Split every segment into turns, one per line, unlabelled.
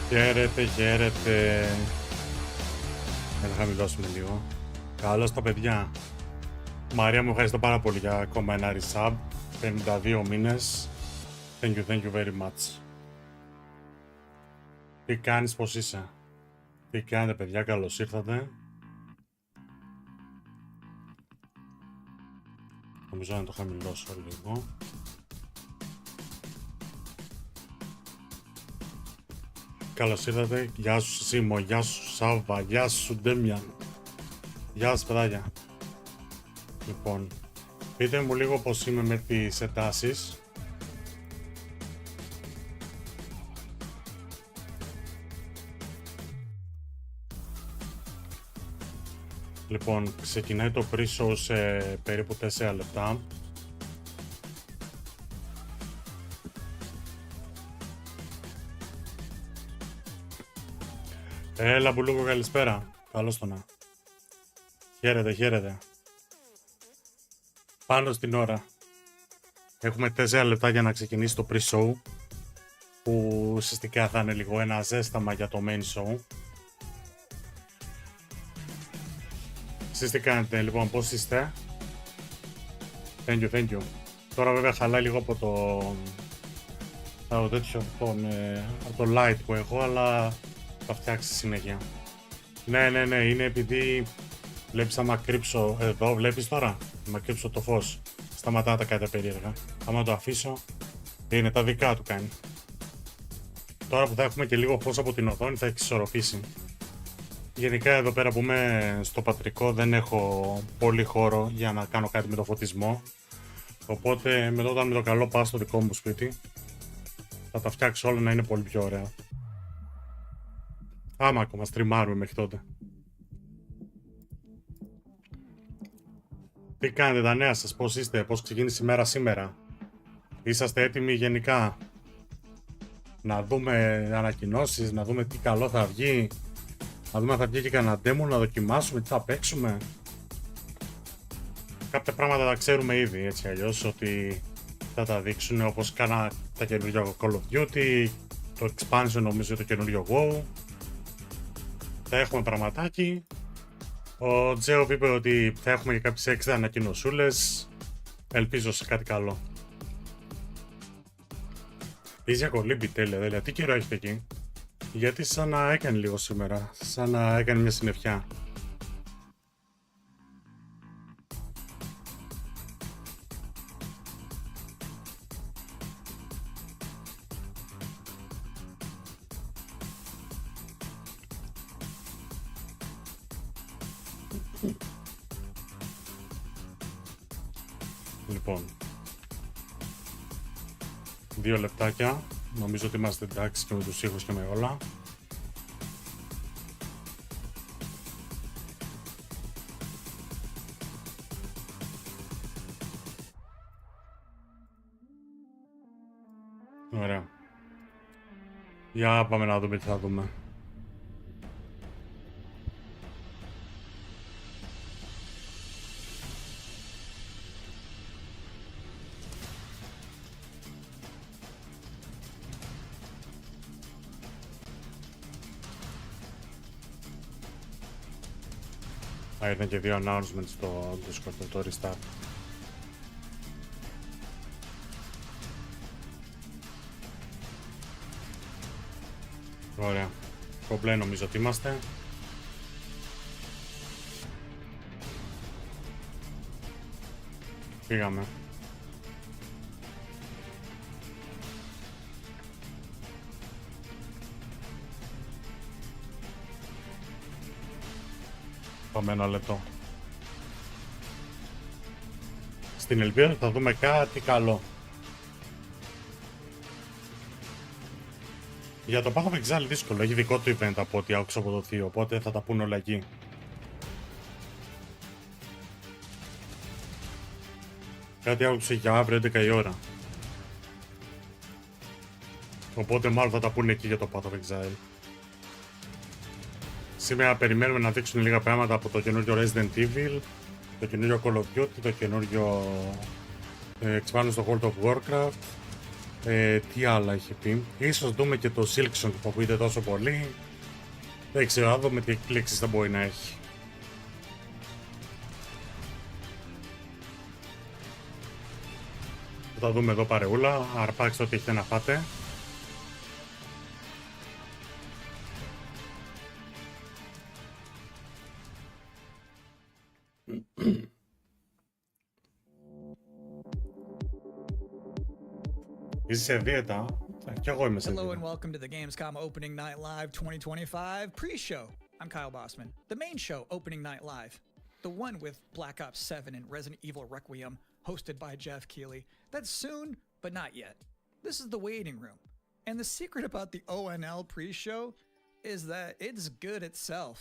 Χαίρετε, χαίρετε. Να χαμηλώσουμε λίγο. Καλώς τα παιδιά. Μαρία, μου ευχαριστώ πάρα πολύ για ακόμα ένα resub. 52 μήνες. Thank you very much. Τι κάνεις, πώς είσαι? Τι κάνετε παιδιά, καλώς ήρθατε. Νομίζω να το χαμηλώσω λίγο. Καλώς ήρθατε. Γεια σου Σίμω, γεια σου Σάββα, γεια σου Ντέμιαν. Γεια σας παιδάκια. Λοιπόν, πείτε μου λίγο πως είμαι με τις εντάσεις. Λοιπόν, ξεκινάει το pre-show σε περίπου 4 λεπτά. Έλα Μπουλούκο, καλησπέρα. Καλώς το να. Χαίρετε, χαίρετε. Πάνω στην ώρα. Έχουμε 4 λεπτά για να ξεκινήσει το pre-show, που ουσιαστικά θα είναι λίγο ένα ζέσταμα για το main show. Εσείς τι κάνετε, λοιπόν, πώς είστε? Thank you. Τώρα βέβαια χαλάει λίγο από το τέτοιο, από το light που έχω, αλλά θα φτιάξει συνέχεια. Ναι, είναι επειδή βλέπεις άμα κρύψω εδώ, βλέπεις τώρα, άμα κρύψω το φως, σταματά τα κάτι περίεργα. Άμα το αφήσω, είναι τα δικά του κάνει. Τώρα που θα έχουμε και λίγο φως από την οθόνη θα εξισορροπήσει. Γενικά εδώ πέρα που είμαι στο πατρικό δεν έχω πολύ χώρο για να κάνω κάτι με το φωτισμό. Οπότε μετά με το καλό πάω στο δικό μου σπίτι, θα τα φτιάξω όλα να είναι πολύ πιο ωραία. Άμα ακόμα στριμάρουμε μέχρι τότε. Τι κάνετε τα νέα σας, πώς είστε, πώς ξεκίνησε η μέρα σήμερα? Είσαστε έτοιμοι γενικά? Να δούμε ανακοινώσεις, να δούμε τι καλό θα βγει. Να δούμε αν θα βγει και κανένα demo, να δοκιμάσουμε τι θα παίξουμε. Κάποια πράγματα τα ξέρουμε ήδη έτσι αλλιώς, ότι θα τα δείξουν, όπως κάνα τα καινούργια Call of Duty, το expansion νομίζω το καινούργιο WoW. Θα έχουμε πραγματάκι. Ο Τζέο είπε ότι θα έχουμε και κάποιες έξτρα ανακοινωσούλες. Ελπίζω σε κάτι καλό. Είσαι για κολύμπη τέλεια, τέλεια. Τι καιρό έχετε εκεί? Γιατί σαν να έκανε λίγο σήμερα, σαν να έκανε μια συννεφιά. Λοιπόν, 2 λεπτάκια. Νομίζω ότι είμαστε εντάξει και με τους ήχους και με όλα. Ωραία. Για πάμε να δούμε τι θα δούμε. Ήταν και 2 announcements στο Discord, το restart. Ωραία. Κομπλέ νομίζω ότι είμαστε. Πήγαμε. Πάμε ένα λεπτό. Στην ελπίδα θα δούμε κάτι καλό. Για το Path of Exile δύσκολο, έχει δικό του event από ό,τι άκουσα από το θείο, οπότε θα τα πούνε όλα εκεί. Κάτι άκουσα για αύριο 11 η ώρα. Οπότε μάλλον θα τα πούνε εκεί για το Path of Exile. Σήμερα περιμένουμε να δείξουν λίγα πράγματα από το καινούριο Resident Evil, το καινούριο Call of Duty, το καινούριο expansion στο World of Warcraft Τι άλλα έχει πει. Ίσως δούμε και το Silkson που ακούγεται τόσο πολύ. Δεν ξέρω, θα δούμε τι εκπλήξεις θα μπορεί να έχει. Θα δούμε εδώ παρεούλα. Αρπάξτε ό,τι έχετε να φάτε. Είσαι σε δίαιτα. Κι εγώ είμαι σε
Hello and
δίαιτα.
welcome to the Gamescom Opening Night Live 2025 pre-show. I'm Kyle Bossman. The main show, Opening Night Live. The one with Black Ops 7 and Resident Evil Requiem, hosted by Jeff Keighley. That's soon, but not yet. This is the waiting room. And the secret about the ONL pre-show is that it's good itself.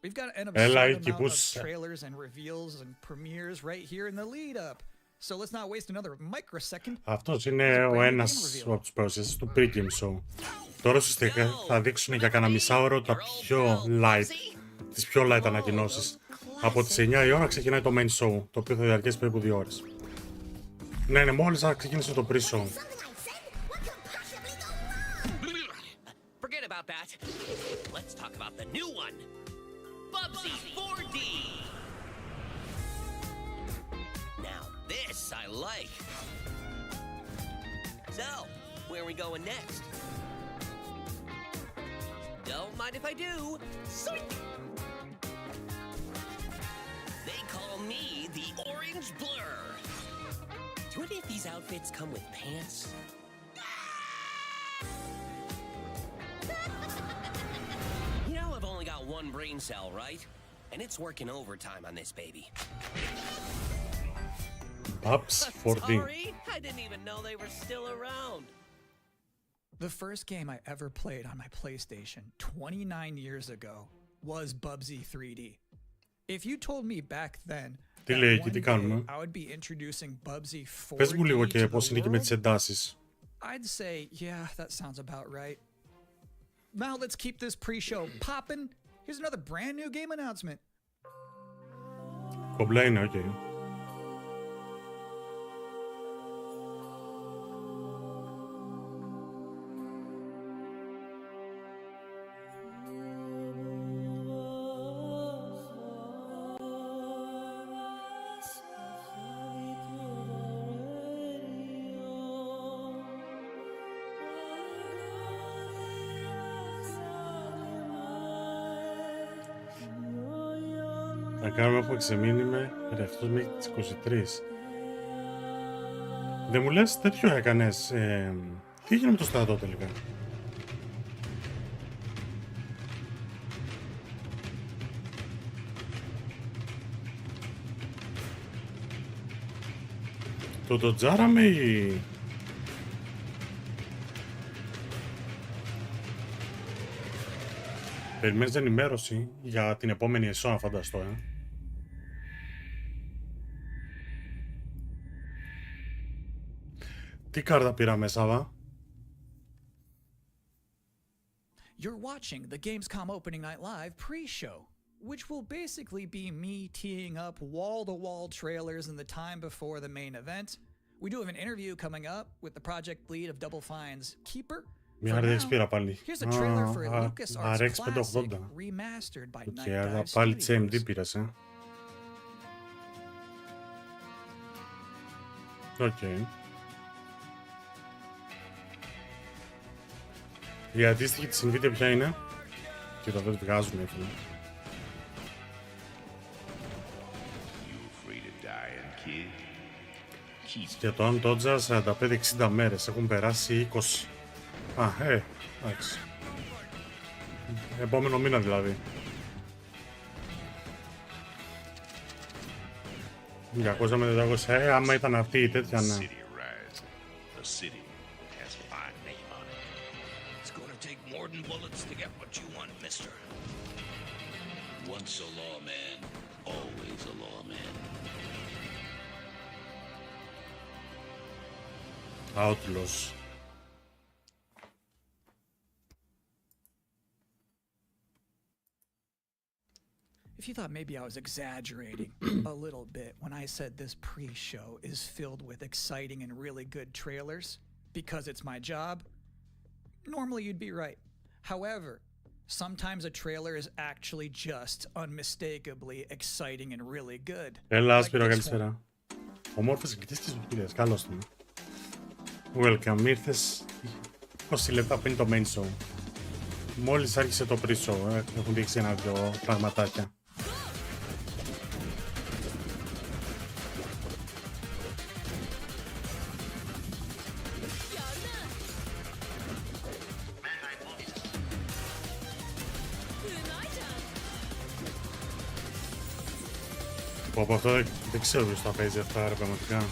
We've got an absurd amount of trailers and reveals and premieres right here in the lead up. So let's not waste another microsecond.
Αυτός είναι ο ένας από τους παρουσιαστές του pre-game show. Τώρα ουσιαστικά θα δείξουν για κανένα μισάωρο τα πιο light, τις πιο light ανακοινώσεις. Από τις 9 η ώρα ξεκινάει το main show, το οποίο θα διαρκέσει περίπου 2 ώρες. Ναι, μόλις θα ξεκίνησε το pre-show.
Forget about that. Let's talk about the new one. Bubsy 4D. Now this I like. So, where are we going next? Don't mind if I do. Soink. They call me the Orange Blur. Do any of these outfits come with pants? You know I've only got one brain cell, right? And it's working overtime on this baby.
Ups 4D.
Sorry, I didn't even know they were still around.
The first game I ever played on my PlayStation 29 years ago was Bubsy 3D. If you told me back then
Τι
that
λέει
one
και τι
day
κάνουμε.
I would be introducing Bubsy 4D
Πες μου λίγο
to
και
the
πώς είναι και με τις
world,
εντάσεις.
I'd say, yeah, that sounds about right. Now let's keep this pre-show popping. Here's another brand new game announcement.
Κομπλέ είναι, οκ. Να κάνουμε, έχουμε ξεμείνει με ρευτός μέχρι τις 23. Δεν μου λες τέτοιο έκανες. Τι έγινε με το στρατό τελικά. Το τζάραμε ή... Περιμένεις ενημέρωση για την επόμενη ΕΣΟ, να φανταστώ, Τι κάρτα πήρα μέσα, βα?
You're watching the Gamescom Opening Night Live pre-show, which will basically be me teeing up wall-to-wall trailers in the time before the main event. We do have an interview coming up with the project lead of Double Fine's Keeper.
Μια RX πήρα πάλι.
Here's a trailer for a LucasArts classic remastered by Night Dive
πάλι
Studios.
CMD πήρες, Οκ. Η αντίστοιχη της Nvidia ποια είναι? Και το δεν τη βγάζουν, έφυγε. Σχεδόν τότζα 45-60 μέρες, έχουν περάσει 20. Εντάξει. Επόμενο μήνα δηλαδή. 200 με 400, άμα ήταν αυτή η τέτοια, ναι.
Once a lawman, always a lawman.
Outlaws.
If you thought maybe I was exaggerating a little bit when I said this pre-show is filled with exciting and really good trailers, because it's my job, normally you'd be right. However, sometimes a trailer is actually just unmistakably exciting and really good.
Έλα,
Like
Άσπυρο,
this one.
καλησπέρα. Ομόρφες κριτές και σουκίδες, καλώς τον. Welcome, ήρθες 20 λεπτά πριν το main show. Μόλις άρχισε το pre-show, έχουν δείξει ένα-δυο πραγματάκια. Από αυτό δεν ξέρω ποιος θα παίζει αυτά, ρε, πραγματικά.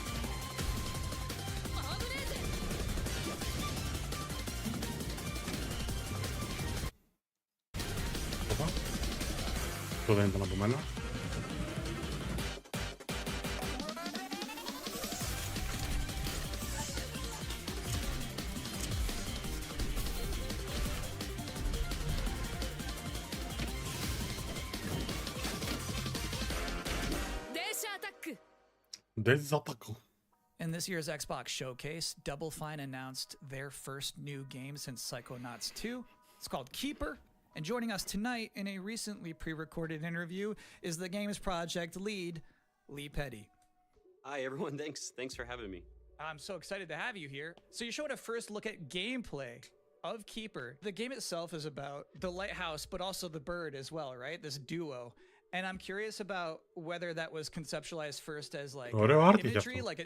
Οπα. Αυτό δεν ήταν από μένα. Δεν θα τα ακούω.
In this year's Xbox showcase, Double Fine announced their first new game since Psychonauts 2. It's called Keeper. And joining us tonight in a recently pre-recorded interview is the game's project lead, Lee Petty.
Hi, everyone. Thanks for having me.
I'm so excited to have you here. So you showed a first look at gameplay of Keeper. The game itself is about the lighthouse, but also the bird as well, right? This duo. And I'm curious about whether that was conceptualized first as like imagery, like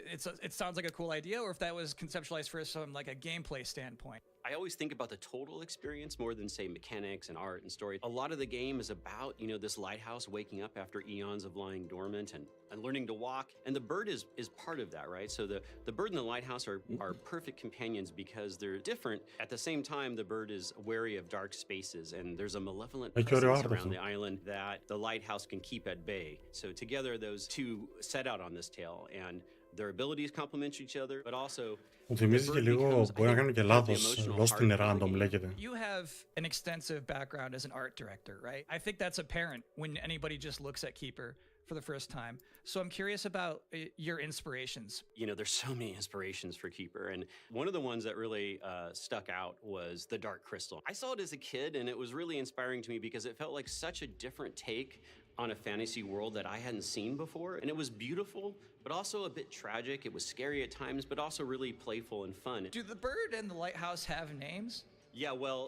it sounds like a cool idea, or if that was conceptualized first from like a gameplay standpoint.
I always think about the total experience more than, say, mechanics and art and story. A lot of the game is about, this lighthouse waking up after eons of lying dormant and learning to walk. And the bird is part of that, right? So the bird and the lighthouse are perfect companions because they're different. At the same time, the bird is wary of dark spaces, and there's a malevolent presence around the island that the lighthouse can keep at bay. So together, those two set out on this tale, and their abilities complement each other, but also...
Μου θυμίζει και λίγο, μπορεί να κάνω και λάθος, Lost in Random λέγεται.
You have an extensive background as an art director, right? I think that's apparent when anybody just looks at Keeper for the first time. So I'm curious about your inspirations.
There's so many inspirations for Keeper, and one of the ones that really stuck out was the Dark Crystal. I saw it as a kid, and it was really inspiring to me because it felt like such a different take on a fantasy world that I hadn't seen before. And it was beautiful, but also a bit tragic. It was scary at times, but also really playful and fun.
Do the bird and the lighthouse have names?
Yeah, well,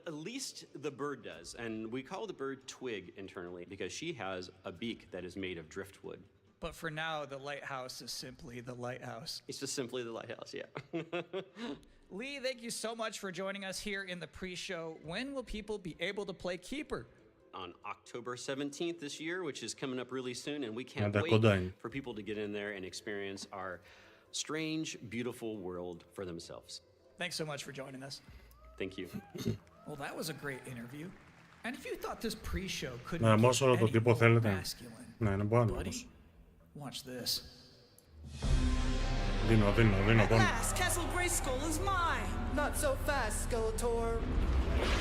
at least the bird does. And we call the bird Twig internally because she has a beak that is made of driftwood.
But for now, the lighthouse is simply the lighthouse.
It's just simply the lighthouse, yeah.
Lee, thank you so much for joining us here in the pre-show. When will people be able to play Keeper?
On October 17th this year, which is coming up really soon, and we can't wait for people to get in there and experience our strange, beautiful world for themselves.
Thanks so much for joining us.
Thank you.
Well, that was a great interview. And if you thought this pre-show couldn't
Ναι,
be
μόνο όλο το
any
τύπο
more
θέλετε.
masculine,
Ναι, είναι πάνω
buddy,
όμως.
watch this.
Δίνω
At
πόνο.
last, Castle Grayskull is mine! Not so fast, Skeletor.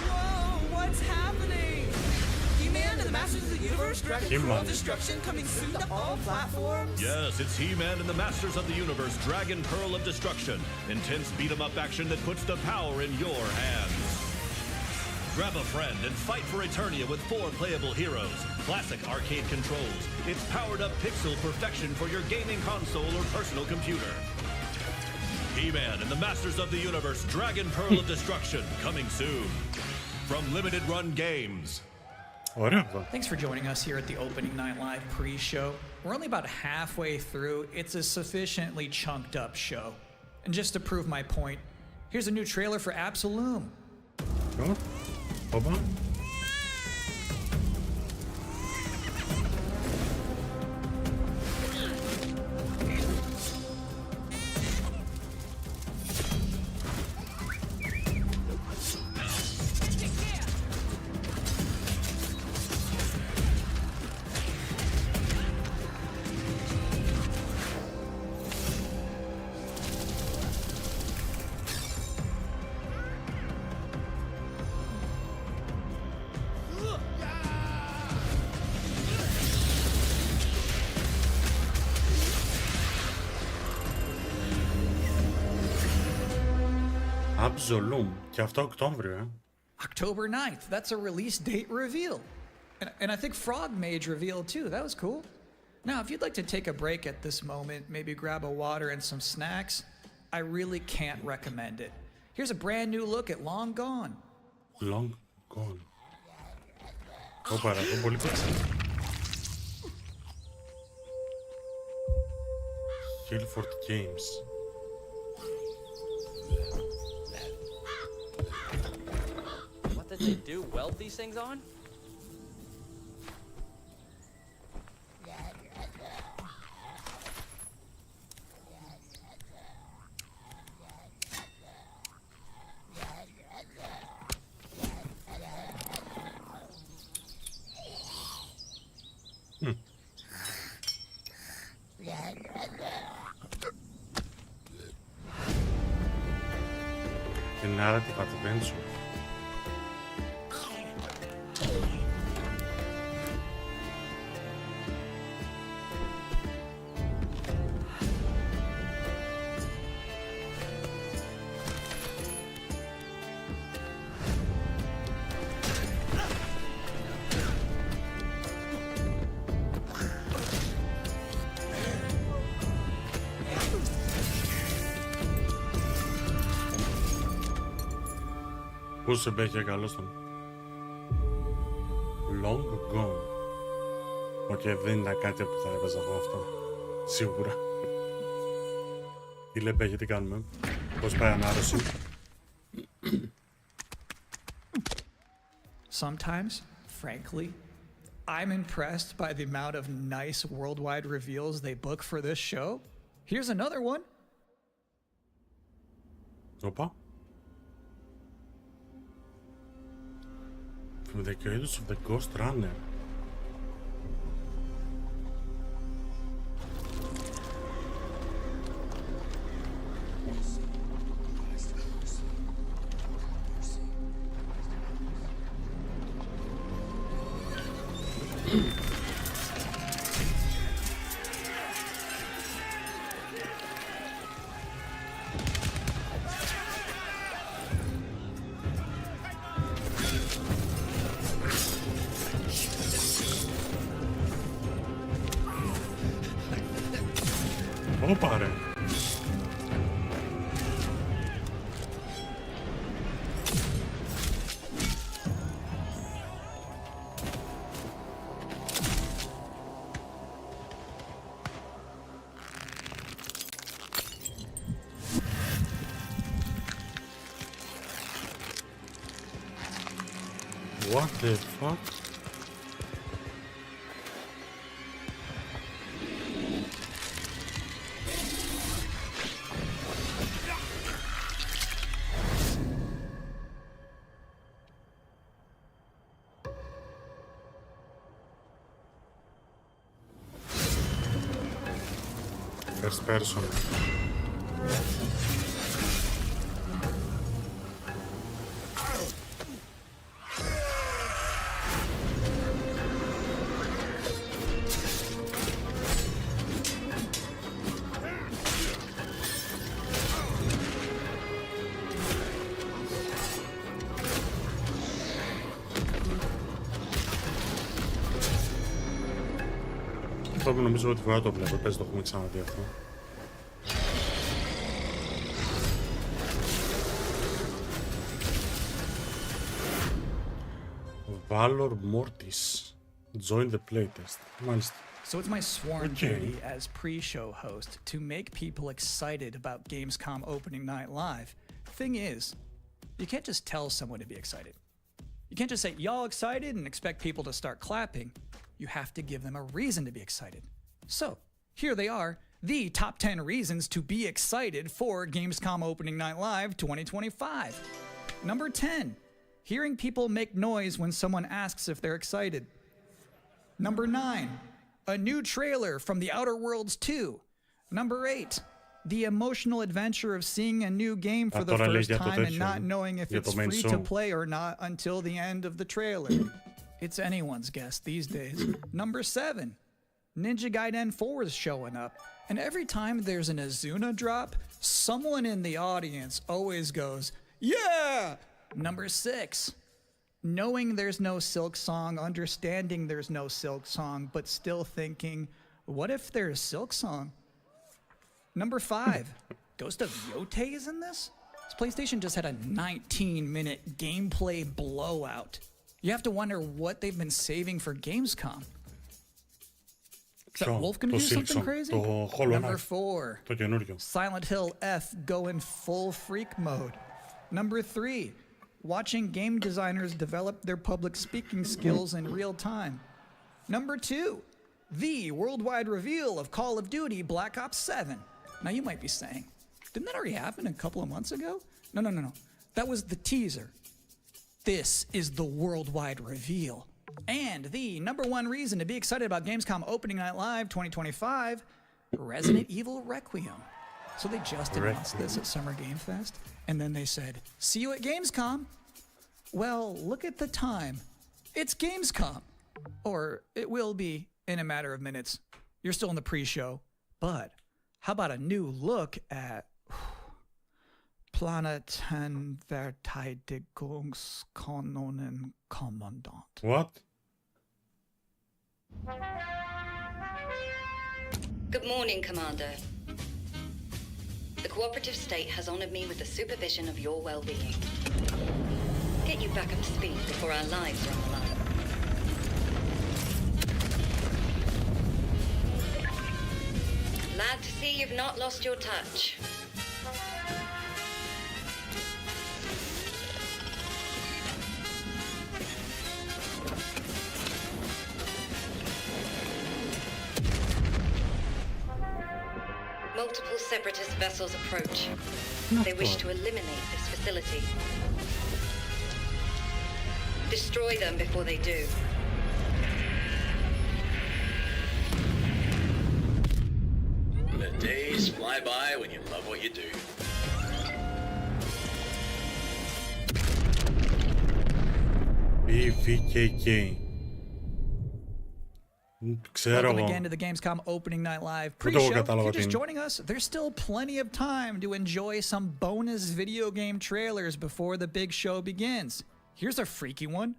Whoa, what's happening? He-Man and the Masters of the Universe, Dragon Pearl of Destruction coming soon to all platforms?
Yes, it's He-Man and the Masters of the Universe, Dragon Pearl of Destruction. Intense beat-em-up action that puts the power in your hands. Grab a friend and fight for Eternia with 4 playable heroes, classic arcade controls, it's powered-up pixel perfection for your gaming console or personal computer. He-Man and the Masters of the Universe, Dragon Pearl of Destruction, coming soon. From Limited Run Games.
Ωραίο αυτό.
Thanks for joining us here at the Opening Night Live pre-show. We're only about halfway through. It's a sufficiently chunked up show. And just to prove my point, here's a new trailer for Absolum.
Όπα. Absolum. Και αυτό Οκτώβριο,
October 9th. That's a release date reveal. And I think Frog Mage reveal too. That was cool. Now, if you'd like to take a break at this moment, maybe grab a water and some snacks, I really can't recommend it. Here's a brand new look at Long Gone.
Long Gone. Ωπα, αυτό πολύ πίξε. Hillfort Games.
What did they do? Weld these things on?
The narrative adventure. Πού σε μπέχει καλώς τον. Long Gone. Οκ, δεν ήταν κάτι που θα έπαιζα εγώ αυτό. Σίγουρα. Τι λέει μπέχει, τι κάνουμε. Πώς πάει ανάρρωση.
Sometimes, frankly, I'm impressed by the amount of nice worldwide reveals they book for this show. Here's another one.
Όπα. From the creators of the Ghost Runner. Όπα ρε. What the fuck? First person. Αυτό που νομίζω ότι φορά το βλέπω, πες το έχουμε ξαναδεί αυτό. Valor Mortis. Join the playtest. Μάλιστα.
So it's my sworn duty as pre-show host to make people excited about Gamescom opening night live. Thing is, you can't just tell someone to be excited. You can't just say, y'all excited, and expect people to start clapping. You have to give them a reason to be excited. So, here they are, the top 10 reasons to be excited for Gamescom opening night live 2025. Number 10, hearing people make noise when someone asks if they're excited. Number 9, a new trailer from The Outer Worlds 2. Number 8, the emotional adventure of seeing a new game for the first time and not knowing if it's free to play or not until the end of the trailer. It's anyone's guess these days. Number 7, Ninja Gaiden 4 is showing up. And every time there's an Azuna drop, someone in the audience always goes, Yeah! Number 6. Knowing there's no Silk Song, understanding there's no Silk Song, but still thinking, what if there's Silk Song? Number 5. Ghost of Yote is in this? This PlayStation just had a 19-minute gameplay blowout. You have to wonder what they've been saving for Gamescom. Is that Wolf gonna do something crazy? Number 4. Silent Hill F going full freak mode. Number 3. Watching game designers develop their public speaking skills in real time. Number 2. The worldwide reveal of Call of Duty Black Ops 7. Now you might be saying, didn't that already happen a couple of months ago? No. That was the teaser. This is the worldwide reveal. And the number 1 reason to be excited about Gamescom Opening Night Live 2025, Resident Evil Requiem. So they just announced this at Summer Game Fest, and then they said, see you at Gamescom. Well, look at the time. It's Gamescom. Or it will be in a matter of minutes. You're still in the pre-show. But how about a new look at Planeten-Verteidigungskanonen Kommandant?
What?
Good morning, Commander. The cooperative state has honored me with the supervision of your well-being. Get you back up to speed before our lives are on the line. Glad to see you've not lost your touch. Multiple separatist vessels approach. They wish to eliminate this facility. Destroy them before they do.
The days fly by when you love what you do.
BVKK.
Welcome again to the Gamescom Opening Night Live pre-show. If you're just joining us, there's still plenty of time to enjoy some bonus video game trailers before the big show begins. Here's a freaky one.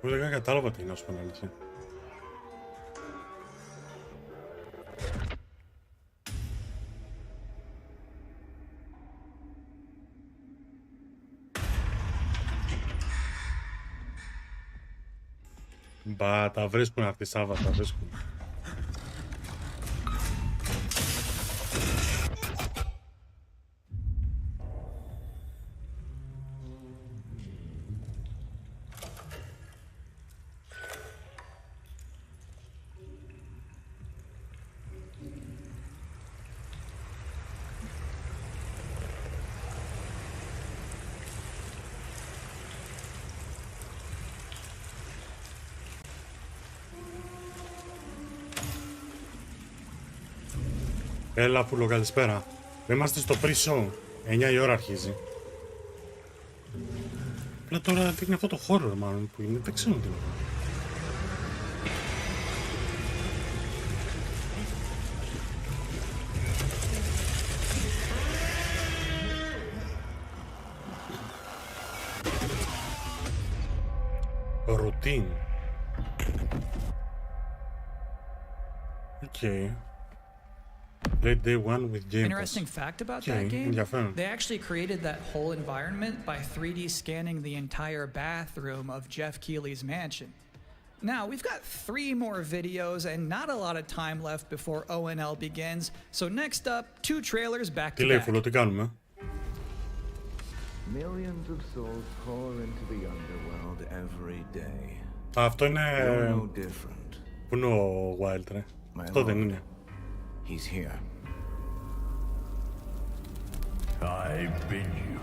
Δεν κατάλαβα τι είναι, να σου πω την αλήθεια. Μπα, τα βρίσκουν αυτοί, Σάββα, τα βρίσκουν. Έλα πουλο, καλησπέρα. Είμαστε στο pre-show. 9 η ώρα αρχίζει. Απλά τώρα δείχνει αυτό το χώρο μάλλον που είναι. Δεν ξέρω τι είναι. Routine. Okay. Played day one with Game Pass.
Interesting fact about that game, they actually created that whole environment by 3D scanning the entire bathroom of Jeff Keighley's mansion. Now, we've got 3 more videos and not a lot of time left before ONL begins, so next up, 2 trailers back to back.
Τι κάνουμε?
Millions of souls pour into the underworld every day.
Αυτό είναι... Πού είναι ο Wild, ρε? Αυτό δεν είναι.
He's here.
I bid you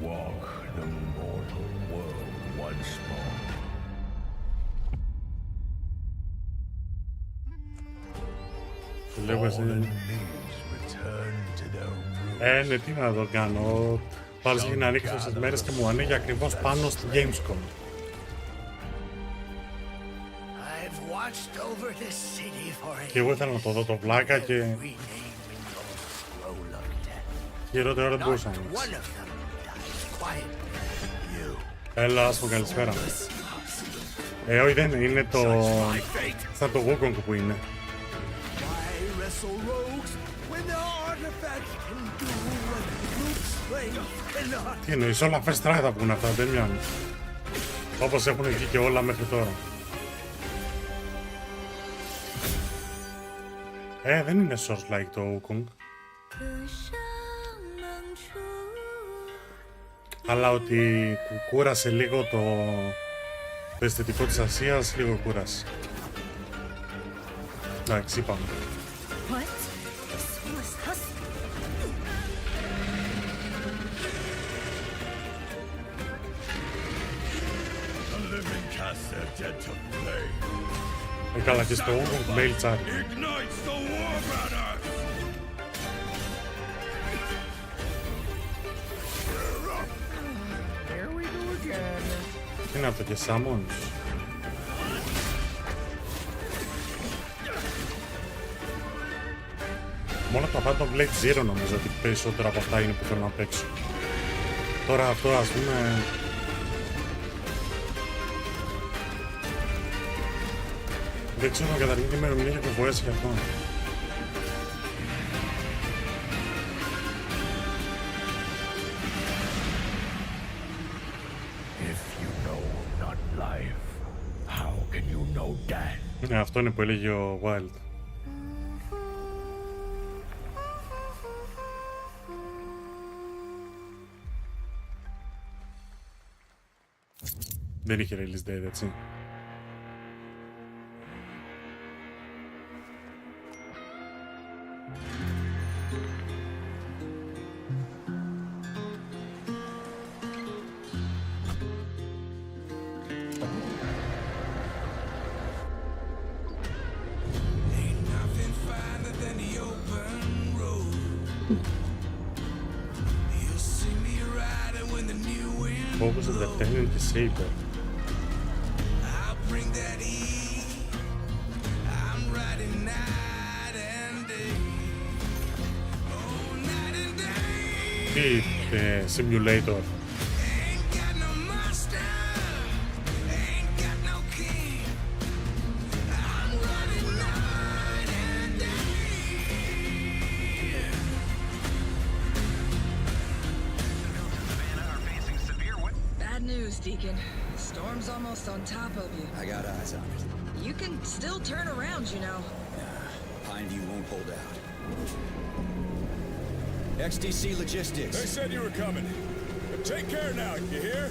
walk the mortal world once more.
Ναι, τι να το κάνω. Πάλι έχει να ανοίξει τόσες μέρες και μου ανοίγει ακριβώς πάνω στη Gamescom.
I've watched over
Και εγώ ήθελα να το δω το βλάκα και χειρότερα δεν μπορούσα να ανοίξει. Έλα, άσπρο, καλησπέρα. Όχι, δεν είναι το... σαν το Wukong που είναι. Τι εννοείς, όλα first try θα βγουν αυτά, δεν μοιάζουν. Όπως έχουν βγει και όλα μέχρι τώρα. Δεν είναι Souls-like το Wukong. Αλλά ότι κούρασε λίγο το αισθητικό της Ασίας, λίγο κούρασε. Εντάξει, είπαμε. Καλά, και στο Wukong mail chat. Τι είναι αυτό, και Σάμον? Μόνο το Phantom Blade Zero νομίζω ότι περισσότερα από αυτά είναι που θέλω να παίξω. Τώρα αυτό, ας πούμε... δεν ξέρω καταρχήν τι ημερομηνία κυκλοφορίας για αυτό. Ναι, αυτό είναι που έλεγε ο Wild. Δεν είχε release date, έτσι. Focus on the Tenant και Saber. Τι simulator.
Deacon. Storm's almost on top of you.
I got eyes on it.
You can still turn around, you know.
Pineview won't hold out. XTC Logistics.
They said you were coming. But take care now, you hear?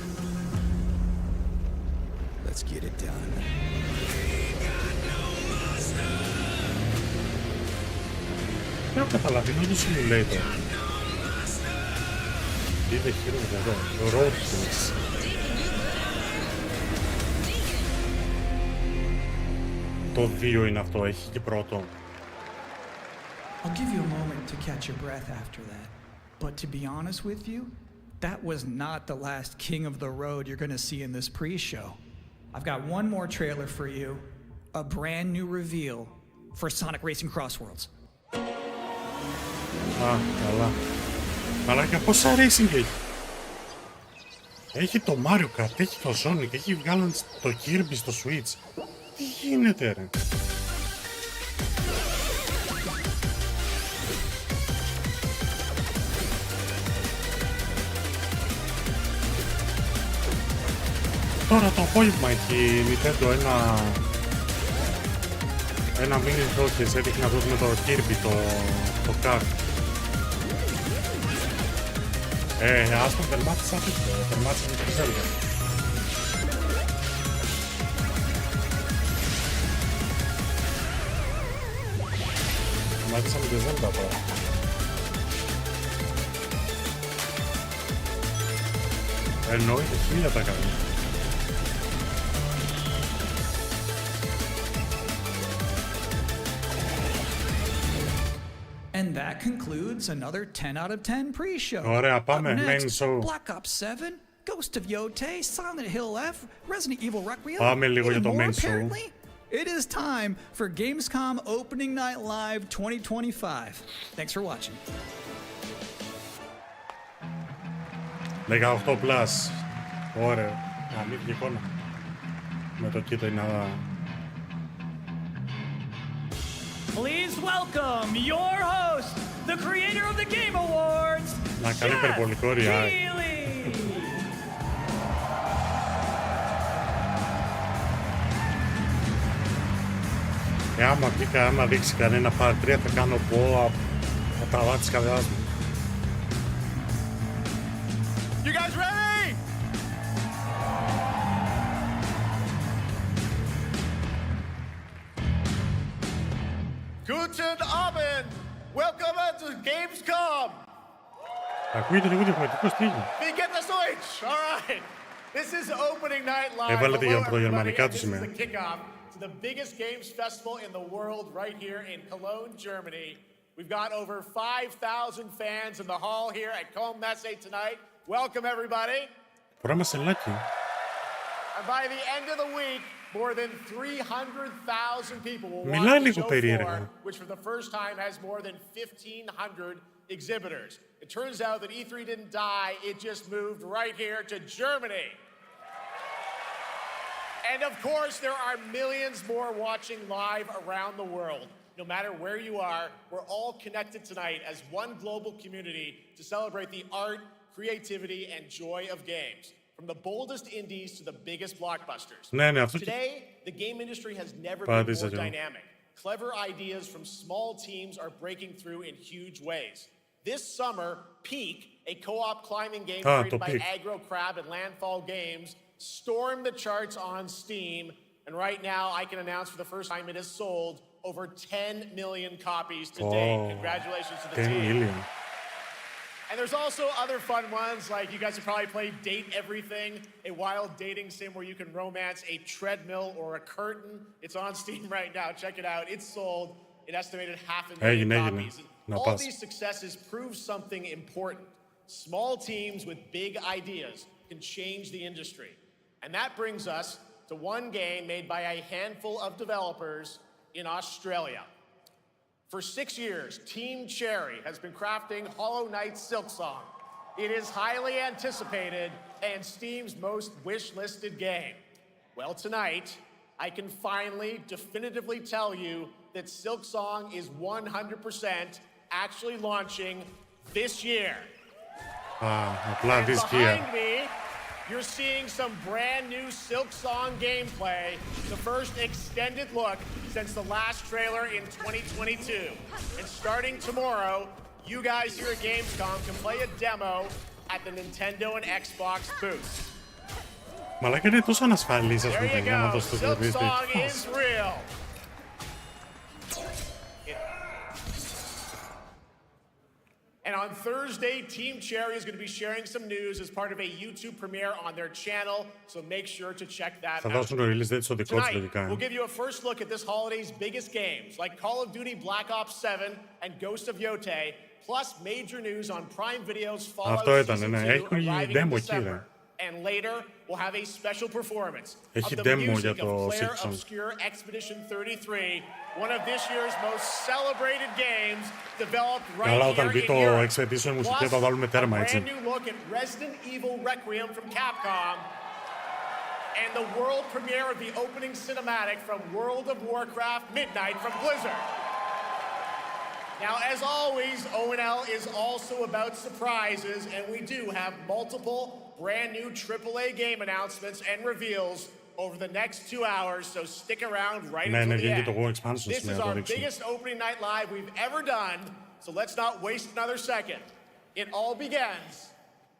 Let's get it done.
Δεν έχω καταλάβει, είναι το simulator. Είναι χειρότερο εδώ, το road race. Το 2 είναι αυτό, έχει και πρώτο.
I'll give you a moment to catch your breath after that. But to be honest with you, that was not the last king of the road you're going to see in this pre-show. I've got one more trailer for you, a brand new reveal for Sonic Racing Crossworlds.
Α, καλά. Αλλά και πόσα racing έχει. Έχει το Mario Kart, έχει το Sonic, έχει βγάλει το Kirby στο Switch. Τι γίνεται, ρε? Τώρα το απόγευμα έχει η Nintendo ένα mini showcase, έδειχνε αυτό με το Kirby, το kart. Ας τον τερμάτισα αυτό, τερμάτισα με το Zelda. Τερμάτισα με το Zelda τώρα. Εννοείται 1000%.
And that concludes another 10 out of 10 pre-show.
Ωραία, πάμε, main show.
Black Ops 7, Ghost of Yotei, Silent Hill F, Resident Evil Requiem.
Πάμε λίγο για το
more,
main show.
apparently. It is time for Gamescom Opening Night Live 2025. Thanks for watching.
18 plus. Ωραίο. Αλήθεια εικόνα. Με το κοίτο είναι
Please welcome your host, the creator of the Game Awards,
να κάνει υπερβολικό ριάκι. Άμα δείξει κανένα part 3 θα κάνω πω από τα βάτια της καρδιάς μου.
You guys ready? Guten Abend! Welcome to Gamescom!
Ακούγεται λίγο διαφορετικό στίγμα.
We get the switch! Alright! This is opening night live.
Έβαλε
Hello,
το γερμανικά του
everybody. This is
σημαία.
the kickoff to the biggest games festival in the world right here in Cologne, Germany. We've got over 5,000 fans in the hall here at Mazzi tonight. Welcome, everybody.
Φοράμε σελάκι.
And by the end of the week, more than 300,000 people will
Μιλάει
watch the
λίγο
show
περίεργα.
floor, which for the first time has more than 1,500 exhibitors. It turns out that E3 didn't die, it just moved right here to Germany. And of course, there are millions more watching live around the world. No matter where you are, we're all connected tonight as one global community to celebrate the art, creativity, and joy of games. From the boldest indies to the biggest blockbusters. Today, the game industry has never been more dynamic. Clever ideas from small teams are breaking through in huge ways. This summer, Peak, a co-op climbing game created by Aggro Crab and Landfall Games, stormed the charts on Steam, and right now I can announce for the first time it has sold over 10 million copies to date. Congratulations to the team.
10 million.
And there's also other fun ones, like you guys have probably played Date Everything, a wild dating sim where you can romance a treadmill or a curtain. It's on Steam right now. Check it out. It's sold an estimated 500,000 copies. All these successes prove something important. Small teams with big ideas can change the industry. And that brings us to one game made by a handful of developers in Australia. For 6 years, Team Cherry has been crafting Hollow Knight Silksong. It is highly anticipated and Steam's most wish-listed game. Well, tonight, I can finally definitively tell you that Silksong is 100% actually launching this year. And behind me, you're seeing some brand new Silksong gameplay, the first extended look since the last trailer in 2022. And starting tomorrow, you guys here at Gamescom can play a demo at the Nintendo and Xbox booths.
Μαλάκα είναι τόσο ανασφαλής, ας πούμε, για να δώσει το παιδί.
Silksong is real. And on Thursday, Team Cherry is going to be sharing some news as part of a YouTube premiere on their channel, so make sure to check that
Θα
out.
δώσουν το release date στο δικό τους
Tonight,
λογικά.
we'll give you a first look at this holiday's biggest games, like Call of Duty Black Ops 7 and Ghost of Yotei, plus major news on Prime Video's Fallout Season 2 arriving in December. And later, we'll have a special performance of the music of Claire Obscure Expedition 33, one of this year's most celebrated games developed right
Καλά,
here
όταν μπει
in
το
Europe.
Expedition μουσική θα βάλουμε τέρμα,
A
έτσι.
brand new look at Resident Evil Requiem from Capcom, and the world premiere of the opening cinematic from World of Warcraft Midnight from Blizzard. Now, as always, ONL is also about surprises, and we do have multiple brand new AAA game announcements and reveals over the next 2 hours, so stick around right until the end. This is our biggest opening night live we've ever done, so let's not waste another second. It all begins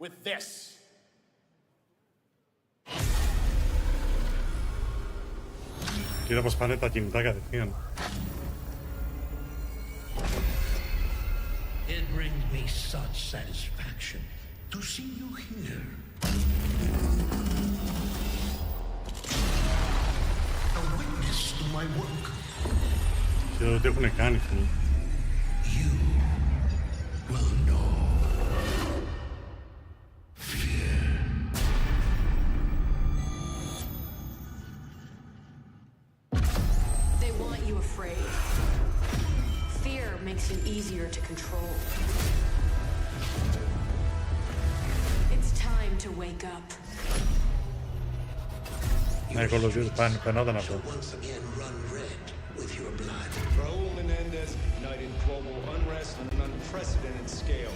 with this.
Κοίτα πως πάνε τα κινητά κατευθείαν.
It brings me such satisfaction to see you here. A witness to my work.
Και το τι έχουνε κάνει, φίλοι.
You will know fear.
and easier to control. It's time to wake up.
Να οικολογίζει πάνε, φαινόταν αυτό.
Once again run red with your blood.
Raul Menendez ignited global unrest on an unprecedented scale.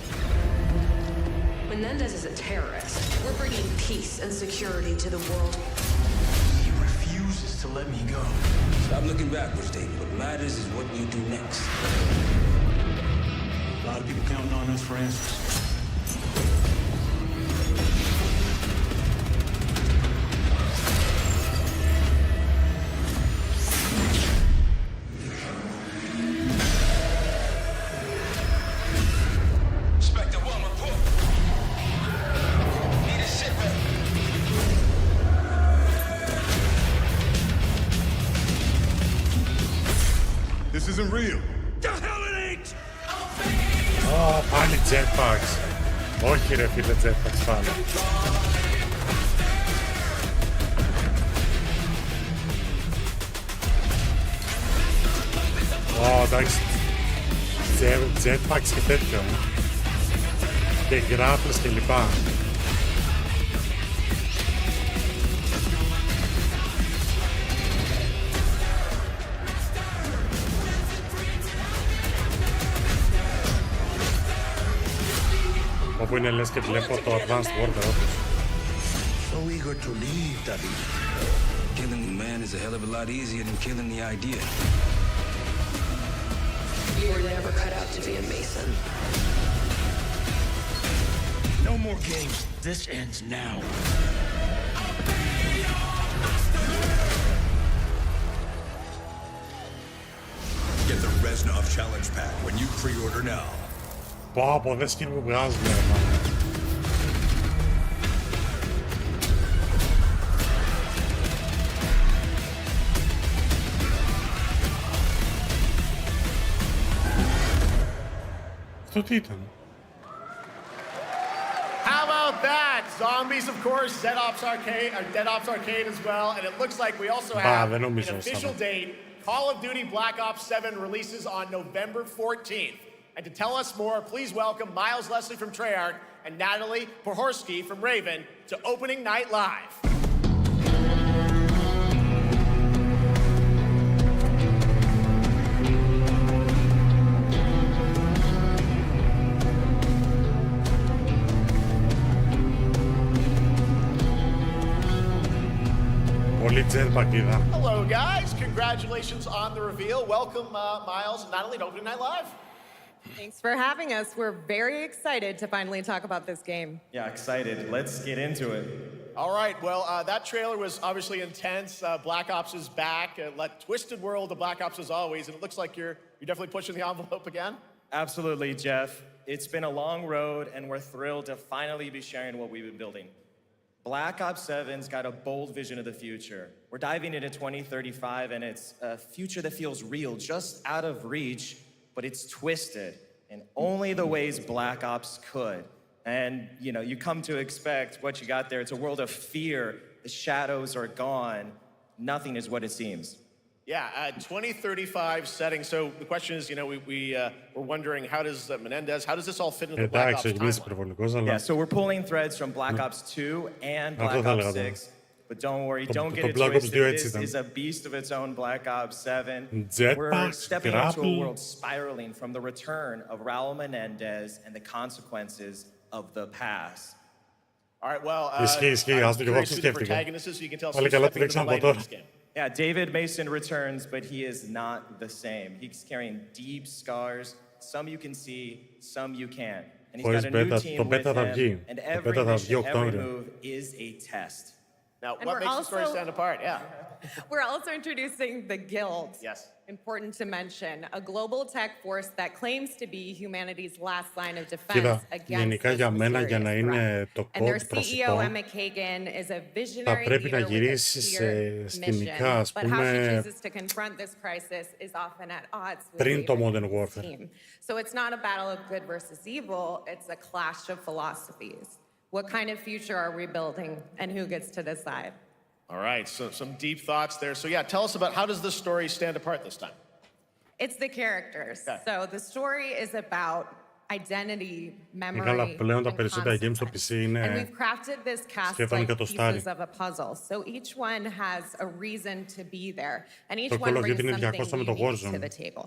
Menendez is a terrorist. We're bringing peace and security to the world.
He refuses to let me go.
Stop looking backwards, David. What matters is what we do next.
A lot of people counting on us for answers.
This isn't real.
The hell it ain't!
Πάλι jetpacks. Όχι ρε φίλε, jetpacks πάλι. Εντάξει. Jetpacks και τέτοιο. Και grapples και λοιπά. Όπου είναι λες και βλέπω το Advanced Warfare όπως.
So eager to leave, David.
Killing the man is a hell of a lot easier than killing the idea.
You were never cut out to be a Mason.
No more games. This ends now.
Get the Reznov Challenge Pack when you pre-order now.
Πω, δεν σκηνή που βγάζουν, ρε μάνα. Αυτό τι ήταν?
How about that? Zombies, of course, Dead Ops Arcade as well, and it looks like we also have an official date. Call of Duty Black Ops 7 releases on November 14th. And to tell us more, please welcome Miles Leslie from Treyarch and Natalie Pohorsky from Raven to Opening Night Live. Hello, guys. Congratulations on the reveal. Welcome, Miles and Natalie, to Opening Night Live.
Thanks for having us. We're very excited to finally talk about this game.
Yeah, excited. Let's get into it.
All right. Well, that trailer was obviously intense. Black Ops is back. Twisted world of Black Ops as always, and it looks like you're definitely pushing the envelope again.
Absolutely, Jeff. It's been a long road, and we're thrilled to finally be sharing what we've been building. Black Ops 7's got a bold vision of the future. We're diving into 2035, and it's a future that feels real, just out of reach, but it's twisted in only the ways Black Ops could. And, you know, you come to expect what you got there. It's a world of fear. The shadows are gone. Nothing is what it seems.
Yeah, 2035 setting. So the question is, you know, we're wondering, how does Menendez, how does this all fit into the Black Ops timeline?
Yeah, so we're pulling threads from Black Ops 2 and Black Ops 6. But don't worry, don't get it twisted. This is a beast of its own, Black Ops 7. We're stepping into a world spiraling from the return of Raul Menendez and the consequences of the past.
All right, well,
the
protagonist is, so you can tell this game.
Yeah, David Mason returns, but he is not the same. He's carrying deep scars. Some you can see, some you can't. And he's got a new team with him, and every mission, every move is a test.
Now, what makes the story stand apart? Yeah.
We're also introducing the Guild.
Yes.
Important to mention, a global tech force that claims to be humanity's last line of defense
Κοίτα,
against
γενικά για μένα για να είναι το code προσιτό θα πρέπει να γυρίσεις σκηνικά, ας πούμε, πριν το Modern Warfare.
So it's not a battle of good versus evil, it's a clash of philosophies. What kind of future are we building, and who gets to decide?
All right, so some deep thoughts there. So yeah, tell us about, how does this story stand apart this time?
It's the characters.
Okay.
So the story is about identity, memory,
Καλά, πλέον τα
and
περισσότερα games στο
consequence.
PC είναι
And we've crafted this cast
σχεδόν
like
εκατοστάρι.
pieces of a puzzle. So each one has a reason to be there. And each
Το
one
Call of
brings
Duty είναι 200
something
με το
unique to
Warzone.
the table.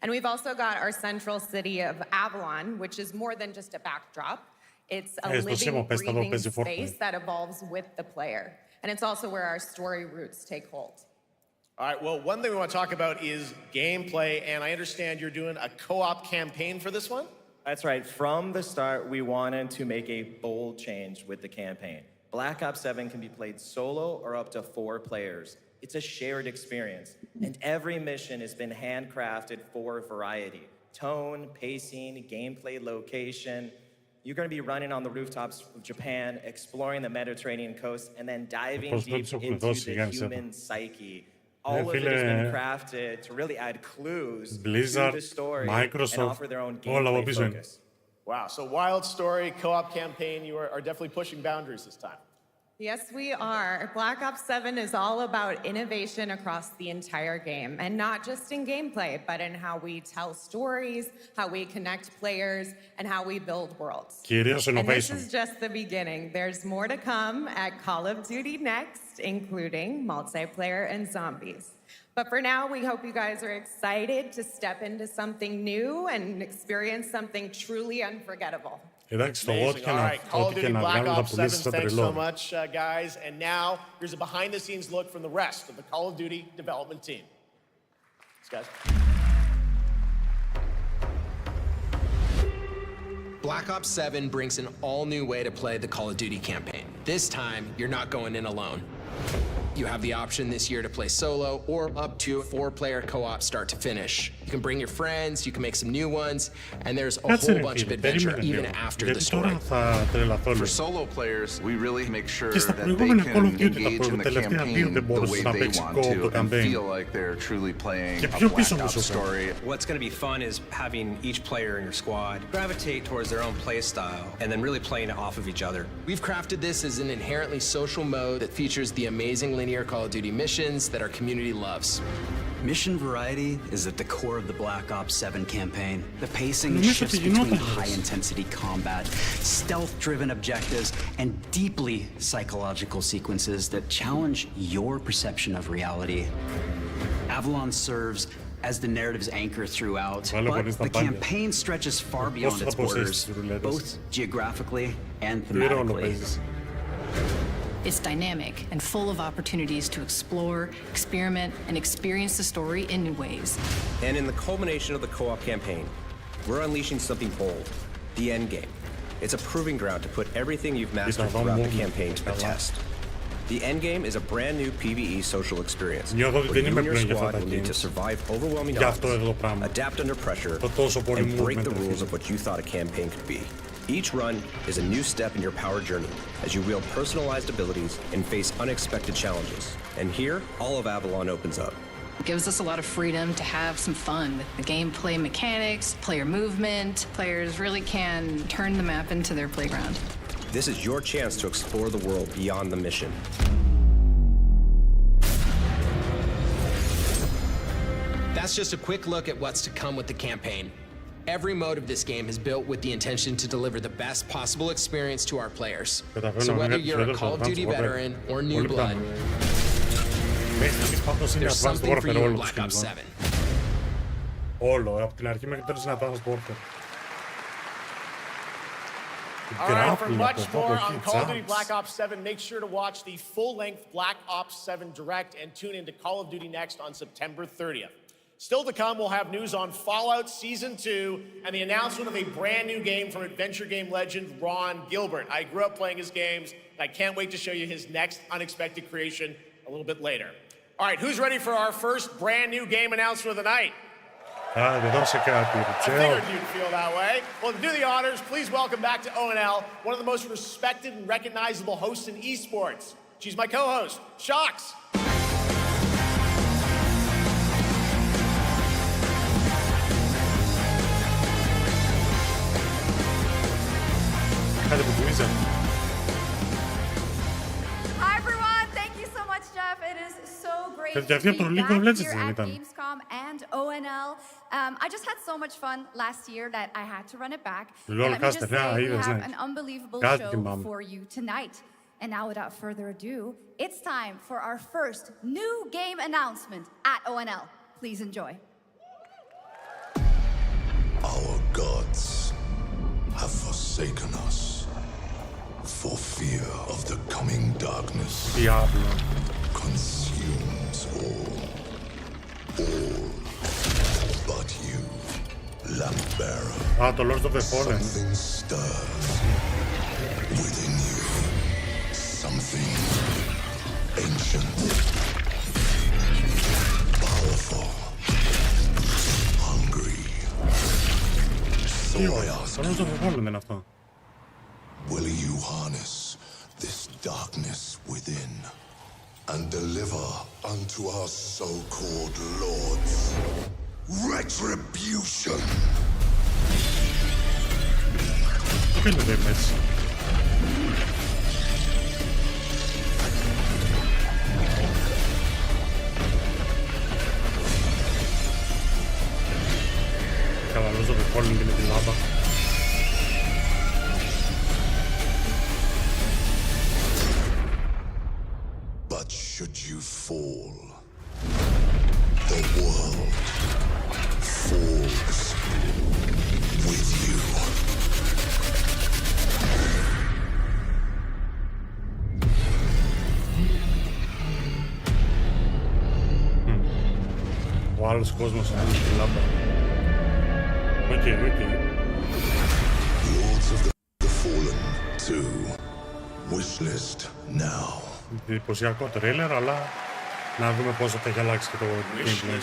And we've also got our central city of Avalon, which is more than just a backdrop. It's a living, breathing space that evolves with the player. And it's also where our story roots take hold.
All right, well, one thing we want to talk about is gameplay, and I understand you're doing a co-op campaign for this one?
That's right. From the start, we wanted to make a bold change with the campaign. Black Ops 7 can be played solo or up to 4 players. It's a shared experience, and every mission has been handcrafted for variety. Tone, pacing, gameplay location. You're going to be running on the rooftops of Japan, exploring the Mediterranean coast, and then diving deep into the human psyche. All of it has been crafted to really add clues to the story and offer their own gameplay focus.
Wow, so wild story, co-op campaign, you are definitely pushing boundaries this time.
Yes, we are. Black Ops 7 is all about innovation across the entire game, and not just in gameplay, but in how we tell stories, how we connect players, and how we build worlds. And this is just the beginning. There's more to come at Call of Duty Next, including multiplayer and zombies. But for now, we hope you guys are excited to step into something new and experience something truly unforgettable.
Εντάξει, το
Amazing. All right, Call of Duty Black Ops 7,
στο
thanks so
τρελό.
much, guys. And now, here's a behind-the-scenes look from the rest of the Call of Duty development team. Thanks, guys.
Black Ops 7 brings an all-new way to play the Call of Duty campaign. This time, you're not going in alone. You have the option this year to play solo or up to 4-player co-op start to finish. You can bring your friends, you can make some new ones, and there's a whole bunch of adventure even after the story.
For solo players, we really make sure that they can engage in the campaign the way they want to and feel like they're truly playing a Black Ops story.
What's going to be fun is having each player in your squad gravitate towards their own play style and then really playing it off of each other.
We've crafted this as an inherently social mode that features the amazing linear Call of Duty missions that our community loves.
Mission variety is at the core of the Black Ops 7 campaign. The pacing shifts between high-intensity combat, stealth-driven objectives, and deeply psychological sequences that challenge your perception of reality. Avalon serves as the narrative's anchor throughout, but the campaign stretches far beyond its borders, both geographically and thematically.
It's dynamic and full of opportunities to explore, experiment, and experience the story in new ways.
And in the culmination of the co-op campaign, we're unleashing something bold, the end game. It's a proving ground to put everything you've mastered throughout the campaign to the test. The end game is a brand new PvE social experience where you and your squad will need to survive overwhelming odds, adapt under pressure, and break the rules of what you thought a campaign could be. Each run is a new step in your power journey as you wield personalized abilities and face unexpected challenges. And here, all of Avalon opens up.
It gives us a lot of freedom to have some fun with the gameplay mechanics, player movement. Players really can turn the map into their playground.
This is your chance to explore the world beyond the mission.
That's just a quick look at what's to come with the campaign. Every mode of this game is built with the intention to deliver the best possible experience to our players. So whether you're a Call of Duty veteran or new blood, there's something for you in Black Ops 7.
Όλο, από την αρχή μέχρι τέλος είναι Advanced Warfare.
All right, for much more on Call of Duty Black Ops 7, make sure to watch the full-length Black Ops 7 Direct and tune into Call of Duty Next on September 30th. Still to come, we'll have news on Fallout Season 2 and the announcement of a brand new game from adventure game legend Ron Gilbert. I grew up playing his games, and I can't wait to show you his next unexpected creation a little bit later. All right, who's ready for our first brand new game announcement of the night?
Δεν δώσε κάτι,
I figured you'd feel that way. Well, to do the honors, please welcome back to ONL, one of the most respected and recognizable hosts in esports. She's my co-host, Shox.
Hi everyone, thank you so much, Jeff. It is so great
Και αυτή από το League of Legends δεν ήταν.
Gamescom and ONL. I just had so much fun last year that I had to run it back. And let me just say we have an unbelievable show for you tonight. And now without further ado, it's time for our first new game announcement at ONL. Please enjoy.
Our gods have forsaken us for fear of the coming darkness.
Diablo.
Consumes all but you, lamp bearer.
Το Lord of the Fallen.
Something stirs within you. Something ancient, powerful, hungry. So I ask you, will you harness this darkness within and deliver unto our so-called lords retribution?
Καλά, Lord of the Fallen και με τη λάμπα.
But should you fall, the world falls with you.
Ο άλλος κόσμος είναι τη λάμπα. Οκ.
Lords of the Fallen 2. Wishlist now.
Εντυπωσιακό τρέλερ, αλλά να δούμε πώς θα έχει αλλάξει και το gameplay.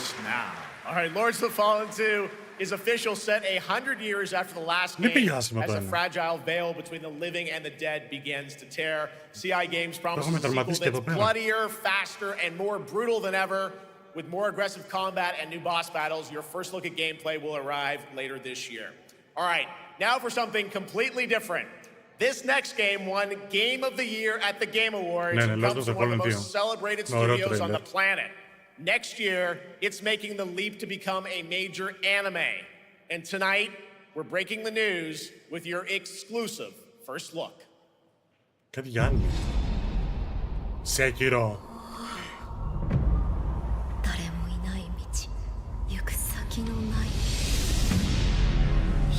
All right, Lords of the Fallen 2 is official, set 100 years after the last game as a fragile veil between the living and the dead begins to tear. CI Games promises a sequel that's bloodier, faster, and more brutal than ever. With more aggressive combat and new boss battles, your first look at gameplay will arrive later this year. All right, now for something completely different. This next game won Game of the Year at the Game Awards and comes from one of the most celebrated studios on the planet. Next year, it's making the leap to become a major anime. And tonight, we're breaking the news with your exclusive first look.
Κάτι Γιάννη. Sekiro.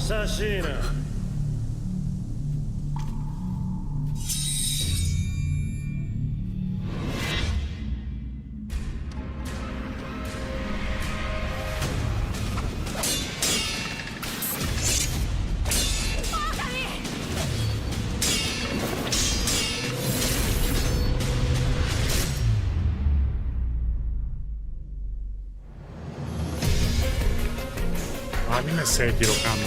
Sashina.
Αν είναι Sekiro κάνω.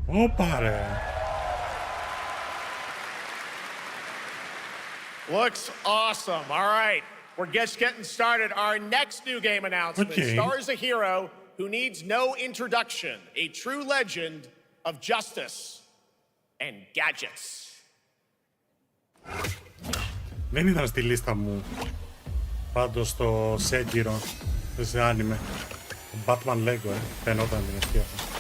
Όπα ρε.
Looks awesome. All right. We're just getting started. Our next new game announcement stars a hero who needs no introduction, a true legend of justice and gadgets.
Δεν ήταν στη λίστα μου πάντως το Sekiro σε άνιμε. Το Batman Lego, φαινόταν την αστεία αυτό.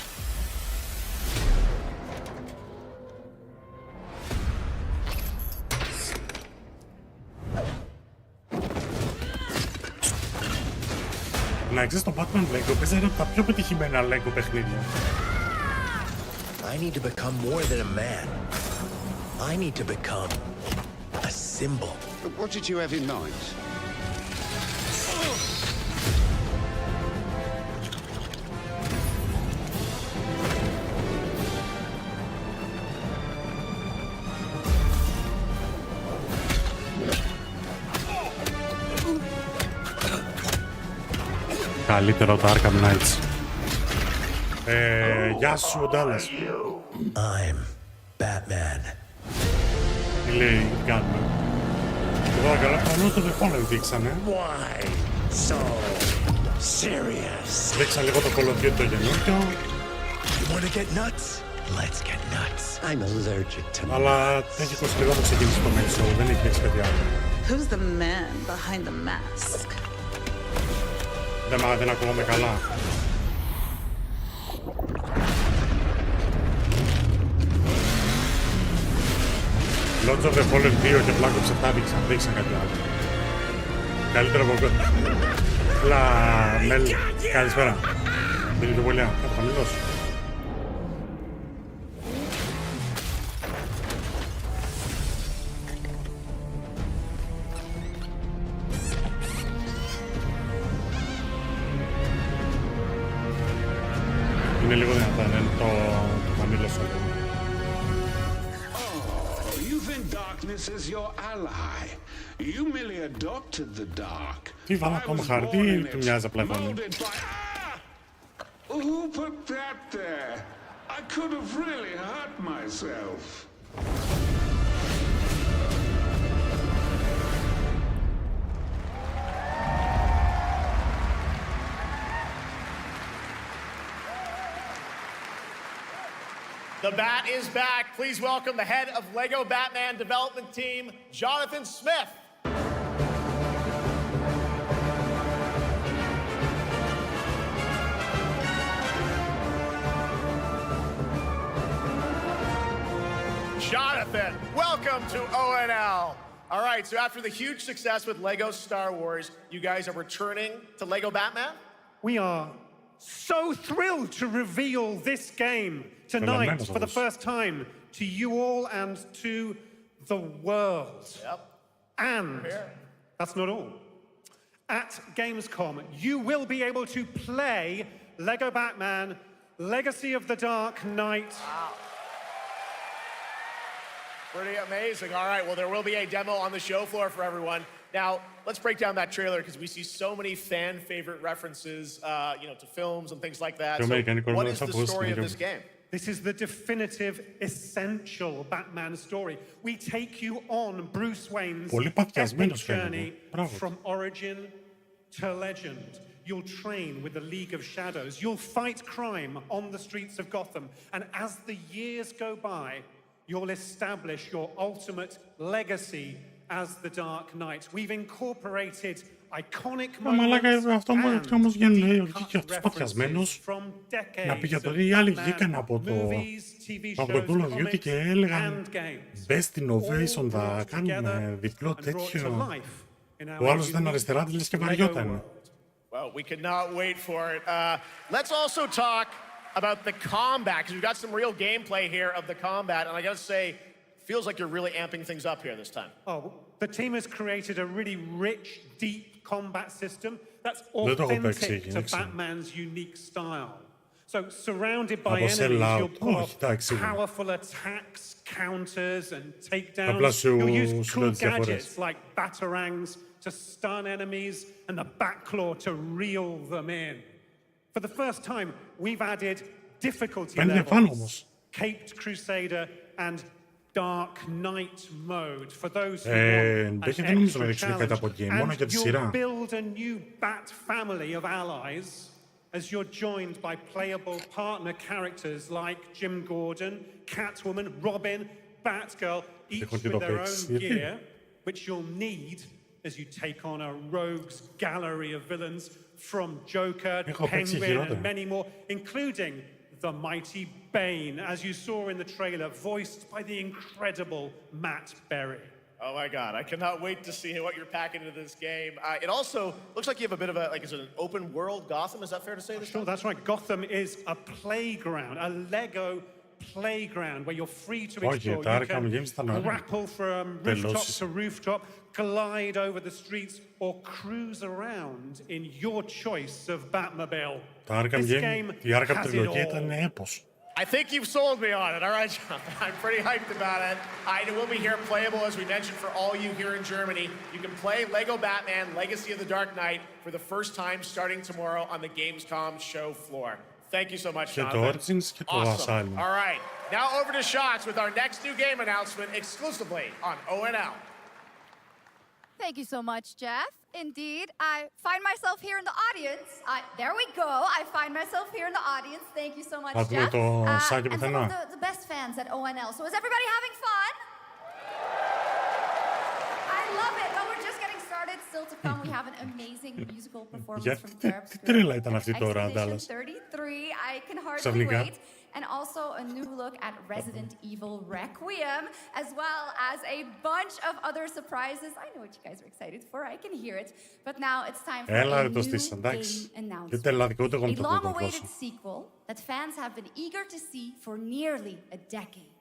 Να ξέρεις, το Batman Lego παίζει ένα από τα πιο πετυχημένα Lego παιχνίδια.
I need to become more than a man. I need to become a symbol.
But what did you have in mind?
Καλύτερο το Arkham Knights. Γεια σου, Ντάλλας.
I'm Batman.
Τι λέει, τι κάνουμε. Τώρα καλά, μόνο το The Fallen δείξανε.
Why so serious?
Δείξαν λίγο το Call of Duty το καινούργιο.
You want to get nuts? Let's get nuts. I'm allergic to
Αλλά έχει κοστίσει λίγο από ξεκίνηση το main show, δεν έχει κάτι άλλο.
Who's the man behind the mask?
Δεν ακούγομαι καλά. Lords of the Fallen 2 και Black Ops 7 δείξαν κάτι άλλο. Καλύτερο από κοντά. Μελ, καλησπέρα. Δεν είναι το πολύ κάτω χαμηλός. Είναι λίγο δυνατά, είναι το χαμηλός εδώ.
Darkness is your ally. You merely adopted the dark.
Τι βάλα ακόμα χαρτί, του μοιάζει απλά φωνή.
Who put that there? I could have really hurt myself.
The Bat is back. Please welcome the head of LEGO Batman development team, Jonathan Smith. Jonathan, welcome to ONL. All right, so after the huge success with LEGO Star Wars, you guys are returning to LEGO Batman?
We are so thrilled to reveal this game tonight for the first time to you all and to the world.
Yep.
And that's not all. At Gamescom, you will be able to play LEGO Batman, Legacy of the Dark Knight.
Wow. Pretty amazing. All right, well, there will be a demo on the show floor for everyone. Now, let's break down that trailer because we see so many fan favorite references, to films and things like that. So what is the story of this game?
This is the definitive, essential Batman story. We take you on Bruce Wayne's epic journey from origin to legend. You'll train with the League of Shadows. You'll fight crime on the streets of Gotham. And as the years go by, you'll establish your ultimate legacy as the Dark Knight. We've incorporated iconic moments
αυτό όμως βγαίνουν και αυτούς παθιασμένους να πει για το οι άλλοι βγήκαν από το Call of Duty και έλεγαν best innovation θα κάνουμε διπλό τέτοιο. Ο άλλος ήταν αριστερά της λες και βαριόταν.
Well, we could not wait for it. Let's also talk about the combat, because we've got some real gameplay here of the combat, and I gotta say, feels like you're really amping things up here this time.
Oh, the team has created a really rich, deep combat system that's authentic to Batman's unique style. So, surrounded by enemies, you'll pull off powerful attacks, counters, and takedowns. You'll use cool gadgets like batarangs to stun enemies and the Batclaw to reel them in. For the first time, we've added difficulty levels, Caped Crusader and Dark Knight mode for those who want an extra challenge. And you'll build a new Bat family of allies as you're joined by playable partner characters like Jim Gordon, Catwoman, Robin, Batgirl, each with their own gear, which you'll need as you take on a rogues gallery of villains from Joker, Penguin, and many more, including the mighty Bane, as you saw in the trailer, voiced by the incredible Matt Berry.
Oh my God, I cannot wait to see what you're packing into this game. It also looks like you have a bit of is it an open world Gotham? Is that fair to say this time?
That's right. Gotham is a playground, a Lego playground where you're free to explore. You can grapple from rooftop to rooftop, glide over the streets, or cruise around in your choice of Batmobile. This game has it all.
I think you've sold me on it. All right, Jonathan. I'm pretty hyped about it. It will be here playable, as we mentioned, for all you here in Germany. You can play LEGO Batman Legacy of the Dark Knight for the first time starting tomorrow on the Gamescom show floor. Thank you so much, Jonathan. Awesome. All right. Now over to Shots with our next new game announcement exclusively on ONL.
Thank you so much, Jeff. Indeed, I find myself here in the audience. There we go. I find myself here in the audience. Thank you so much, Jeff. And some of the best fans at ONL. So is everybody having fun? I love it. But we're just getting started. Still to come, we have an amazing musical performance from Therap's Expedition 33. I can hardly wait. And also a new look at Resident Evil Requiem, as well as a bunch of other surprises. I know what you guys are excited for. I can hear it. But now it's time for a new game announcement. A long-awaited sequel that fans have been eager to see for nearly a decade.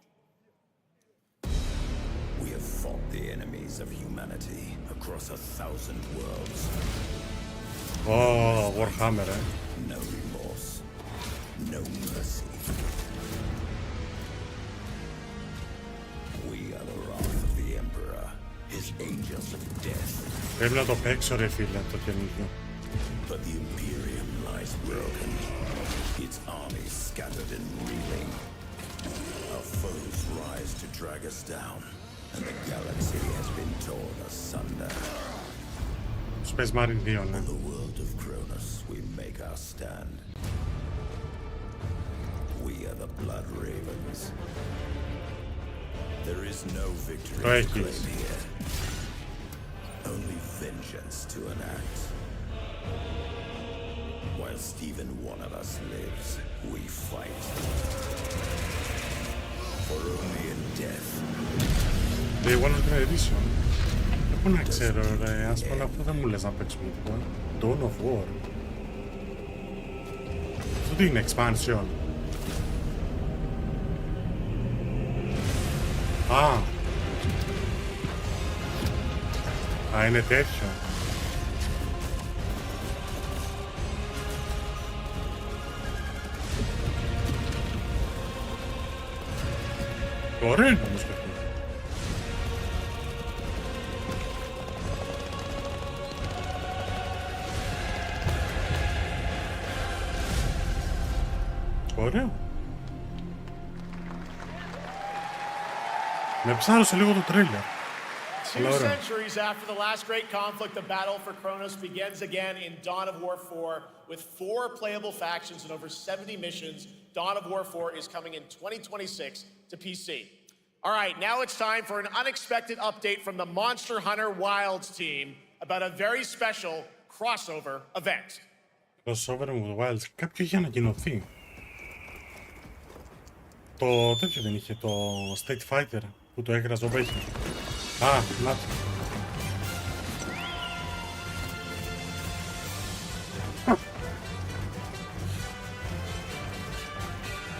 We have fought the enemies of humanity across 1,000 worlds.
Oh, Warhammer,
No remorse, no mercy. We are the wrath of the Emperor, his angels of death.
Πρέπει να το παίξω ρε φίλε, το καινούργιο.
But the Imperium lies broken, its armies scattered and reeling. Our foes rise to drag us down, and the galaxy has been torn asunder.
Space Marine 2, ναι.
In the world of Kronos, we make our stand. We are the Blood Ravens. There is no victory to claim here. Only vengeance to enact. Whilst even one of us lives, we fight. For only in death.
They wanted an edition. Δεν μπορώ να ξέρω ρε, ας πούμε αυτό δεν μου λες να παίξουμε τίποτα. Dawn of War. Αυτό τι είναι, expansion. Α, είναι τέτοιο. Ωραίο είναι όμως αυτό. Ωραίο. Με ψάρωσε λίγο το τρέιλερ.
2 centuries after the last great conflict, the battle for Kronos begins again in Dawn of War 4 with 4 playable factions and over 70 missions. Dawn of War 4 is coming in 2026 to PC. All right, now it's time for an unexpected update from the Monster Hunter Wilds team about a very special crossover event.
Crossover with Wilds. Κάποιο είχε ανακοινωθεί. Το τέτοιο δεν είχε, το State Fighter που το έκραζε ο Μπέχη. Α, να το.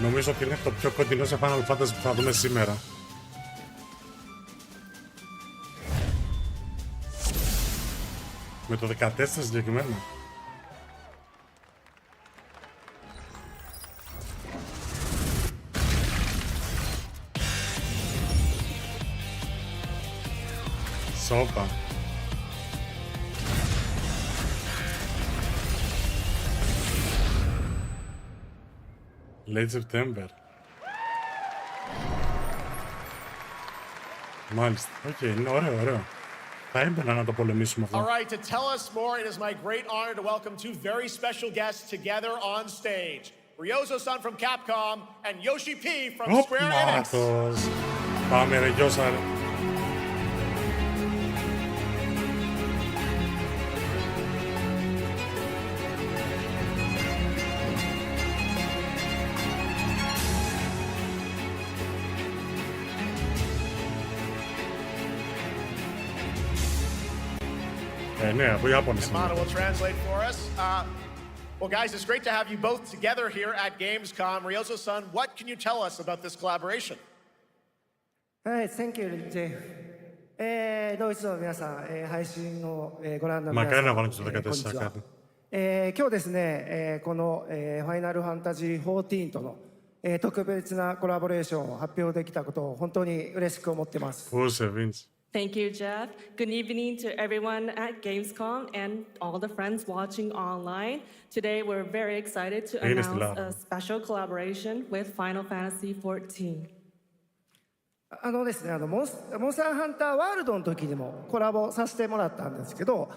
Νομίζω ότι είναι το πιο κοντινό σε Final Fantasy που θα δούμε σήμερα. Με το 14 συγκεκριμένα. Σόπα. Late September. Μάλιστα. Οκ, είναι ωραίο. Θα έμπαινα να το πολεμήσουμε αυτό.
All right, to tell us more, it is my great honor to welcome 2 very special guests together on stage. Ryozo-san from Capcom and Yoshi P from Square Enix.
Πάμε ρε Γιώσα. Ναι, από Ιάπωνες.
Mana will translate for us. Well, guys, it's great to have you both together here at Gamescom. Ryozo-san, what can you tell us about this collaboration?
Hi, thank you, Jay. ドイツの皆さん、配信をご覧の皆さん、こんにちは。今日ですね、このファイナルファンタジー14との特別なコラボレーションを発表できたことを本当に嬉しく思ってます。
Thank you, Jeff. Good evening to everyone at Gamescom and all the friends watching online. Today, we're very excited to announce a special collaboration with Final Fantasy XIV.
ですね、モンスターハンターワールドの時にもコラボさせてもらったんですけど、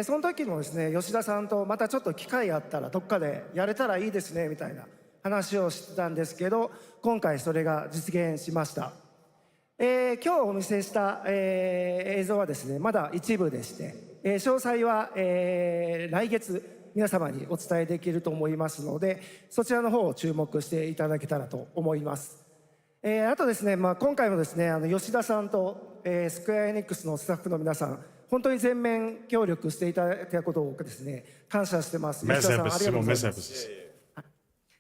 その時もですね、吉田さんとまたちょっと機会あったらどっかでやれたらいいですねみたいな話をしてたんですけど、今回それが実現しました。今日お見せした、映像はですね、まだ一部でして、詳細は、来月皆様にお伝えできると思いますので、そちらの方を注目していただけたらと思います。あとですね、今回もですね、吉田さんと、スクエアエニックスのスタッフの皆さん、本当に全面協力していただいたことをですね、感謝してます。吉田さん、ありがとうございます。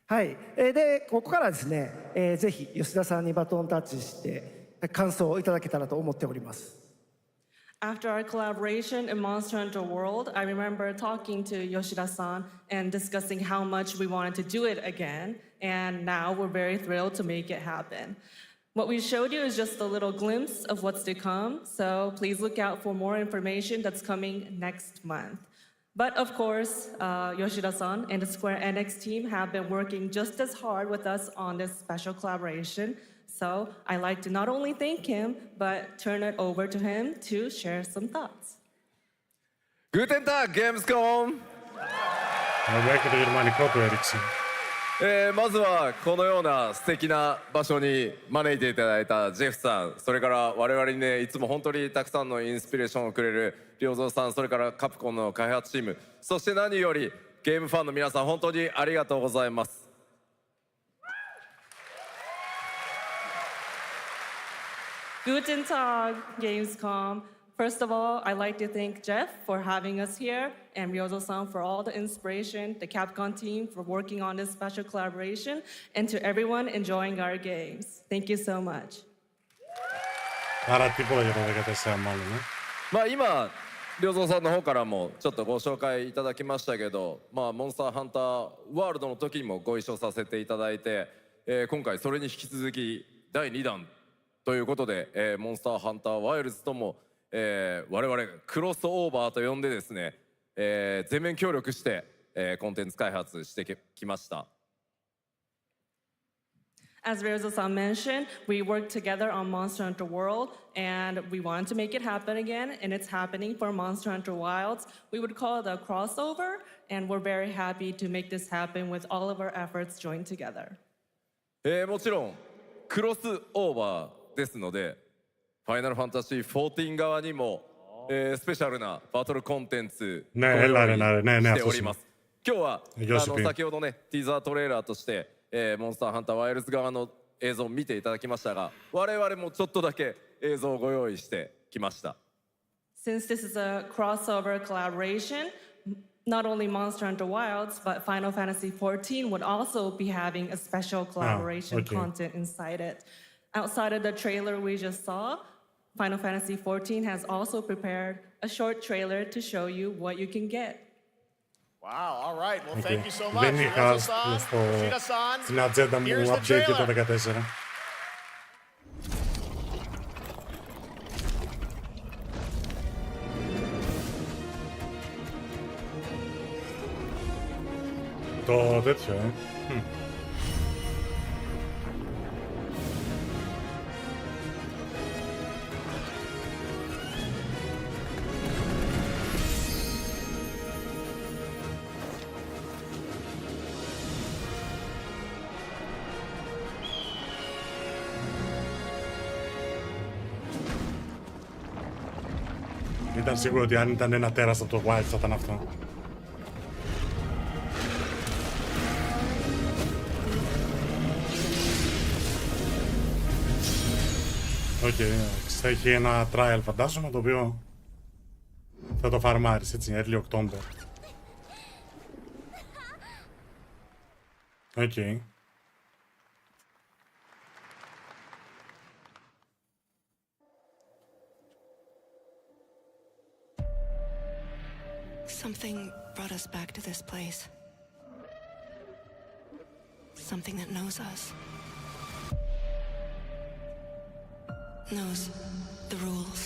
はい。で、ここからですね、ぜひ吉田さんにバトンタッチして、感想をいただけたらと思っております。
After our collaboration in Monster Hunter World, I remember talking to Yoshida-san and discussing how much we wanted to do it again, and now we're very thrilled to make it happen. What we showed you is just a little glimpse of what's to come, so please look out for more information that's coming next month. But of course, Yoshida-san and the Square Enix team have been working just as hard with us on this special collaboration. So I'd like to not only thank him, but turn it over to him to share some thoughts.
Guten Tag, Gamescom! まずはこのような素敵な場所に招いていただいたジェフさん、それから我々にね、いつも本当にたくさんのインスピレーションをくれる良三さん、それからカプコンの開発チーム、そして何よりゲームファンの皆さん、本当にありがとうございます。
Guten Tag, Gamescom. First of all, I'd like to thank Jeff for having us here and Ryozo-san for all the inspiration, the Capcom team for working on this special collaboration, and to everyone enjoying our games. Thank you so much.
まあ今、良三さんの方からもちょっとご紹介いただきましたけど、まあモンスターハンターワールドの時にもご一緒させていただいて、今回それに引き続き第2弾ということで、モンスターハンターワイルズとも、我々クロスオーバーと呼んでですね、全面協力して、コンテンツ開発してきました。
As Ryozo-san mentioned, we worked together on Monster Hunter World, and we wanted to make it happen again, and it's happening for Monster Hunter Wilds. We would call it a crossover, and we're very happy to make this happen with all of our efforts joined together.
もちろんクロスオーバーですので、ファイナルファンタジー14側にも、スペシャルなバトルコンテンツご用意しております。今日は先ほどねティザートレーラーとして、モンスターハンターワイルズ側の映像を見ていただきましたが、我々もちょっとだけ映像をご用意してきました。
Since this is a crossover collaboration, not only Monster Hunter Wilds, but Final Fantasy XIV would also be having a special collaboration content inside it. Outside of the trailer we just saw, Final Fantasy XIV has also prepared a short trailer to show you what you can get.
Wow, all right. Well, thank you so much. Yoshida-san, here's the trailer.
Το τέτοιο, Ήταν σίγουρο ότι αν ήταν ένα τέρας από το Wild θα ήταν αυτό. Οκ, θα έχει ένα trial φαντάζομαι, το οποίο θα το φαρμάρεις, έτσι, early October. Οκ.
Something brought us back to this place. Something that knows us. Knows the rules.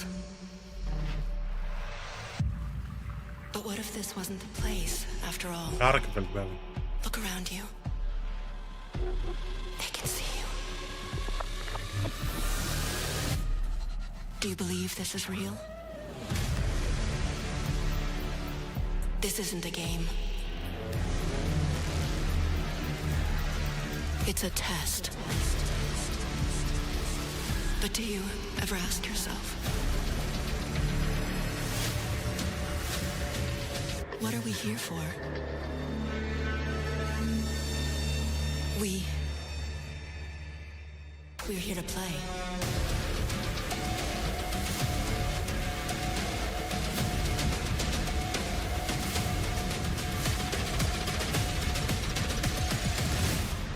But what if this wasn't the place, after all? Look around you. They can see you. Do you believe this is real? This isn't a game. It's a test. But do you ever ask yourself, what are we here for? We're here to play.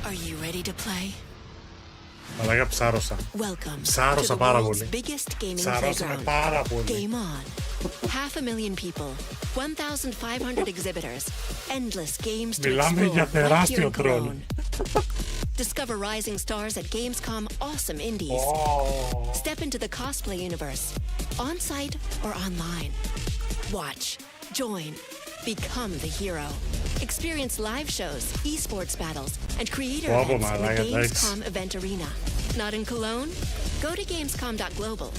Are you ready to play?
Μαλάκα ψάρωσα. Ψάρωσα πάρα πολύ. Ψάρωσαμε πάρα πολύ.
Game on. 500,000 people, 1,500 exhibitors, endless games to
Μιλάμε για τεράστιο τρόλ.
Discover rising stars at Gamescom awesome indies. Step into the cosplay universe, on-site or online. Watch, join, become the hero. Experience live shows, esports battles, and creator events in the Gamescom event arena. Not in Cologne? Go to Gamescom.global.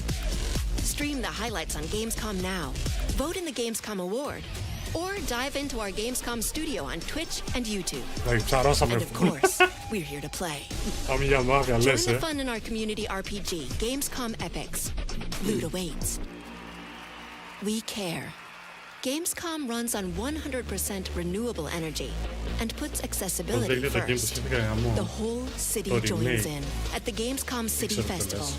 Stream the highlights on Gamescom now. Vote in the Gamescom Award. Or dive into our Gamescom studio on Twitch and YouTube. And of course, we're here to play. Join the fun in our community RPG, Gamescom Epics. Loot awaits. We care. Gamescom runs on 100% renewable energy and puts accessibility first. The whole city joins in at the Gamescom City Festival.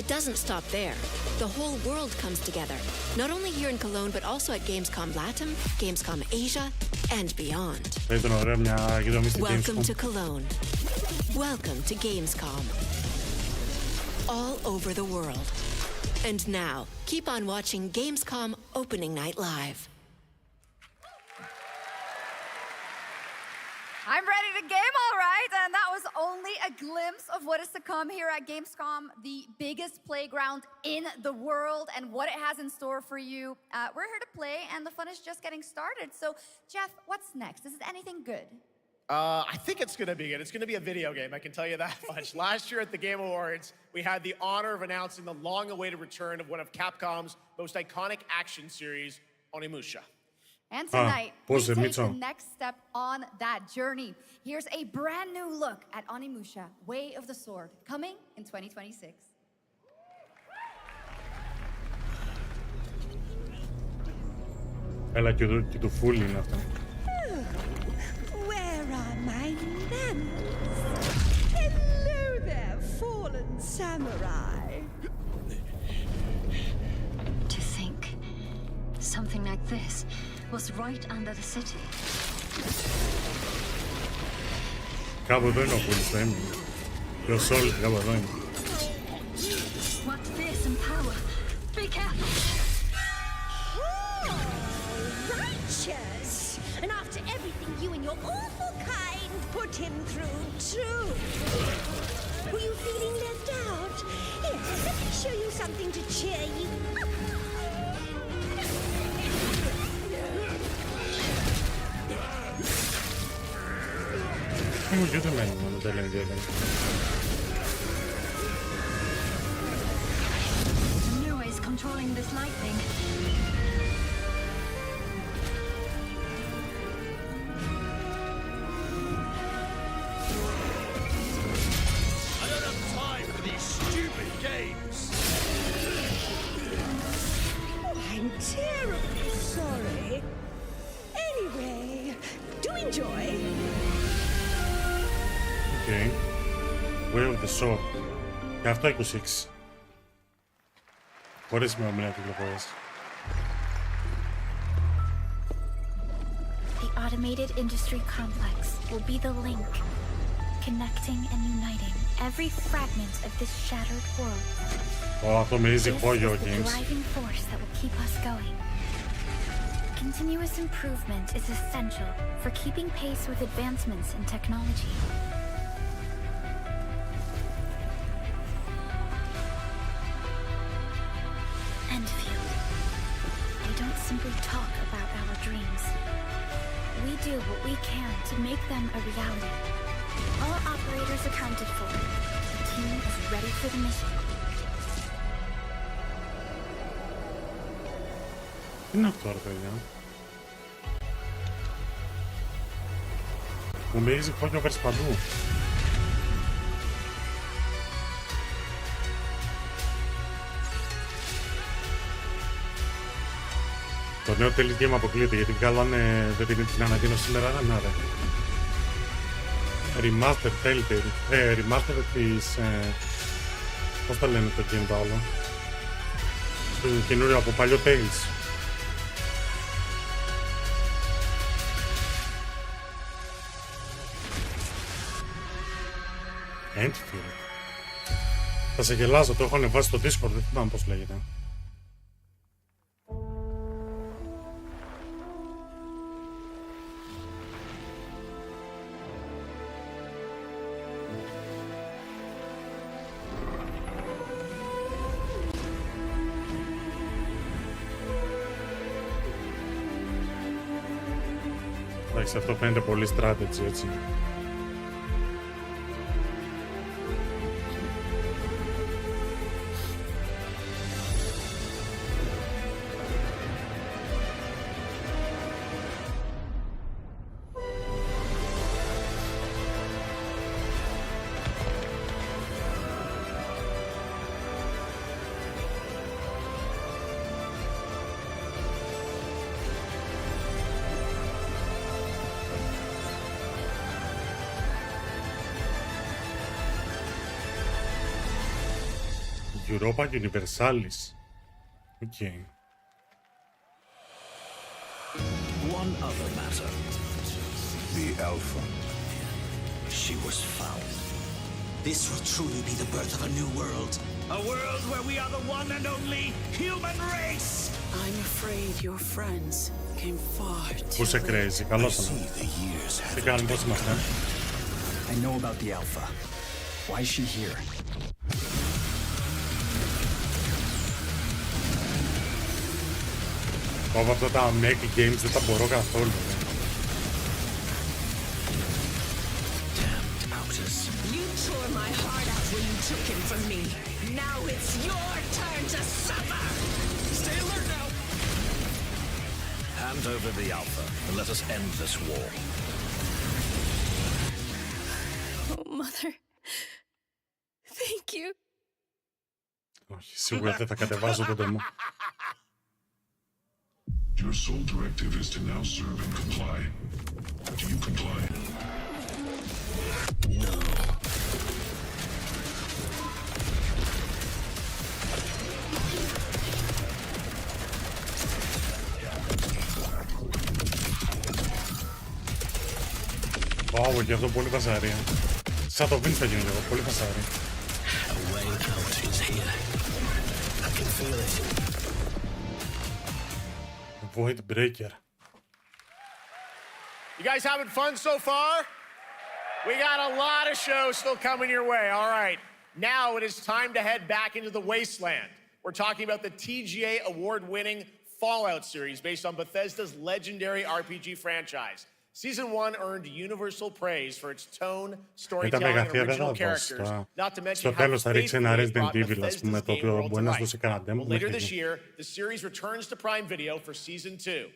It doesn't stop there. The whole world comes together, not only here in Cologne, but also at Gamescom Latam, Gamescom Asia, and beyond. Welcome to Cologne. Welcome to Gamescom. All over the world. And now, keep on watching Gamescom Opening Night Live.
I'm ready to game, all right. And that was only a glimpse of what is to come here at Gamescom, the biggest playground in the world, and what it has in store for you. We're here to play, and the fun is just getting started. So, Jeff, what's next? Is it anything good?
I think it's going to be good. It's going to be a video game, I can tell you that much. Last year at the Game Awards, we had the honor of announcing the long-awaited return of one of Capcom's most iconic action series, Onimusha.
And tonight, we take the next step on that journey. Here's a brand new look at Onimusha, Way of the Sword, coming in 2026.
Έλα και το full είναι αυτό.
Where are my lamps? Hello there, fallen samurai.
To think something like this was right under the city.
Κάπου εδώ είναι ο Πούλης, το έμεινε. Και ο Σόλ, κάπου εδώ είναι.
What fearsome power! Be careful!
Righteous! And after everything you and your awful kind put him through, too. Were you feeling left out? Here, let me show you something to cheer you up.
Μου και ούτε μένει μόνο τα λένε διέλεγε.
The noise controlling this lightning.
I don't have time for these stupid games.
I'm terribly sorry. Anyway, do enjoy.
Okay. Way of the Sword. Και αυτό 26. Χωρίς με ομιλία κυκλοφορίας.
The automated industry complex will be the link, connecting and uniting every fragment of this shattered world.
Αυτό μυρίζει χώγιο ο
This is the
Games.
driving force that will keep us going. Continuous improvement is essential for keeping pace with advancements in technology. Enfield. They don't simply talk about our dreams. We do what we can to make them a reality. All operators accounted for. The team is ready for the mission.
είναι αυτό ρε παιδιά? Μου μυρίζει Hoyoverse παντού. Το νέο Tales Game αποκλείεται γιατί βγάλανε δεν την ανακοίνωση σήμερα, να ρε. Remaster Telltale, remaster της, πώς το λένε το game το άλλο, το καινούριο από παλιό Tales. Enfield. Θα σε γελάσω, το έχω ανεβάσει στο Discord, δεν θυμάμαι πώς λέγεται. Εντάξει, αυτό φαίνεται πολύ strategy, έτσι. Europa Universalis. Okay.
One other matter. The Alpha. She was found.
This will truly be the birth of a new world.
A world where we are the one and only human race.
I'm afraid your friends came far too
Who's a crazy?
I see the years haven't been.
I know about the Alpha. Why is she here?
Από αυτά τα Make Games δεν τα μπορώ καθόλου.
You tore my heart out when you took him from me. Now it's your turn to suffer.
Stay alert now. Hand over the Alpha and let us end this war.
Oh, Mother. Thank you.
Όχι, σίγουρα δεν θα κατεβάζω το demo.
Your sole directive is to now serve and comply. Do you comply?
No.
Wow, και αυτό πολύ φασάρι. Σαν το Vince θα γίνει λίγο, πολύ φασάρι.
A way out is here. I can feel it.
Void Breaker.
You guys having fun so far? We got a lot of shows still coming your way. All right. Now it is time to head back into the wasteland. We're talking about the TGA award-winning Fallout series based on Bethesda's legendary RPG franchise. Season 1 earned universal praise for its tone, storytelling, and original characters, not to mention how faithfully it brought Bethesda's game world to life. Later this year, the series returns to Prime Video for Season 2.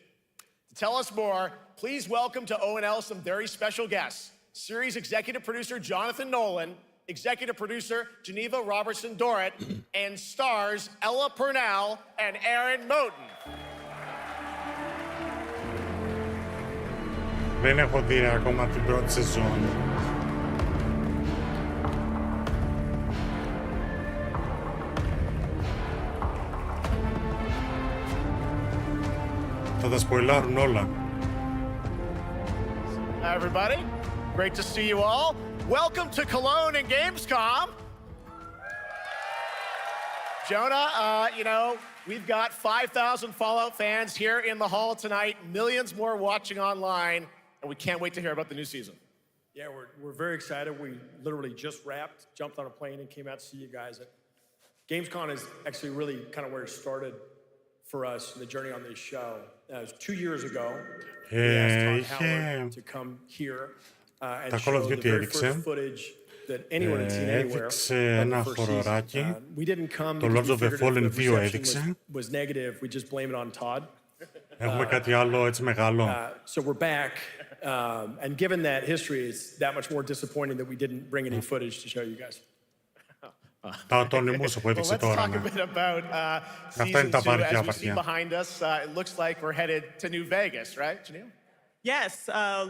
To tell us more, please welcome to O&L some very special guests. Series executive producer Jonathan Nolan, executive producer Geneva Robertson-Dorrit, and stars Ella Purnell and Aaron Moten.
Δεν έχω δει ακόμα την πρώτη σεζόν. Θα τα σποιλάρουν όλα.
Hi everybody, great to see you all. Welcome to Cologne and Gamescom. Jonah, you know, we've got 5,000 Fallout fans here in the hall tonight, millions more watching online, and we can't wait to hear about the new season.
Yeah, we're very excited. We literally just wrapped, jumped on a plane, and came out to see you guys. Gamescom is actually really kind of where it started for us, the journey on this show. It was 2 years ago. We asked Todd Howard to come here and show the very first footage that anyone had seen anywhere.
Ένα χοροράκι. Το Lords of the Fallen 2 έδειξε.
Was negative. We just blame it on Todd.
Έχουμε κάτι άλλο έτσι μεγάλο.
So we're back, and given that history, it's that much more disappointing that we didn't bring any footage to show you guys.
Το νημούσο που έδειξε τώρα.
Αυτά είναι τα βαριά βαριά. Behind us, it looks like we're headed to New Vegas, right, Janelle?
Yes,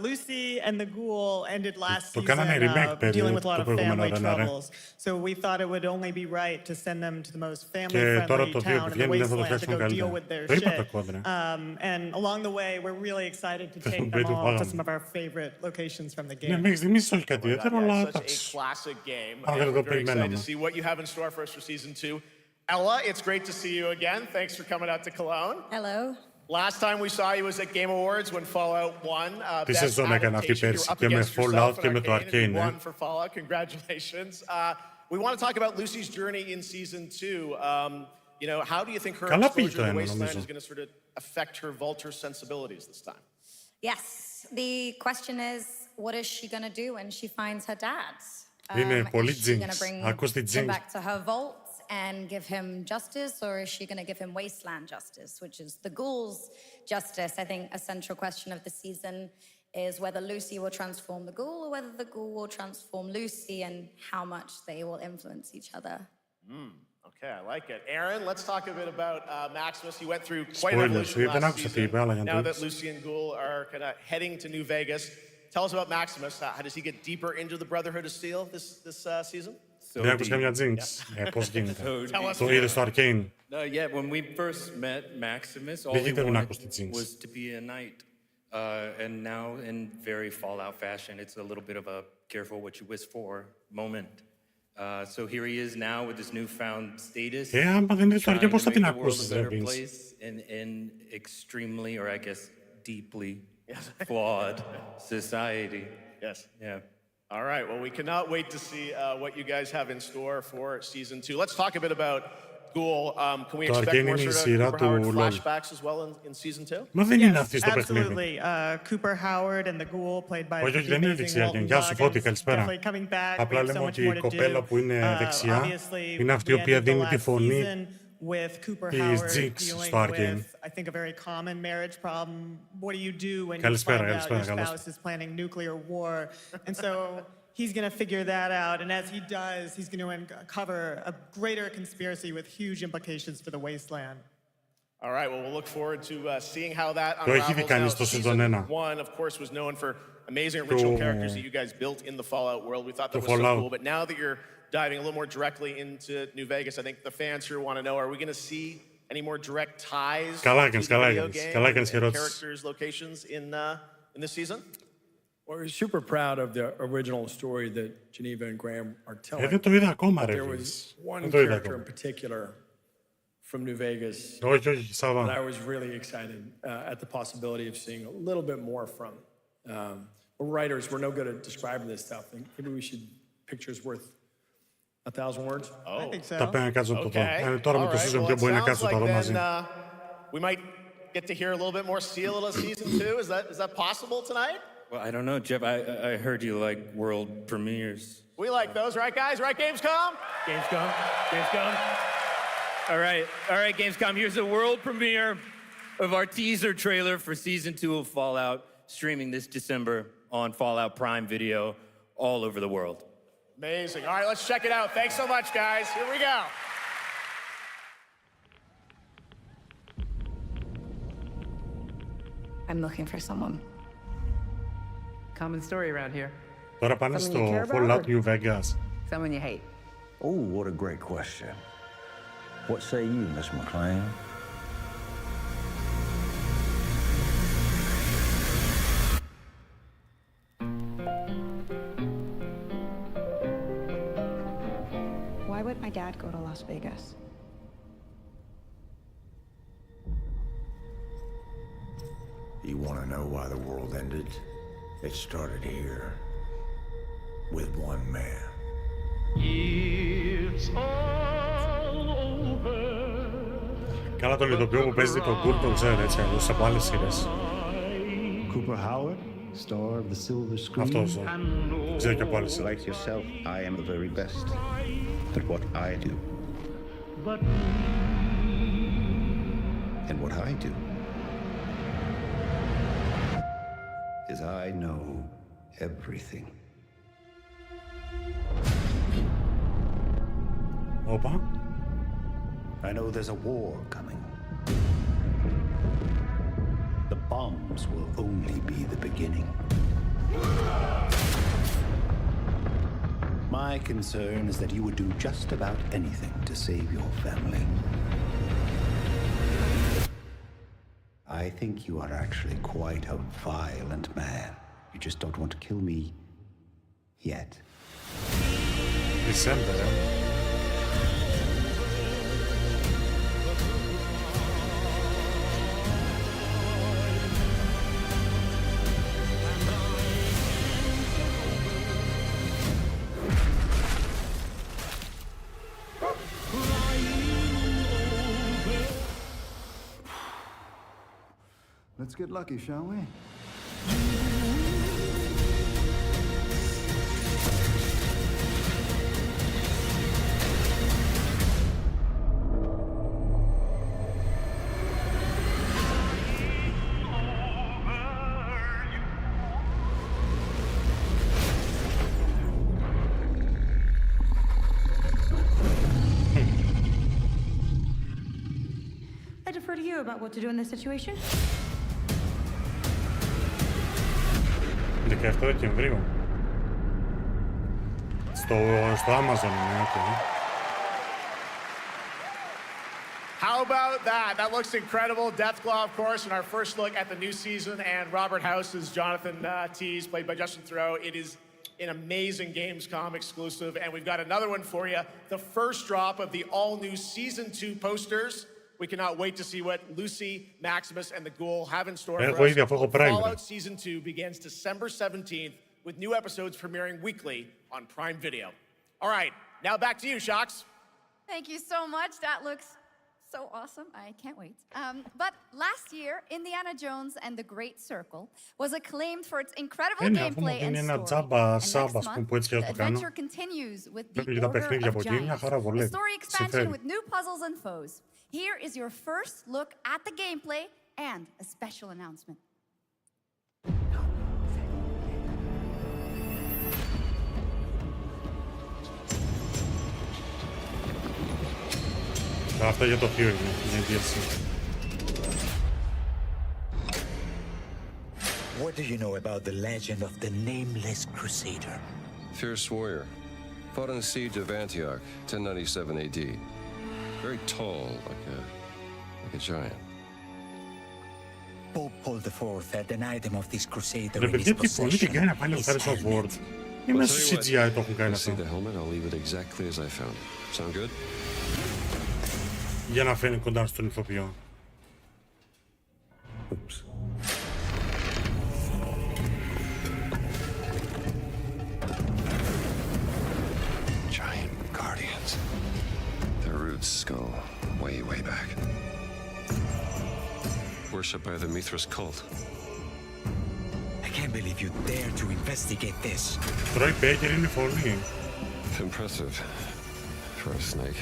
Lucy and the Ghoul ended last
Το κάνανε remake
dealing with a lot of family
προηγούμενο,
troubles. So we thought it would only be right to send them to the most family-friendly town in the wasteland to go deal with their shit. And along the way, we're really excited to take them all to some of our favorite locations from the game.
Μέχρι στιγμής όχι κάτι ιδιαίτερο, αλλά
Such a classic game.
Άρα το
Very excited to
περιμέναμε.
see what you have in store for us for season 2. Ella, it's great to see you again. Thanks for coming out to Cologne.
Hello.
Last time we saw you was at Game Awards when Fallout won.
Τι σεζόν έκανε αυτή πέρσι και με Fallout και με το Arcane.
Won for Fallout. Congratulations. We want to talk about Lucy's journey in season 2. You know, how do you think her exposure to the wasteland is going to sort of affect her vulture sensibilities this time?
Yes, the question is, what is she going to do when she finds her dad?
Είναι πολύ
is she going to
jinx.
bring
Ακούς τη
him
jinx.
back to her vault and give him justice, or is she going to give him wasteland justice, which is the ghouls' justice? I think a central question of the season is whether Lucy will transform the ghoul or whether the ghoul will transform Lucy, and how much they will influence each other.
Okay, I like it. Aaron, let's talk a bit about Maximus. He went through quite an evolution last season. Now that Lucy and Ghoul are kind of heading to New Vegas, tell us about Maximus. How does he get deeper into the Brotherhood of Steel this season?
Δεν άκουσα καμιά jinx. Πώς γίνεται. Το είδες στο Arcane.
Yeah, when we first met Maximus, all he wanted was to be a knight. And now, in very Fallout fashion, it's a little bit of a careful what you wish for moment. So here he is now with this newfound status.
Άμα δεν είναι στο Arcane, πώς θα την ακούσεις,
ρε Vince? In extremely, or I guess deeply flawed society.
Yes.
Yeah.
All right, well, we cannot wait to see what you guys have in store for season 2. Let's talk a bit about Ghoul. Can we expect more sort of Cooper Howard flashbacks as well in season 2?
Μα δεν είναι αυτή στο
Absolutely.
παιχνίδι.
Cooper Howard and the Ghoul, played by
Όχι, δεν είναι δεξιά. Γεια σου, Φώτη, καλησπέρα. Απλά λέμε ότι η κοπέλα που είναι δεξιά είναι αυτή η οποία δίνει τη φωνή
with Cooper
της
Howard
Jinx στο
dealing
Arcane.
with, I think, a very common marriage problem. What do you do when you
Καλησπέρα,
find out your
καλησπέρα,
spouse is planning nuclear war? And so he's going to figure that out. And as he does, he's going to uncover a greater conspiracy with huge implications for the wasteland.
All right, well, we'll look forward to seeing how that unravels. Now, season 1, of course, was known for amazing original characters that you guys built in the Fallout world. We thought that was so cool. But now that you're diving a little more directly into New Vegas, I think the fans here want to know, are we going to see any more direct ties to the video game, characters, locations in this season?
Well, we're super proud of the original story that Geneva and Graham are telling.
Δεν το είδα ακόμα, ρε.
There was one character in particular from New Vegas that I was really excited at the possibility of seeing a little bit more from. We're writers, we're no good at describing this stuff. Maybe we should, pictures worth 1,000 words?
Oh,
I think so.
Τα πρέπει να κάτσω το δω. Τώρα με το season 2 μπορεί να κάτσω το δω μαζί.
We might get to hear a little bit more Seal of season 2. Is that possible tonight?
Well, I don't know, Jeff. I heard you like world premieres.
We like those, right, guys? Right, Gamescom?
Gamescom. All right, Gamescom. Here's a world premiere of our teaser trailer for season 2 of Fallout, streaming this December on Fallout Prime Video all over the world.
Amazing. All right, let's check it out. Thanks so much, guys. Here we go.
I'm looking for someone.
Common story around here.
Τώρα πάνε στο Fallout New Vegas.
Someone you hate.
Oh, what a great question. What say you, Miss McLean?
Why would my dad go to Las Vegas?
You want to know why the world ended? It started here with one man.
It's all over.
Καλά τον ηθοποιό που παίζει τον Κουρ τον ξέρω έτσι, αλλιώς από άλλες σειρές.
Cooper Howard, star of the silver screen.
Αυτός, ξέρω και από άλλες σειρές.
Like yourself, I am the very best at what I do. And what I do
Because I know everything.
Opa.
I know there's a war coming. The bombs will only be the beginning. My concern is that you would do just about anything to save your family. I think you are actually quite a violent man. You just don't want to kill me yet.
December.
Let's get lucky, shall we?
I defer to you about what to do in this situation.
17 Δεκεμβρίου. Στο Amazon είναι, okay.
How about that? That looks incredible. Deathclaw, of course, in our first look at the new season, and Robert House is Jonathan Tease, played by Justin Theroux. It is an amazing Gamescom exclusive, and we've got another one for you. The first drop of the all-new Season 2 posters. We cannot wait to see what Lucy, Maximus, and the Ghoul have in store for us. Fallout Season 2 begins December 17th, with new episodes premiering weekly on Prime Video. All right, now back to you, Shox.
Thank you so much. That looks so awesome. I can't wait. But last year, Indiana Jones and the Great Circle was acclaimed for its incredible gameplay and story. And next month, the adventure continues with the Order of Giants, a story expansion with new puzzles and foes. Here is your first look at the gameplay and a special announcement.
Αυτά για το Fury είναι DLC.
What do you know about the legend of the Nameless Crusader?
Fierce warrior. Fought in the siege of Antioch, 1097 AD. Very tall, like a giant.
Pope Paul IV had denied him of this crusader
Ρε
in his
παιδιά, τι πολύ την
possession.
κάνει να πάλι ο Harrison Ford. Ή μέσα στο CGI το έχουν κάνει
I
αυτό.
see the helmet, I'll leave it exactly as I found it. Sound good?
Για να φαίνει κοντά στον ηθοποιό.
Oops. Giant guardians. Their roots go way back. Worshipped by the Mithras cult.
I can't believe you dare to investigate this.
Troy Baker είναι η φωνή.
Impressive for a snake.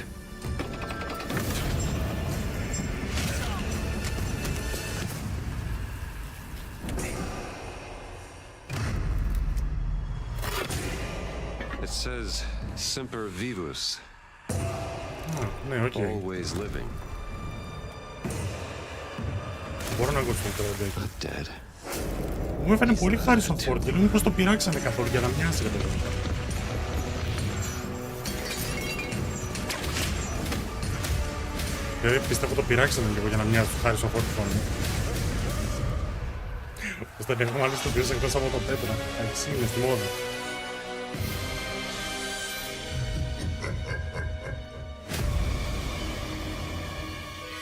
It says Semper Vivus.
Ναι, οκ.
Always living.
Μπορώ να ακούσω τον Troy Baker.
But dead.
Μου έφανε πολύ Harrison Ford και λέω μήπως το πειράξανε καθόλου για να μοιάσει ρε παιδί. Δηλαδή πιστεύω το πειράξανε λίγο για να μοιάζει του Harrison Ford τη φωνή. Ώστε να έχουμε άλλους τοπίους εκτός από τον Πέτρα. Εντάξει, είναι στη μόδα.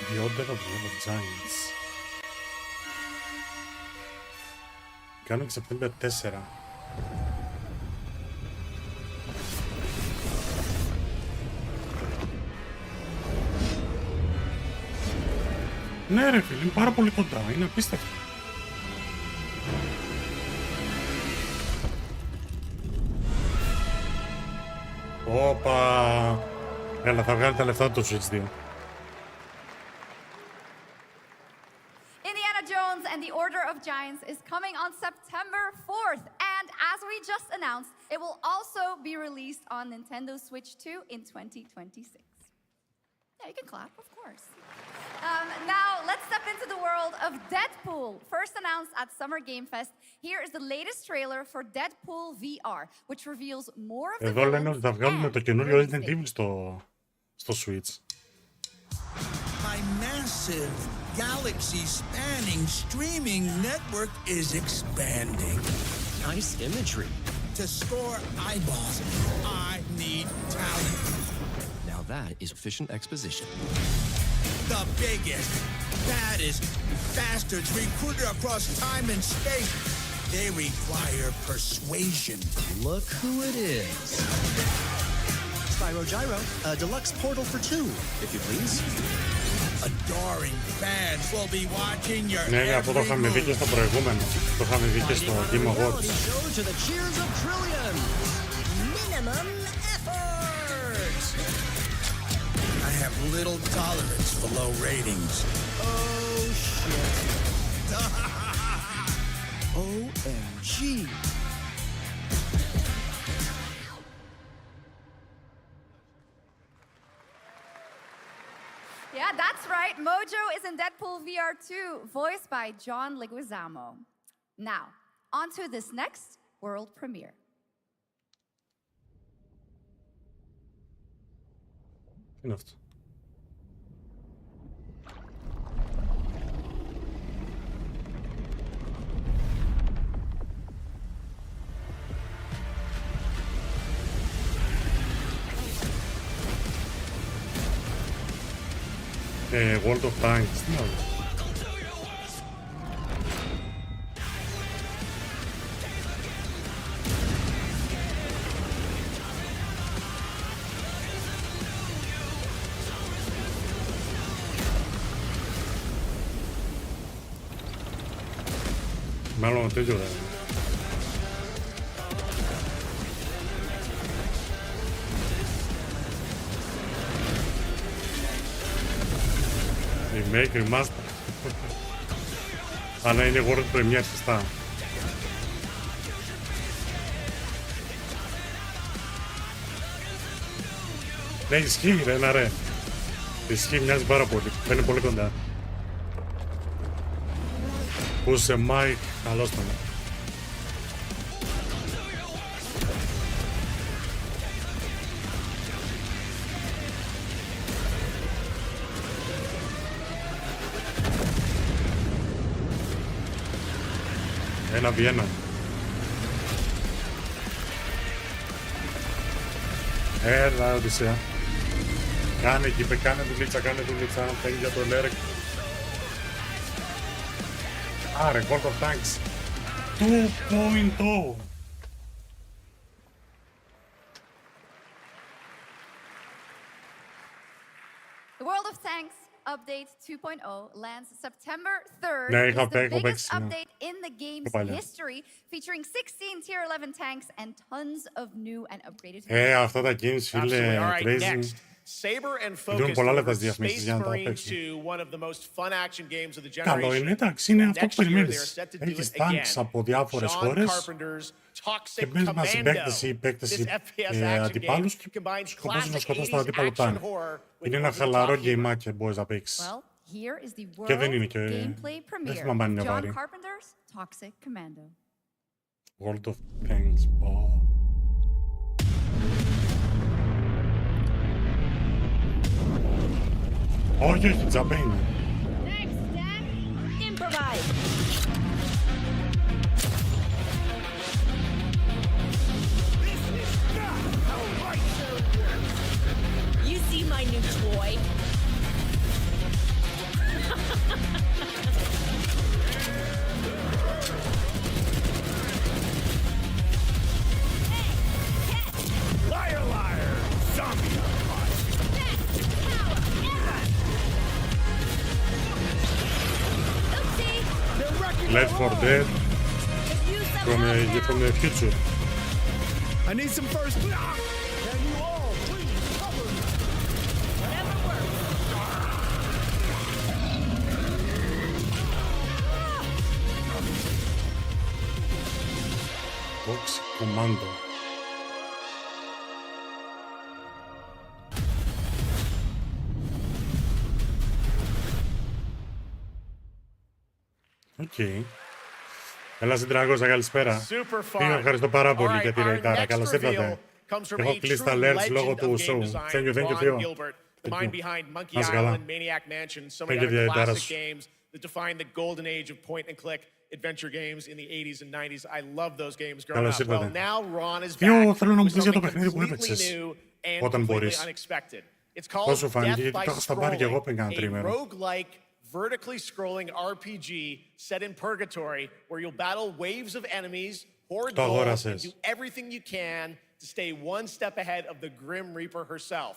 The Order of Giants. Κάνω και Σεπτέμβριο 4. Ναι ρε φίλε, είναι πάρα πολύ κοντά, είναι απίστευτο. Όπα. Έλα, θα βγάλει τα λεφτά του Switch 2.
Indiana Jones and the Order of of Giants is coming on September 4th. And as we just announced, it will also be released on Nintendo Switch 2 in 2026. Yeah, you can clap, of course. Now, let's step into the world of Deadpool. First announced at Summer Game Fest, here is the latest trailer for Deadpool VR, which reveals more of the
Εδώ λένε ότι θα βγάλουμε το καινούριο Resident Evil στο Switch.
My massive, galaxy-spanning streaming network is expanding.
Nice imagery.
To score eyeballs, I need talent.
Now that is efficient exposition.
The biggest, baddest bastards recruited across time and space. They require persuasion.
Look who it is. Spyro Gyro, a deluxe portal for 2, if you please.
Adoring fans will be watching your
Ναι, αυτό το είχαμε δει και στο προηγούμενο. Το είχαμε δει και στο Game Awards.
To the cheers of trillions.
Minimum effort. I have little tolerance for low ratings.
Oh, shit. OMG.
Yeah, that's right. Mojo is in Deadpool VR 2, voiced by John Leguizamo. Now, on to this next world premiere.
Τι είναι αυτό? World of Tanks, τι να δω. Μάλλον τέτοιο δεν είναι. Remake, remaster. Αλλά είναι World Premiere σωστά. Ναι, ισχύει ρε, ένα ρε. Ισχύει, μοιάζει πάρα πολύ. Φαίνεται πολύ κοντά. Πούσε Mike, καλώς τον. Ένα Βιέννα. Έλα, Οδυσσέα. Κάνε εκεί, κάνε δουλίτσα, θέλει για το Λέρεκ. Άρε, World of Tanks 2.0.
The World of Tanks Update 2.0 lands September 3rd.
Ναι,
It's the biggest update in the game's history, featuring 16 tier 11 tanks and tons of new and upgraded vehicles.
Αυτά τα games, φίλε, crazy.
Saber and Focus to one of the most fun action games of the generation.
Καλό είναι, εντάξει, είναι αυτό που περιμένεις. Έχεις tanks από διάφορες χώρες και μπαίνεις με συμπαίκτες ή παίκτες αντιπάλους και σκοπάζεις να σκοτώσεις τον αντίπαλο tank. Είναι ένα χαλαρό γκέιμάκι, μπορείς να παίξεις. Και δεν είναι και... δεν θυμάμαι αν είναι βάρη. World of Tanks. Όχι, όχι, τζαμπέ είναι.
You see my new toy?
Liar, liar! Zombie!
Left 4 Dead from the future.
I need some first. Can you all please cover me? Whatever works.
Dogs Commando. Οκ. Καλά συντραγώσα, καλησπέρα. Ευχαριστώ πάρα πολύ για τη ρεϊτάρα. Καλώς ήρθατε. Έχω κλείσει τα alerts λόγω του show. Thank you, Theo.
The mind behind Monkey
Μας
Island,
καλά.
Maniac Mansion, so
Thank
many
you,
other
διαιτάρα
classic
σου.
games that defined the golden age of point-and-click adventure games in the 80s and 90s. I love those games growing
Καλώς
up. Well,
ήρθατε.
now Ron is
Theo,
back
θέλω να μου
with
πεις για το
something
παιχνίδι που
completely
έπαιξες.
new and
Όταν
completely
μπορείς.
unexpected. It's called
Πώς σου φάνηκε,
Death
γιατί
by
το είχα στα πάρει και εγώ πριν κάνα
Scrolling, a
τρίμερο.
roguelike, vertically scrolling RPG set in purgatory where you'll battle waves of enemies, hoard
Το
gold, and
αγόρασες.
do everything you can to stay one step ahead of the Grim Reaper herself.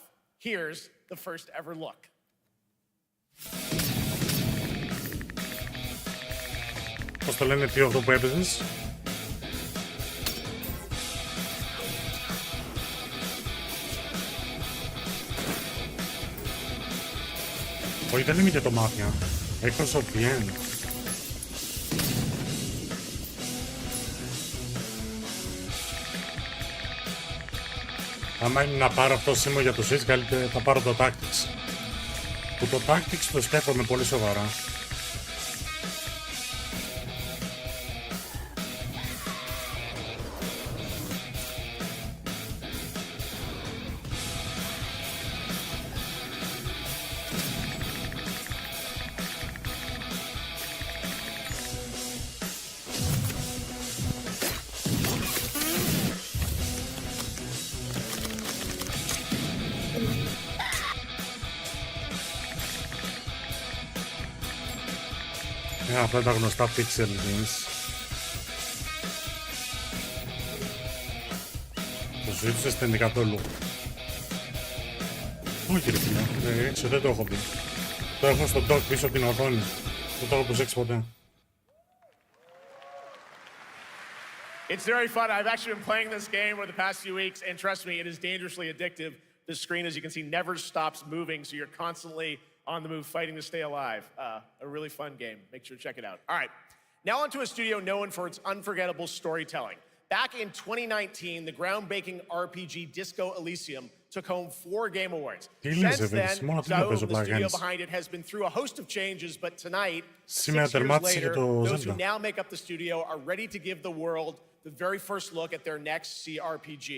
Here's the first ever look.
Πώς το λένε, τι αυτό που έπαιζες? Όχι, δεν είμαι και το μάφια. Εκτός ο Πιέν. Άμα είναι να πάρω αυτό σήμω για το Switch, καλύτερα θα πάρω το Tactics. Που το Tactics το σκέφτομαι πολύ σοβαρά. Αυτά τα γνωστά pixel games. Το ζήτησες στην καθόλου. Όχι ρε φίλε, έξω δεν το έχω δει. Το έχω στο dock πίσω από την οθόνη. Δεν το έχω προσέξει ποτέ.
It's very fun. I've actually been playing this game over the past few weeks, and trust me, it is dangerously addictive. The screen, as you can see, never stops moving, so you're constantly on the move, fighting to stay alive. A really fun game. Make sure to check it out. All right, now onto a studio known for its unforgettable storytelling. Back in 2019, the groundbreaking RPG Disco Elysium took home 4 Game Awards. Since then, Zao, the studio behind it, has been through a host of changes, but tonight, 6 years later, those who now make up the studio are ready to give the world the very first look at their next CRPG.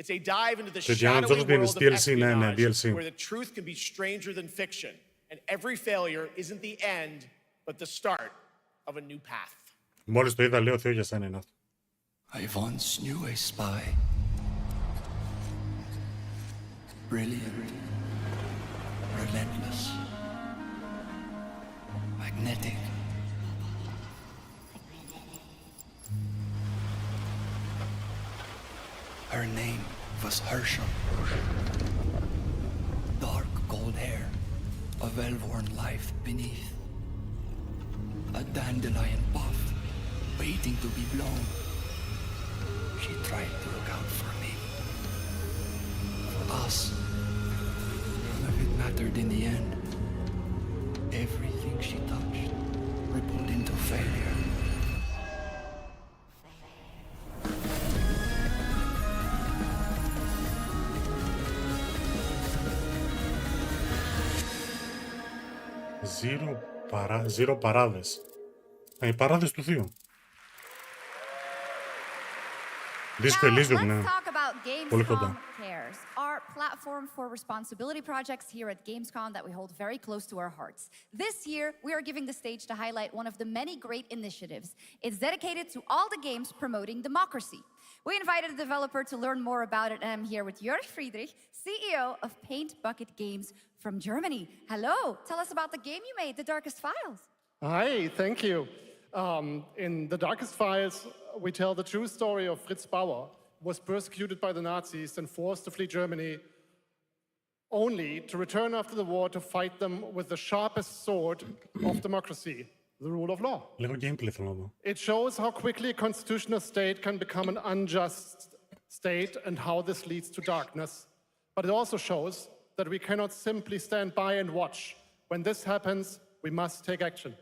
It's a dive into the shadowy world of espionage, where the truth can be stranger than fiction, and every failure isn't the end, but the start of a new path.
Μόλις το είδα, λέω Θεό για σένα είναι αυτό.
I once knew a spy. Brilliant, relentless, magnetic. Her name was Herschel. Dark gold hair, a well-worn life beneath. A dandelion puff, waiting to be blown. She tried to look out for me. For us. None of it mattered in the end. Everything she touched rippled into failure.
Zero παράδες. Οι παράδες του θείου. Disco Elysium, ναι. Πολύ κοντά.
Cares, our platform for responsibility projects here at Gamescom that we hold very close to our hearts. This year, we are giving the stage to highlight one of the many great initiatives. It's dedicated to all the games promoting democracy. We invited a developer to learn more about it, and I'm here with Jörg Friedrich, CEO of Paint Bucket Games from Germany. Hello, tell us about the game you made, The Darkest Files.
Hi, thank you. In The Darkest Files, we tell the true story of Fritz Bauer, who was persecuted by the Nazis and forced to flee Germany, only to return after the war to fight them with the sharpest sword of democracy, the rule of law. It shows how quickly a constitutional state can become an unjust state and how this leads to darkness. But it also shows that we cannot simply stand by and watch. When this happens, we must take action.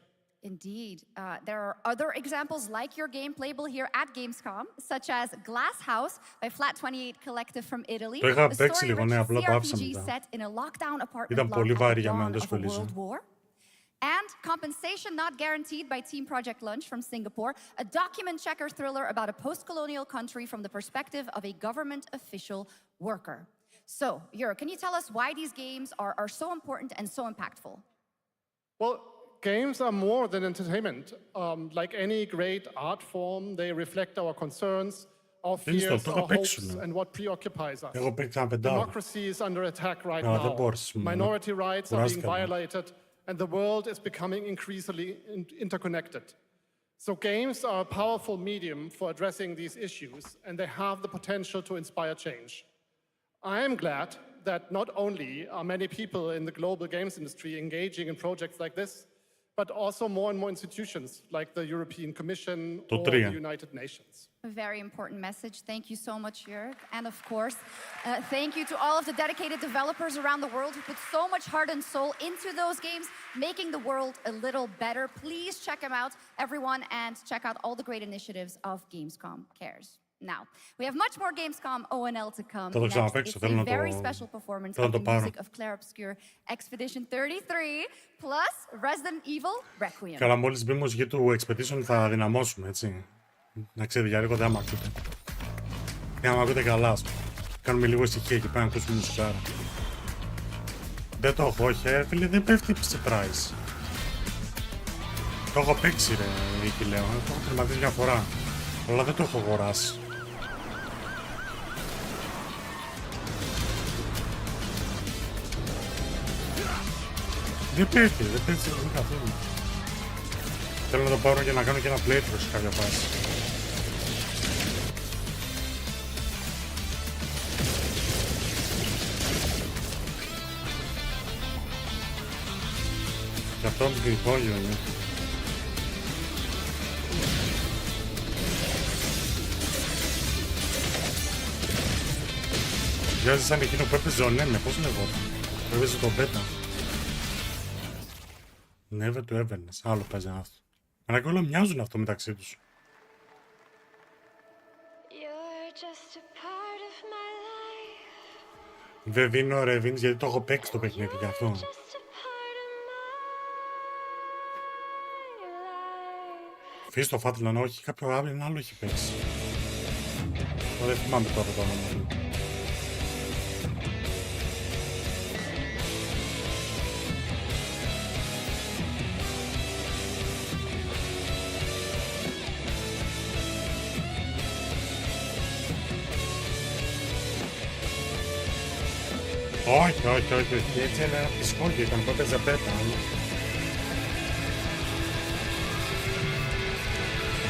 Indeed. There are other examples like your game playable here at Gamescom, such as Glass House by Flat 28 Collective from Italy, a story-rich CRPG set in a lockdown apartment block at the dawn of a world war. And Compensation Not Guaranteed by Team Project Lunch from Singapore, a document checker thriller about a post-colonial country from the perspective of a government official worker. So, Jur, can you tell us why these games are so important and so impactful?
Well, games are more than entertainment. Like any great art form, they reflect our concerns, our fears, our hopes, and what preoccupies us. Democracy is under attack right now. Minority rights are being violated, and the world is becoming increasingly interconnected. So games are a powerful medium for addressing these issues, and they have the potential to inspire change. I am glad that not only are many people in the global games industry engaging in projects like this, but also more and more institutions like the European Commission or the United Nations.
A very important message. Thank you so much, Jörg. And of course, thank you to all of the dedicated developers around the world who put so much heart and soul into those games, making the world a little better. Please check them out, everyone, and check out all the great initiatives of Gamescom Cares. Now, we have much more Gamescom ONL to come. Next, it's a very special performance of the music of Clair Obscur Expedition 33 plus Resident Evil Requiem.
Καλά, μόλις μπει η μουσική του Expedition θα δυναμώσουμε, έτσι. Να ξέρετε, για λίγο δεν μ' ακούτε. Για να μ' ακούτε καλά, ας πούμε. Κάνουμε λίγο ησυχία εκεί πέρα να ακούσουμε μουσικάρα. Δεν το έχω, όχι, φίλε, δεν πέφτει σε price. Το έχω παίξει, ρε, εκεί λέω. Το έχω τερματίσει μια φορά. Αλλά δεν το έχω αγοράσει. Δεν πέφτει καθόλου. Θέλω να το πάρω για να κάνω και ένα playthrough σε κάποια φάση. Και αυτό είναι το υπόγειο είναι. Βγάζει σαν εκείνο που έπαιζε ο Νέμε, πώς λεγόταν. Που έπαιζε το Beta. Never to Everness, άλλο παίζει αυτό. Αλλά και όλα μοιάζουν αυτό μεταξύ τους. Δεν δίνω Revins γιατί το έχω παίξει το παιχνίδι γι' αυτό. Φύγει το Fatland, όχι, κάποιο άλλο έχει παίξει. Δεν θυμάμαι τώρα το όνομα του. Όχι, έτσι είναι ένα πισκόγιο ήταν που έπαιζε πέτα.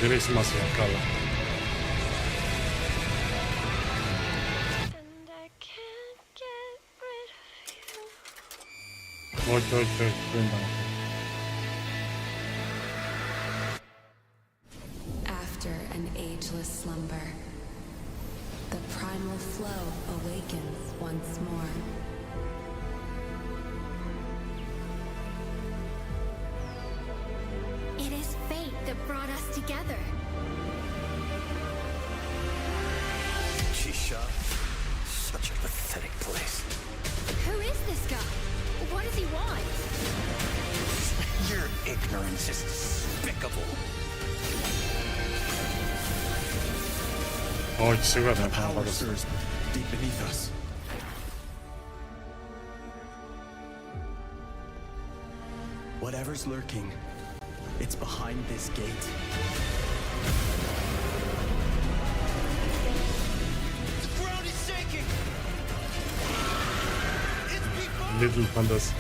Δεν έχει σημασία, καλά. Όχι, δεν ήταν αυτό.
After an ageless slumber, the primal flow awakens once more.
It is fate that brought us together.
Shisha, such a pathetic place.
Who is this guy? What does he want?
Your ignorance is despicable.
Όχι, σίγουρα δεν θα πάω
deep beneath us. Whatever's lurking, it's behind this gate. The ground is shaking.
Little Fantasy.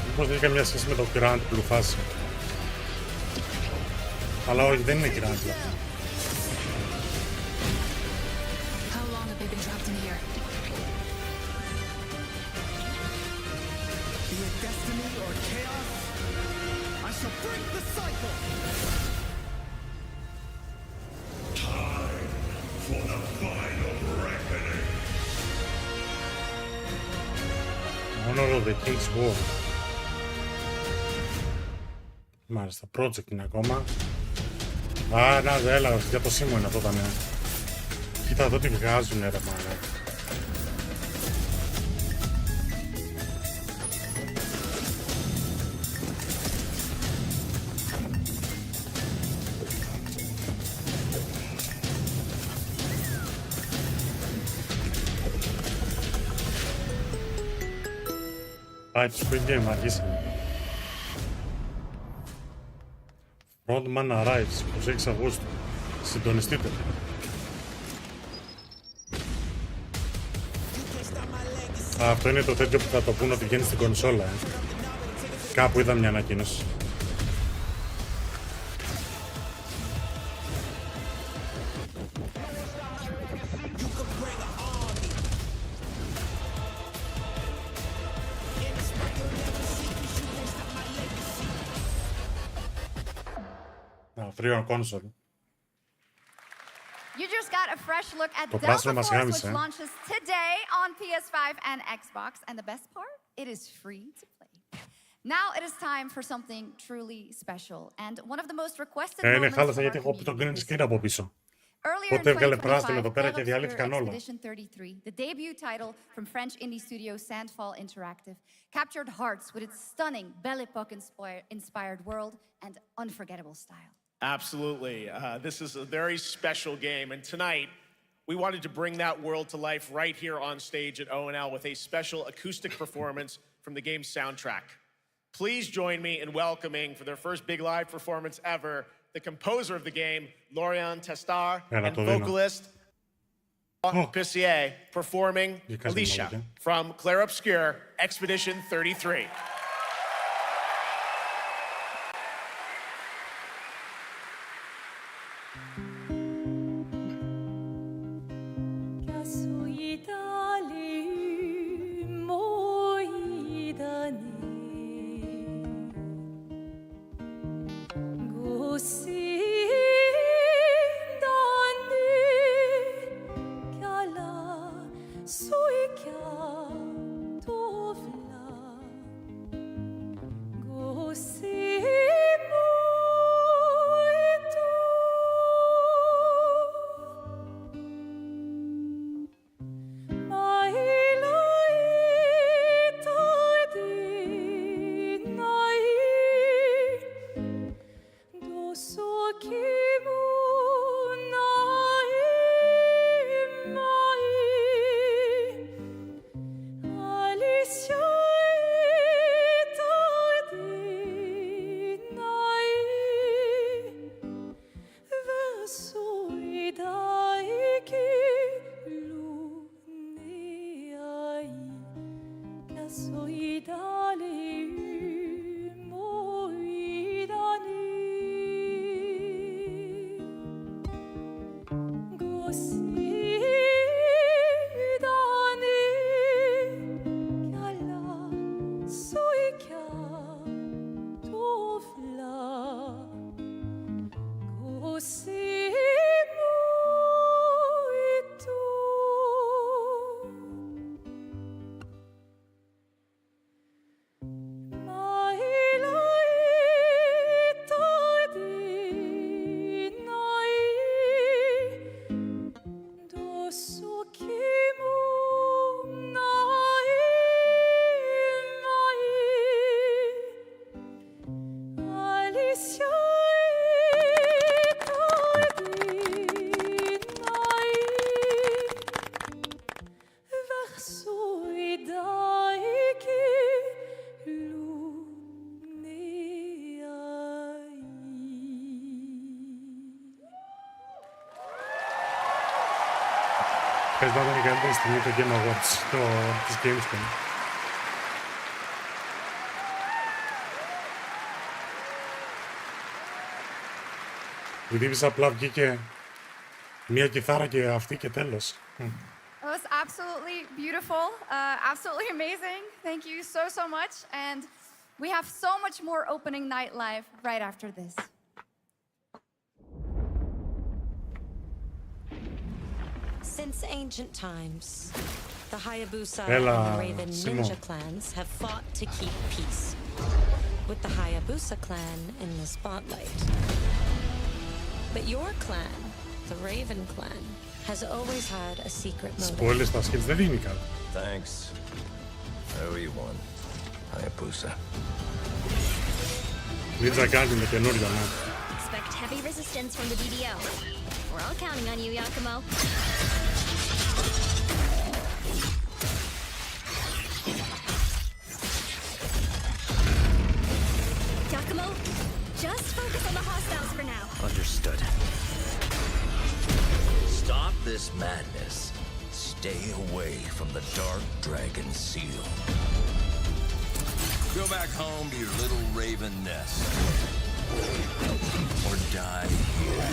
Μήπως δεν είχε καμιά σχέση με το Grand Blue φάση. Αλλά όχι, δεν είναι Grand Blue.
How long have they been trapped in here?
Be it destiny or chaos, I shall break the cycle.
Time for the final reckoning.
Honor of the King's War. Μάλιστα, project είναι ακόμα. Α, να, έλα, για το Σίμω είναι αυτό τα νέα. Κοίτα εδώ τι βγάζουνε ρε μάνα. Πάει το Squid Game, αργήσαμε. Frontman arrives, 26 Αυγούστου. Συντονιστείτε. Αυτό είναι το τέτοιο που θα το πούνε ότι βγαίνει στην κονσόλα. Κάπου είδα μια ανακοίνωση. Free on console.
You just got a fresh look at
Το
Delta
πράσινο μας
Force,
γάμισε.
which launches today on PS5 and Xbox. And the best part, it is free to play. Now it is time for something truly special and one of the most requested
Είναι
moments
χάλασα
of
γιατί
our
έχω πει το green
community.
screen από πίσω.
Earlier in
Πότε έβγαλε
2025,
πράσινο εδώ πέρα και
Philips
διαλύθηκαν όλα.
Expedition 33, the debut title from French indie studio Sandfall Interactive, captured hearts with its stunning Belle Epoque-inspired world and unforgettable style.
Absolutely. This is a very special game, and tonight we wanted to bring that world to life right here on stage at ONL with a special acoustic performance from the game's soundtrack. Please join me in welcoming, for their first big live performance ever, the composer of the game, Lorian Testar, and vocalist Pissier, performing Alicia from Clair Obscur, Expedition 33.
Πες να ήταν η καλύτερη στιγμή το Game Awards της Gamescom. Επειδή απλά βγήκε μία κιθάρα και αυτή και τέλος.
It was absolutely beautiful, absolutely amazing. Thank you so much. And we have so much more opening night live right after this.
Since ancient times,
The Hayabusa and the Raven Ninja clans have fought to keep peace, with the Hayabusa clan in the spotlight. But your clan, the Raven clan, has always had a secret motive.
Spoilers στα skills δεν δίνει κάτι.
Thanks. Oh, you won. Hayabusa.
Ninja κάνει με καινούριο, ναι.
Expect heavy resistance from the DDO. We're all counting on you, Yakumo. Yakumo, just focus on the hostiles for now.
Understood. Stop this madness. Stay away from the Dark Dragon Seal. Go back home to your little raven nest. Or die here.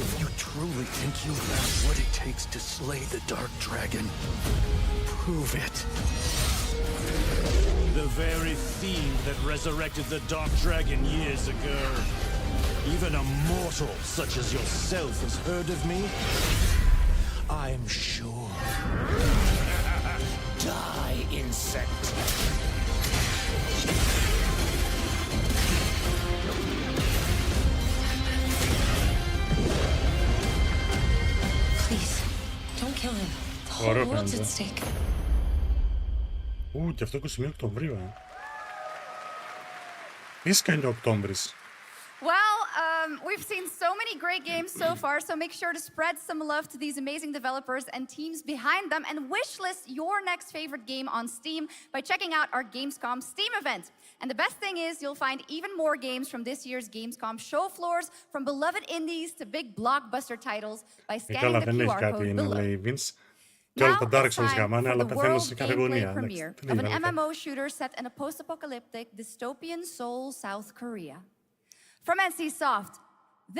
If you truly think you have what it takes to slay the Dark Dragon, prove it.
The very fiend that resurrected the Dark Dragon years ago. Even a mortal such as yourself has heard of me?
I'm sure. Die, insect.
Please, don't kill him. The whole world's at stake.
Και αυτό 21 Οκτωβρίου, Ίσκα είναι ο Οκτώβρης.
Well, we've seen so many great games so far, so make sure to spread some love to these amazing developers and teams behind them, and wishlist your next favorite game on Steam by checking out our Gamescom Steam event. And the best thing is you'll find even more games from this year's Gamescom show floors, from beloved indies to big blockbuster titles, by scanning the QR code below. Now it's time for the world gameplay premiere of an MMO shooter set in a post-apocalyptic dystopian Seoul, South Korea. From NCSoft,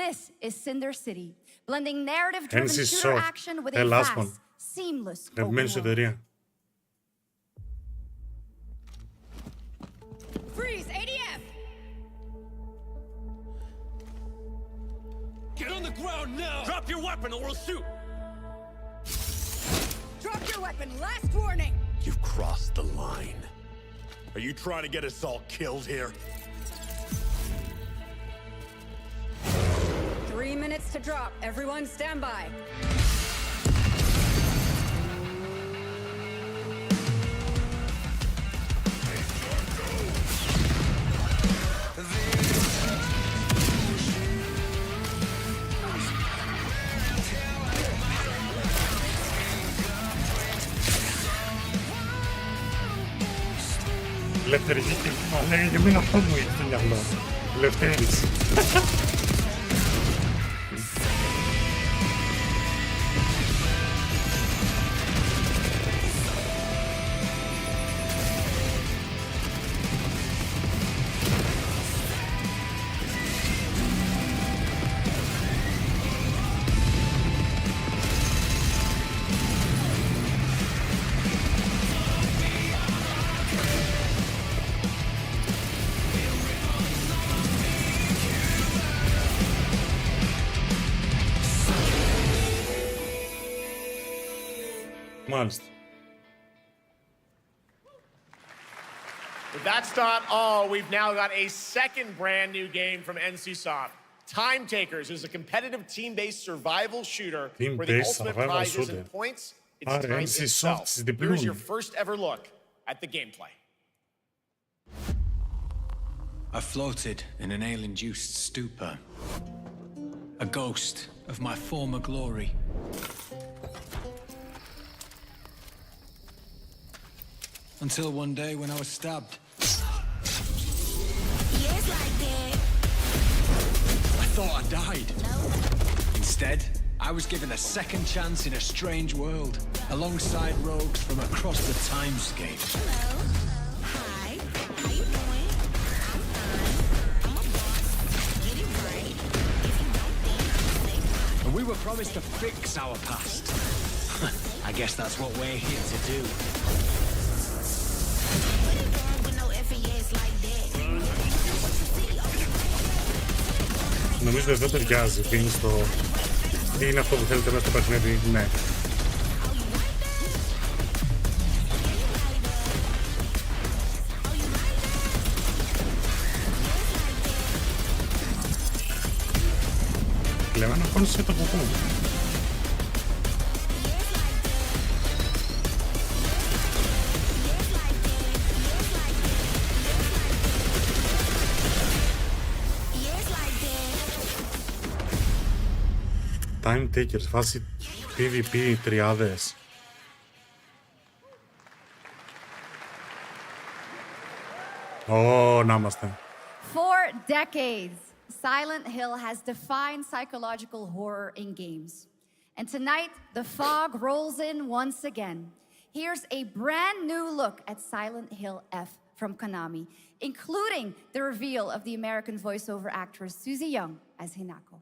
this is Cinder City, blending narrative-driven shooter action with a fast, seamless open world. Freeze, ADF!
Get on the ground now! Drop your weapon or we'll shoot!
Drop your weapon, last warning!
You've crossed the line. Are you trying to get us all killed here?
3 minutes to drop. Everyone stand by.
Λευτερική και μα λέγε και μην αυτό μου ήρθε στο μυαλό. Λευτέρης. Μάλιστα.
But that's not all. We've now got a second brand new game from NCSoft. Time Takers is a competitive team-based survival shooter where the ultimate prize isn't points, it's time itself. Here's your first ever look at the gameplay.
I floated in an ale-induced stupor, a ghost of my former glory. Until one day when I was stabbed.
Yes, like that.
I thought I died.
No.
Instead, I was given a second chance in a strange world, alongside rogues from across the timescape.
Hello. Hi. How you doing? I'm fine. I'm a boss. Get it right. If you don't think, say fine.
And we were promised to fix our past. I guess that's what we're here to do.
Νομίζω δεν ταιριάζει, είναι στο Είναι αυτό που θέλετε μέσα στο παιχνίδι, ναι. Λέμε να χώνεσαι το κουκού. Time takers, φάση PvP τριάδες. Να είμαστε.
For decades, Silent Hill has defined psychological horror in games. And tonight, the fog rolls in once again. Here's a brand new look at Silent Hill F from Konami, including the reveal of the American voiceover actress Susie Young as Hinako.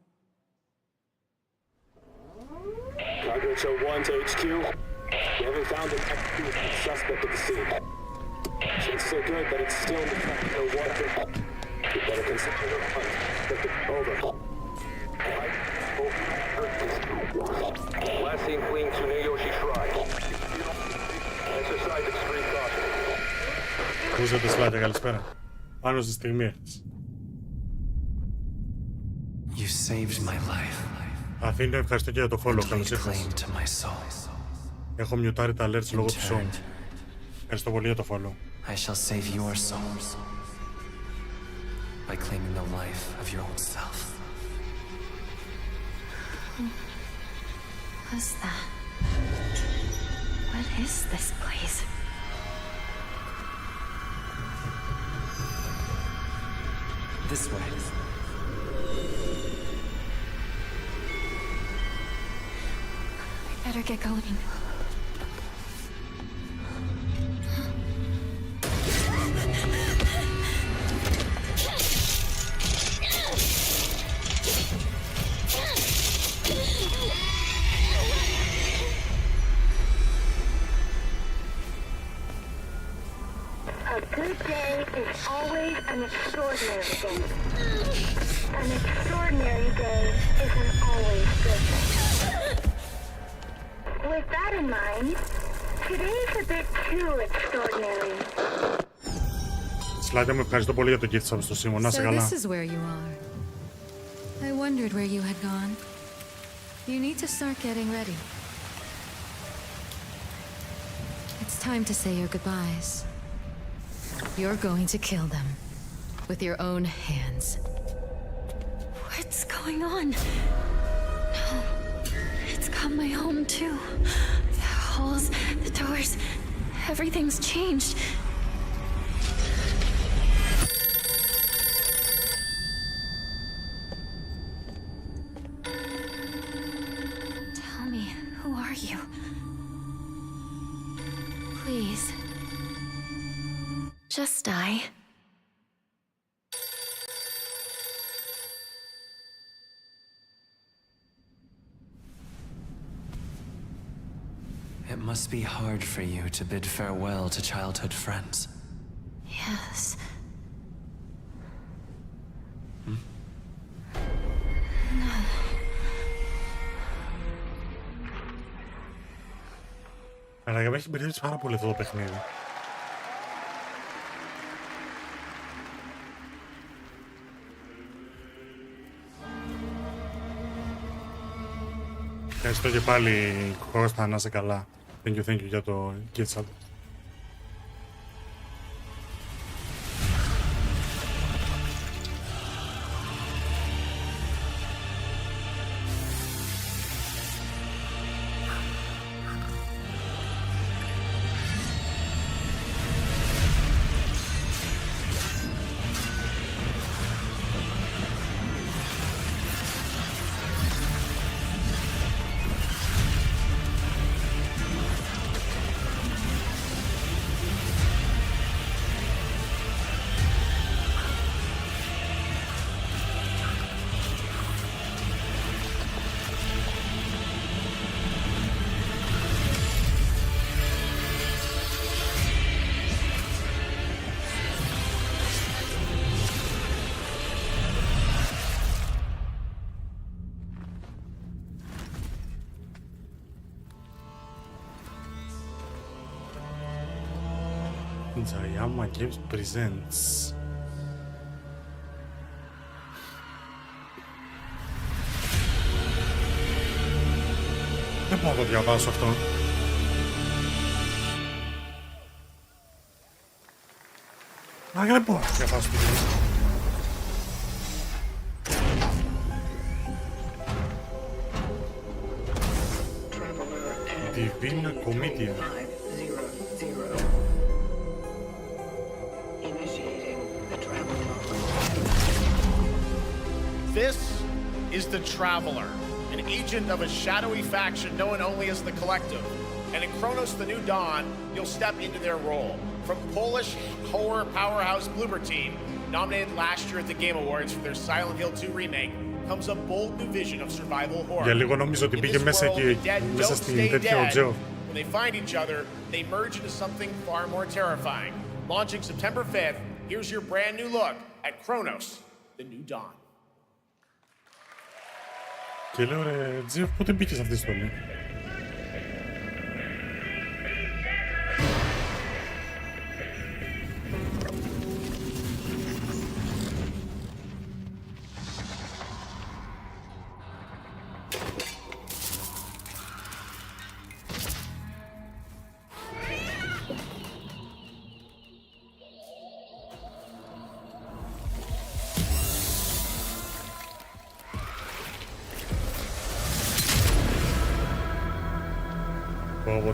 Targets are 1 to HQ. We haven't found an active suspect at the scene. Chances are good, but it's still in the track no water. We better consider the hunt. Over. Last seen fleeing to Neyoshi Shrine. Exercise extreme caution.
Ακούσατε Σλάτε, καλησπέρα. Πάνω στη στιγμή.
You saved my life.
Αθήνα, ευχαριστώ και για το follow, καλώς ήρθες. Έχω μιουτάρει τα alerts λόγω του show. Ευχαριστώ πολύ για το follow.
I shall save your soul by claiming the life of your own self.
What's that? What is this place?
This way.
Better get going.
A good day is always an extraordinary day. An extraordinary day is an always good day. With that in mind, today's a bit too extraordinary.
Σλάτε, με ευχαριστώ πολύ για το gift sub στο Σίμω. Να σε καλά.
So this is where you are. I wondered where you had gone. You need to start getting ready. It's time to say your goodbyes. You're going to kill them with your own hands.
What's going on? No. It's got my home too. The halls, the doors, everything's changed. Tell me, who are you? Please. Just die.
It must be hard for you to bid farewell to childhood friends.
Yes. No.
Αλλά για μένα έχει μπερδέψει πάρα πολύ αυτό το παιχνίδι. Ευχαριστώ και πάλι Κώστα, να είσαι καλά. Thank you για το gift sub. Jayama Games presents. Δεν μπορώ να το διαβάσω αυτό. Δεν μπορώ να το διαβάσω. Divina Comedia.
This is the Traveler, an agent of a shadowy faction known only as the Collective. And in Kronos the New Dawn, you'll step into their role. From Polish horror powerhouse Bloober Team, nominated last year at the Game Awards for their Silent Hill 2 remake, comes a bold new vision of survival horror.
Για λίγο νόμιζα ότι πήγε μέσα εκεί, μέσα στην τέτοια ο Τζο.
When they find each other, they merge into something far more terrifying. Launching September 5th, here's your brand new look at Kronos, the New Dawn.
Και λέω ρε Τζο, πότε μπήκες αυτή τη στολή?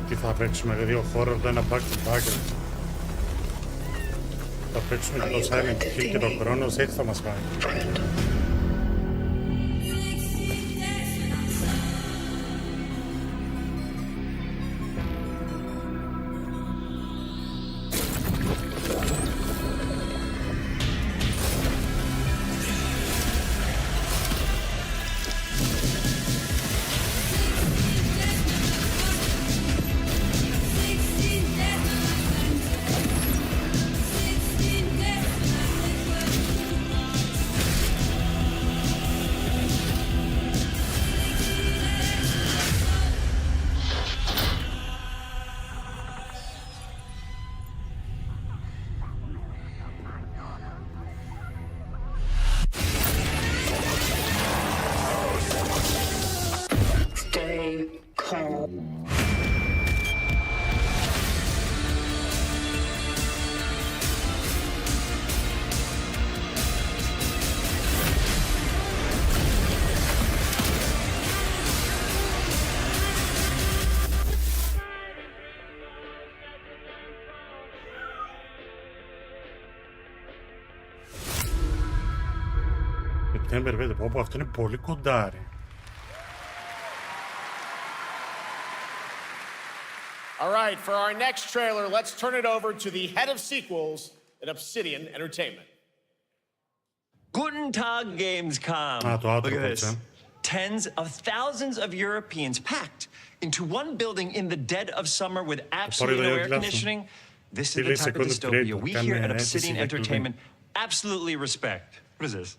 Τι θα παίξουμε, δύο horror, το ένα back to back. Θα παίξουμε και το Silent Hill και το Kronos, έτσι θα μας φάει. Πω, αυτό είναι πολύ κοντά, ρε.
All right, for our next trailer, let's turn it over to the head of sequels at Obsidian Entertainment.
Guten Tag, Gamescom. Look at this. Tens of thousands of Europeans packed into one building in the dead of summer with absolutely no air conditioning. This is the type of dystopia we here at Obsidian Entertainment absolutely respect. What is this?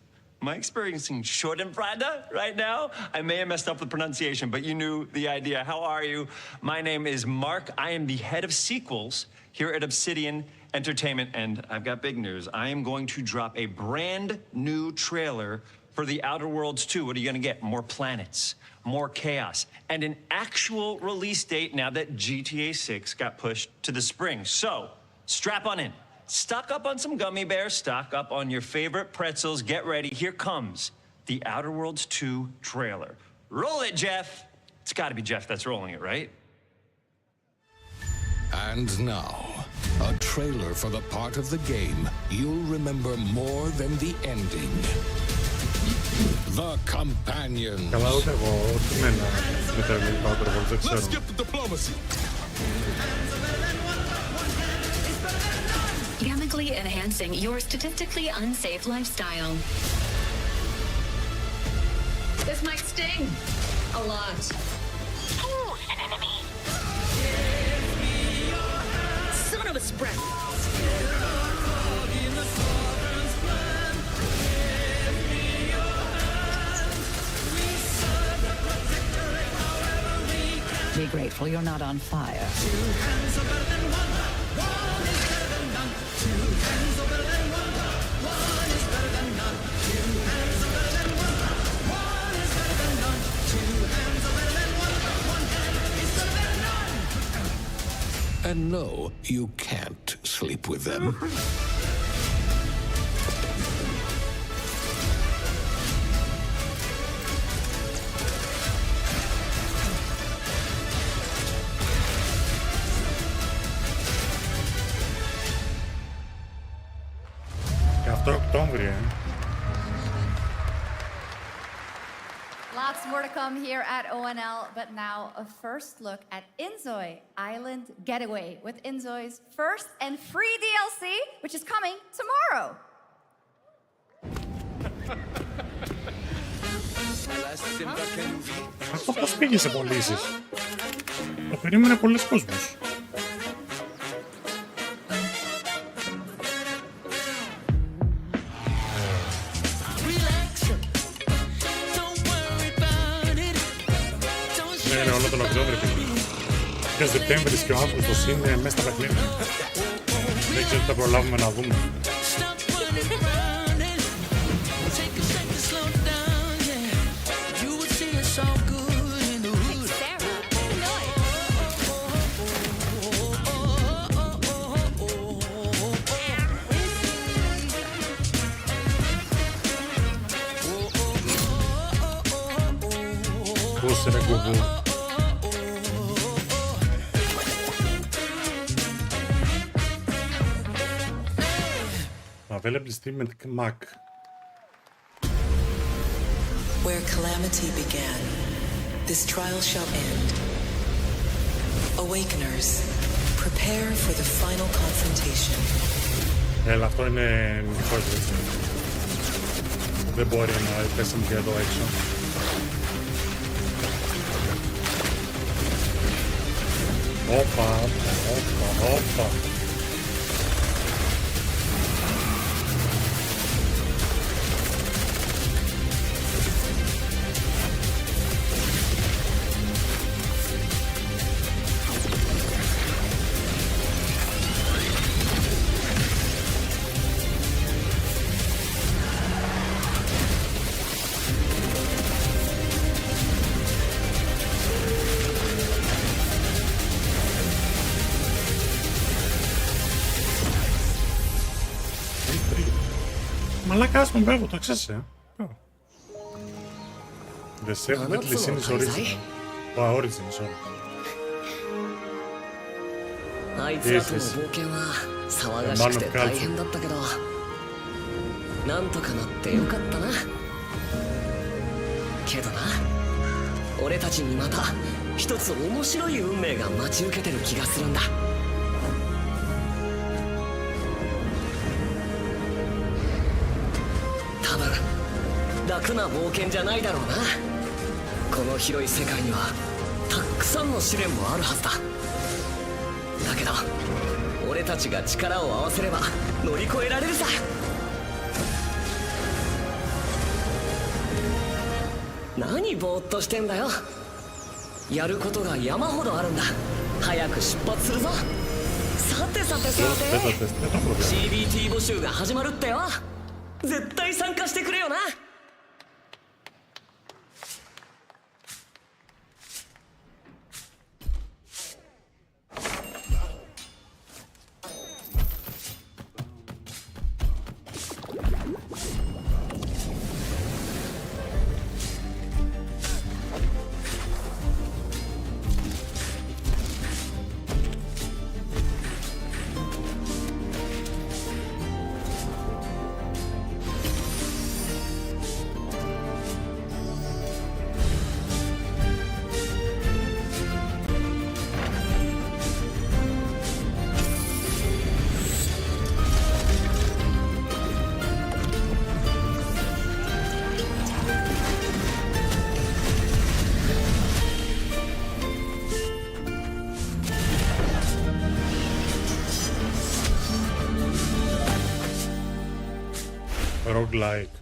Am I experiencing Schadenfreude right now? I may have messed up the pronunciation, but you knew the idea. How are you? My name is Mark. I am the head of sequels here at Obsidian Entertainment, and I've got big news. I am going to drop a brand new trailer for The Outer Worlds 2. What are you going to get? More planets, more chaos, and an actual release date now that GTA 6 got pushed to the spring. So, strap on in. Stock up on some gummy bears, stock up on your favorite pretzels, get ready. Here comes The Outer Worlds 2 trailer. Roll it, Jeff! It's gotta be Jeff that's rolling it, right?
And now, a trailer for the part of the game you'll remember more than the ending. The Companions.
Let's get the diplomacy.
Chemically enhancing your statistically unsafe lifestyle. This might sting a lot.
Ooh, an enemy.
Son of a spread.
Be grateful you're not on fire.
And no, you can't sleep with them.
Και αυτό Οκτώβριο,
Lots more to come here at ONL, but now a first look at Inzoi Island Getaway with Inzoi's first and free DLC, which is coming tomorrow.
Αυτό πώς πήγε σε πωλήσεις? Το περίμενε πολλοί κόσμος. Είναι όλο τον Οκτώβριο. Και ο Σεπτέμβρης και ο Αύγουστος είναι μέσα στα παιχνίδια. Δεν ξέρω τι θα προλάβουμε να δούμε. Πώς ρε κουβού. Available Steam and Mac.
Where calamity began, this trial shall end. Awakeners, prepare for the final confrontation.
Έλα, αυτό είναι μικρό έτσι. Δεν μπορεί να πέσουμε και εδώ έξω. Όπα, όπα, όπα. Μαλάκα, ας τον πέγω, το ξέρεις, The seven deadly sins original. Origin, sorry.
あいつらとの冒険は騒がしくて大変だったけど、なんとかなってよかったな。けどな、俺たちにまた一つ面白い運命が待ち受けてる気がするんだ。多分楽な冒険じゃないだろうな。この広い世界にはたくさんの試練もあるはずだ。だけど俺たちが力を合わせれば乗り越えられるさ。何ぼーっとしてんだよ。やることが山ほどあるんだ。早く出発するぞ。さてさてさて CBT 募集が始まるってよ。絶対参加してくれよな。
Roguelike.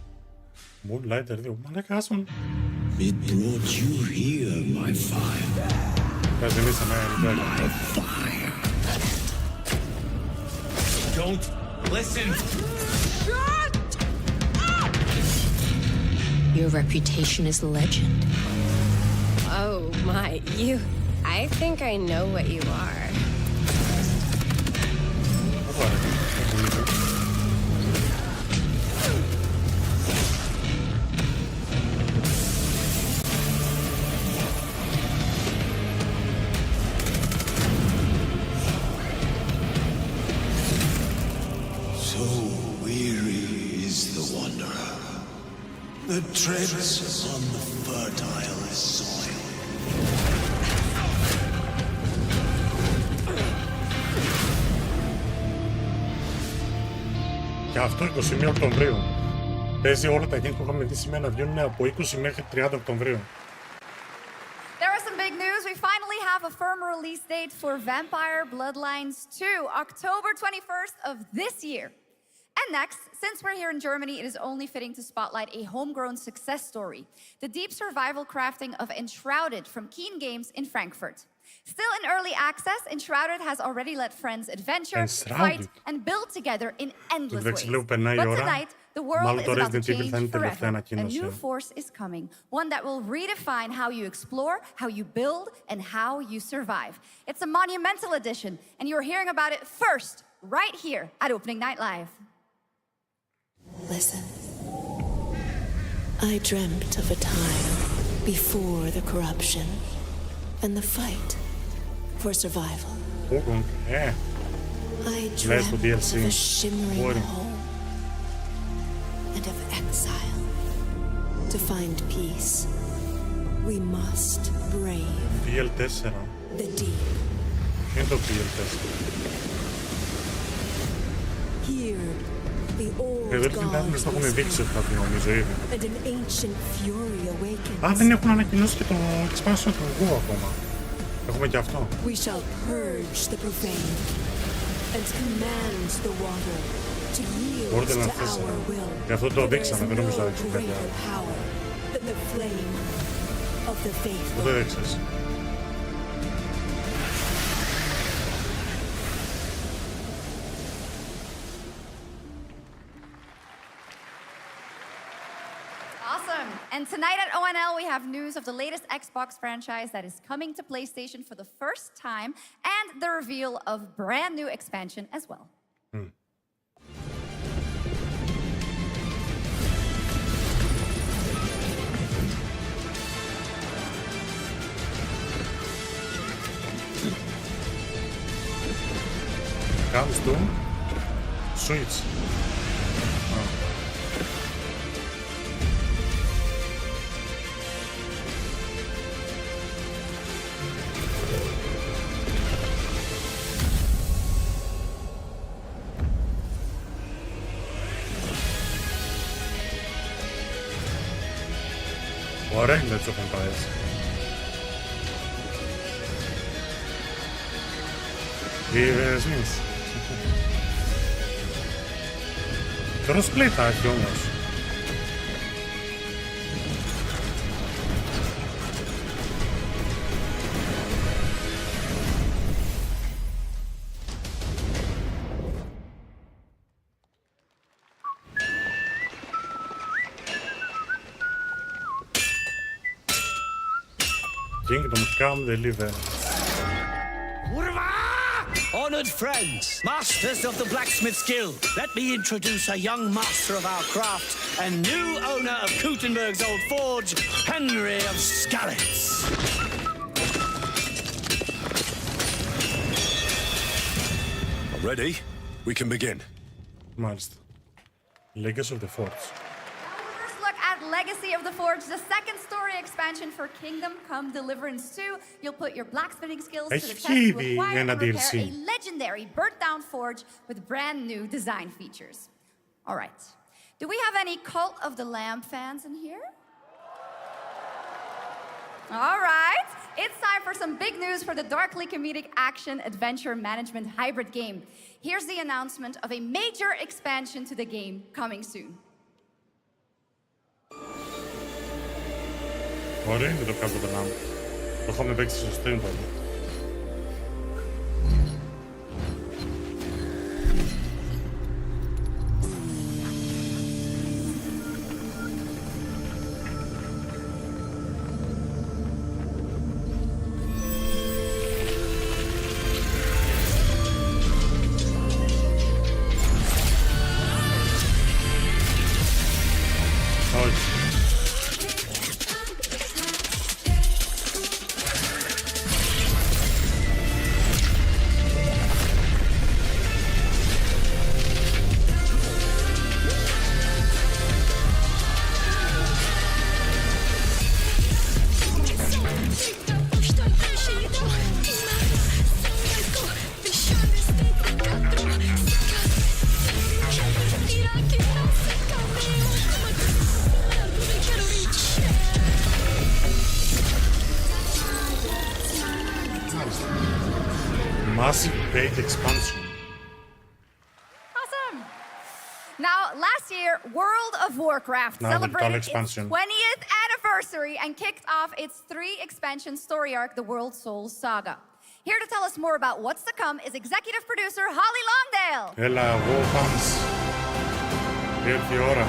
Moonlighter 2. Μαλάκα, άσον.
It brought you here, my fire.
Κάτσε εμείς ένα
my fire.
Don't
listen.
Your reputation is legend.
Oh my, you... I think I know what you are.
So weary is the wanderer. The treads on the fertile soil.
Και αυτό 21 Οκτωβρίου. Παίζει όλα τα games που είχαμε δει σήμερα να βγαίνουν από 20 μέχρι 30 Οκτωβρίου.
There are some big news. We finally have a firm release date for Vampire Bloodlines 2, October 21st of this year. And next, since we're here in Germany, it is only fitting to spotlight a homegrown success story, the deep survival crafting of Enshrouded from Keen Games in Frankfurt. Still in early access, Enshrouded has already let friends adventure, fight, and build together in endless ways. But tonight, the world is about to change forever. A new force is coming, one that will redefine how you explore, how you build, and how you survive. It's a monumental edition, and you're hearing about it first, right here at Opening Night Live.
Listen. I dreamt of a time before the corruption and the fight for survival. I dreamt of a shimmering home and of exile. To find peace, we must brave the deep. Here, the old gods and an ancient fury awakens.
Α, δεν έχουν ανακοινώσει και το expansion του WoW ακόμα. Έχουμε και αυτό.
We shall purge the profane and command the water to yield to our will.
Γι' αυτό το δείξαμε, δεν νομίζω να δείξουμε κάτι άλλο.
Than the flame of the faithful.
Πού το δείξες?
Awesome. And tonight at ONL, we have news of the latest Xbox franchise that is coming to PlayStation for the first time, and the reveal of brand new expansion as well.
Comes to Switch. Ωραία είναι το Vampires. Είδες μήνες. Crossplay θα έχει όμως. Kingdom Come Deliverance.
Honored friends, masters of the blacksmith guild, let me introduce a young master of our craft and new owner of Kutenberg's old forge, Henry of Skalitz.
Ready? We can begin.
Μάλιστα. Legacy of the Forge.
Legacy of the Forge, the second story expansion for Kingdom Come Deliverance 2. You'll put your blacksmithing skills to the test to acquire and repair a legendary burnt-down forge with brand new design features. All right. Do we have any Cult of the Lamb fans in here? All right. It's time for some big news for the darkly comedic action adventure management hybrid game. Here's the announcement of a major expansion to the game coming soon.
Ωραία είναι το Cult of the Lamb. Το έχουμε παίξει στο stream πάλι. Massive paid expansion.
Awesome. Now, last year, World of Warcraft celebrated its 20th anniversary and kicked off its 3-expansion story arc, the World Souls Saga. Here to tell us more about what's to come is executive producer Holly Longdale.
Έλα, WoW fans. Ήρθε η ώρα.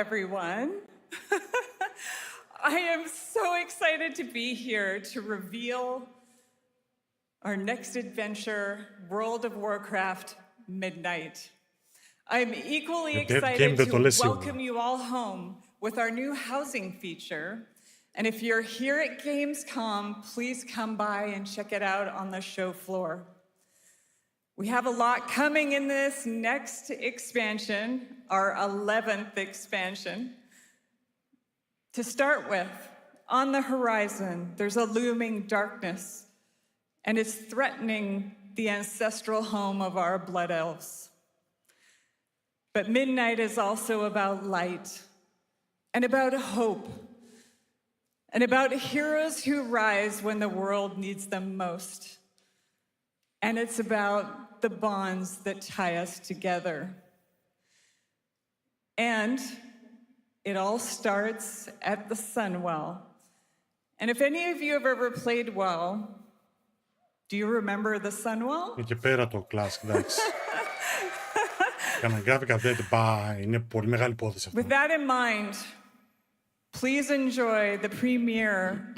Everyone. I am so excited to be here to reveal our next adventure, World of Warcraft Midnight. I'm equally excited to welcome you all home with our new housing feature. And if you're here at Gamescom, please come by and check it out on the show floor. We have a lot coming in this next expansion, our 11th expansion. To start with, on the horizon, there's a looming darkness, and it's threatening the ancestral home of our blood elves. But Midnight is also about light, and about hope, and about heroes who rise when the world needs them most. And it's about the bonds that tie us together. And it all starts at the Sunwell. And if any of you have ever played WoW, do you remember the Sunwell?
Εκεί πέρα το classic, εντάξει. Καναγκάβηκα δεν είναι πολύ μεγάλη υπόθεση αυτό.
With that in mind, please enjoy the premiere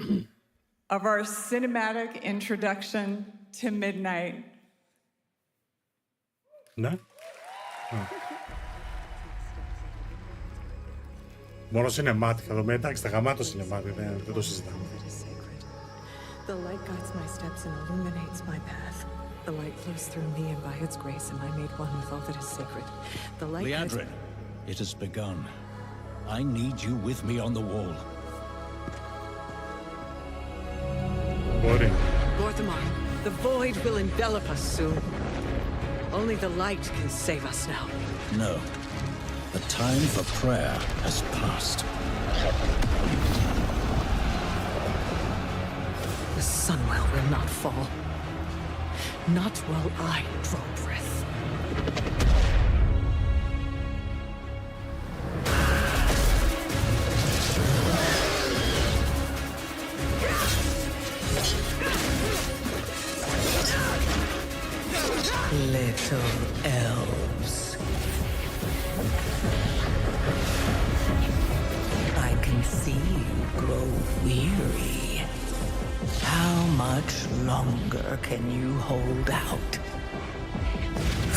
of our cinematic introduction to Midnight.
Ναι. Μόνο cinematic εδώ μέσα, εντάξει, τα γαμάτο cinematic, δεν το συζητάμε.
The light guides my steps and illuminates my path. The light flows through me, and by its grace am I made one with all that is sacred. The light
Liadrin, it has begun. I need you with me on the wall.
Lorthamar, the void will envelop us soon. Only the light can save us now.
No. The time for prayer has passed.
The Sunwell will not fall. Not while I draw breath. Little elves. I can see you grow weary. How much longer can you hold out?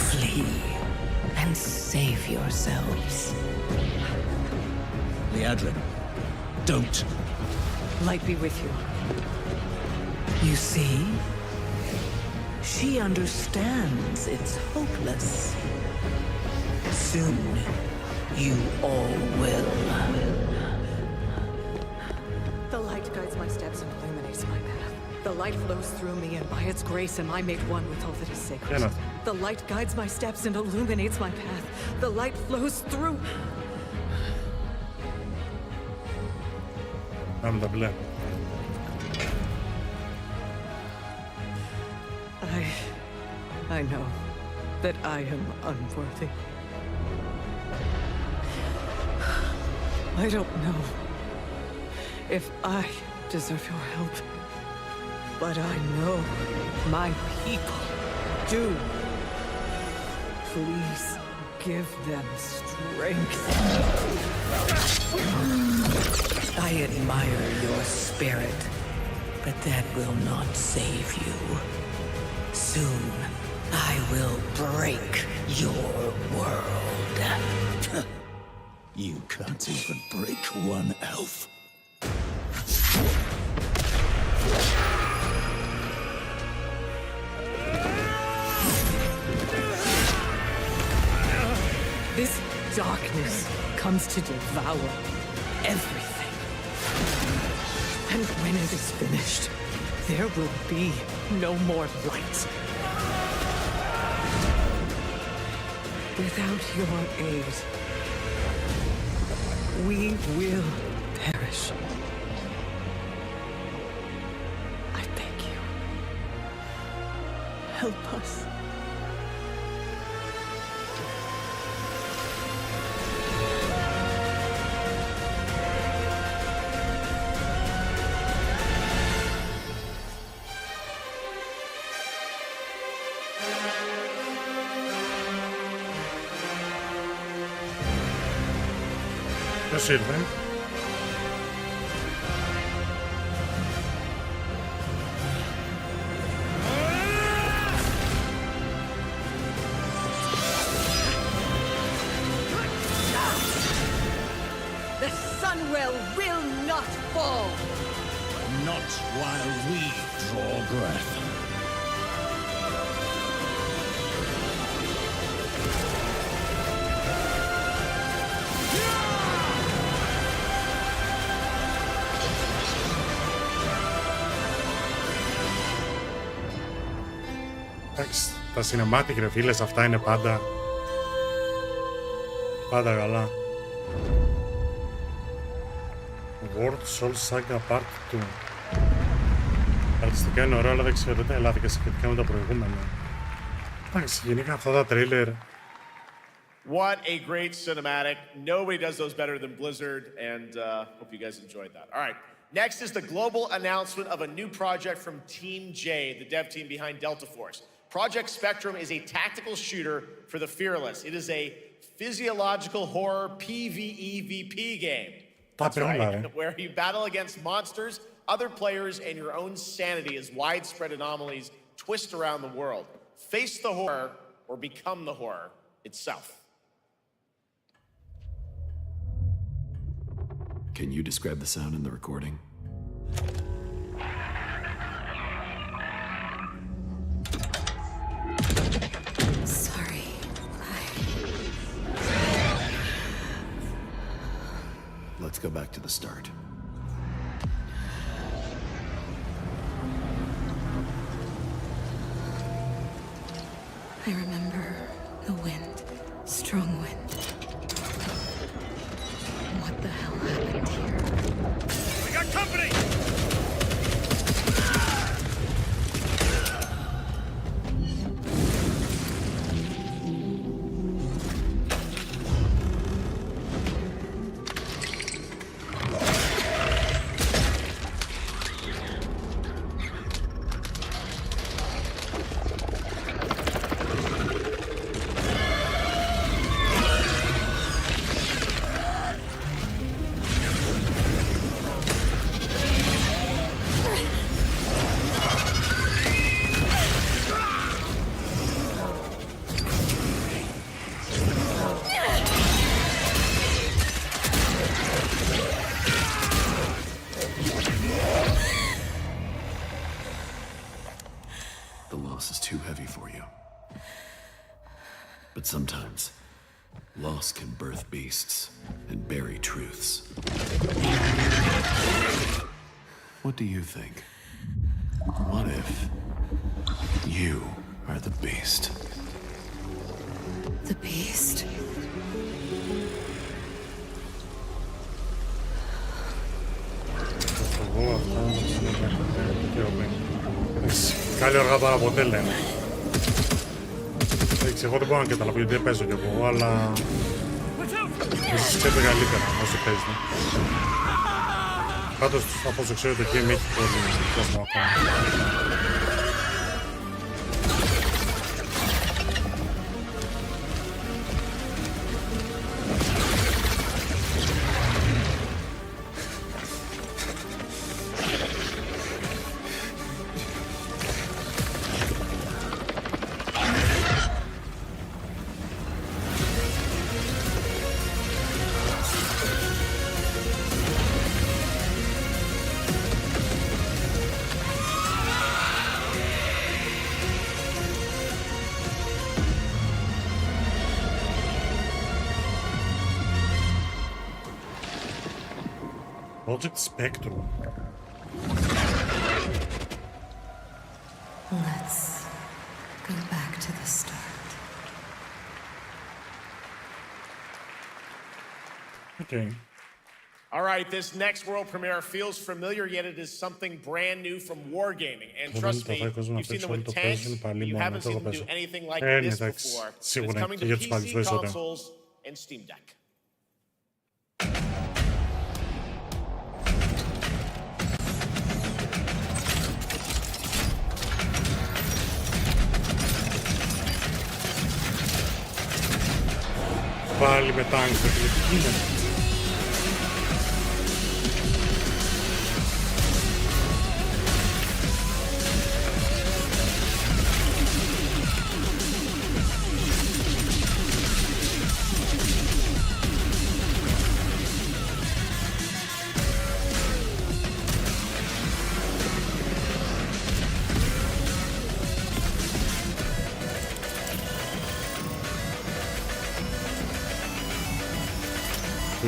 Flee and save yourselves.
Liadrin, don't.
Light be with you. You see? She understands it's hopeless. Soon, you all will. The light guides my steps and illuminates my path. The light flows through me, and by its grace am I made one with all that is sacred. The light guides my steps and illuminates my path. The light flows through. I know that I am unworthy. I don't know if I deserve your help, but I know my people do. Please give them strength. I admire your spirit, but that will not save you. Soon, I will break your world.
You can't even break one elf.
This darkness comes to devour everything. it is finished, there will be no more light. Without your aid, we will perish. I beg you, help us.
Ποιος ήρθε?
The Sunwell will not fall.
Not while we draw breath.
Εντάξει, τα cinematic ρε φίλες, αυτά είναι πάντα καλά. World Soul Saga Part 2. Αρτιστικά είναι ωραίο, αλλά δεν ξέρω, δεν ελάθηκα σχετικά με τα προηγούμενα. Εντάξει, γενικά αυτά τα τρέιλερ.
What a great cinematic. Nobody does those better than Blizzard, and hope you guys enjoyed that. All right, next is the global announcement of a new project from Team J, the dev team behind Delta Force. Project Spectrum is a tactical shooter for the fearless. It is a physiological horror PvEVP game. That's right, where you battle against monsters, other players, and your own sanity as widespread anomalies twist around the world. Face the horror or become the horror itself.
Can you describe the sound in the recording?
Sorry.
Let's go back to the start.
I remember the wind, strong wind. What the hell happened here?
We got company!
Sometimes, loss can birth beasts and bury truths. What do you think? What if you are the beast?
The beast?
Καλή οργά τώρα ποτέ λένε. Εγώ δεν μπορώ να καταλάβω γιατί δεν παίζω κι εγώ, αλλά εσείς ξέρετε καλύτερα όσο παίζετε. Πάντως, από όσο ξέρω, το game έχει πολύ κόσμο ακόμα. Project Spectrum.
Let's go back to the start.
Okay.
All right, this next world premiere feels familiar, yet it is something brand new from Wargaming. And trust me, you've seen them with tanks, but you haven't seen them do anything like this before. It's coming to PC, consoles, and Steam Deck.
Πάλι με τάγκ, τι γίνεται.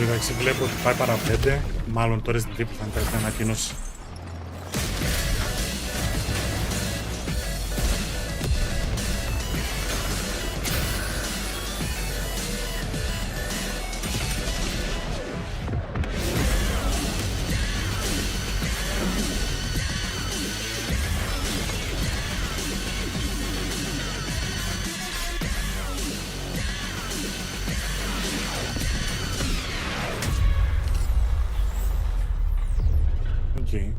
Εντάξει, βλέπω ότι πάει παρά 5. Μάλλον το Resident Evil θα είναι τελευταία ανακοίνωση. Okay.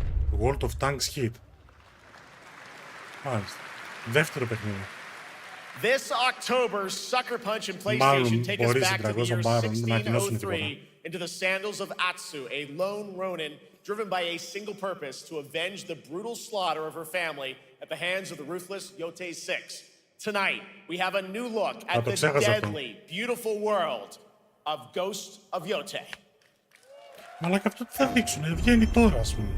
World of Tanks hit. Μάλιστα. Δεύτερο παιχνίδι.
This October, Sucker Punch and PlayStation take us back to the year 1603 into the sandals of Atsu, a lone Ronin driven by a single purpose to avenge the brutal slaughter of her family at the hands of the ruthless Yotei 6. Tonight, we have a new look at the deadly, beautiful world of Ghost of Yotei.
Μαλάκα, αυτό τι θα δείξουν, βγαίνει τώρα, ας πούμε.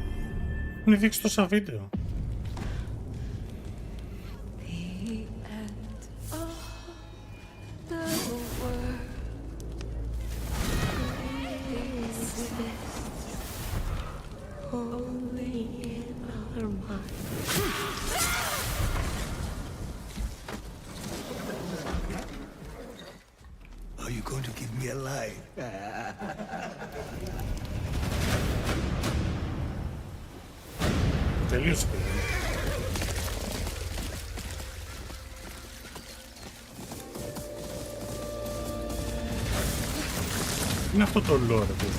Έχουν δείξει τόσα βίντεο.
Are you going to give me a line?
Τελείωσε, παιδί. Είναι αυτό το lore, παιδί.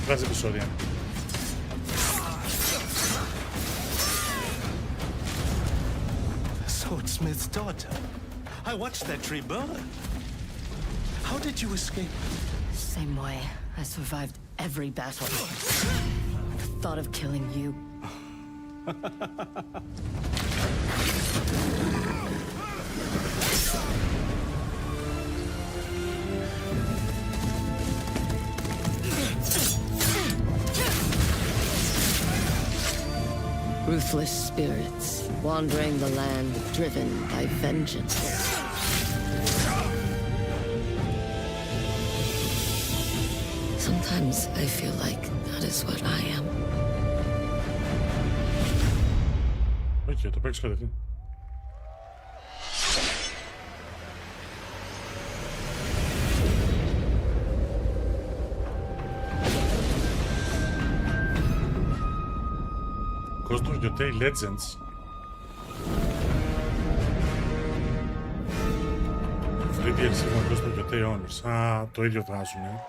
Βγάζει επεισόδια.
Swordsmith's daughter. I watched that tree burn. How did you escape?
Same way. I survived every battle. The thought of killing you. Ruthless spirits wandering the land, driven by vengeance. Sometimes I feel like that is what I am.
Όχι, το παίξω κατευθείαν. Ghost of Yotei Legends. Free DLC με Ghost of Yotei Honors. Α, το ίδιο βγάζουνε.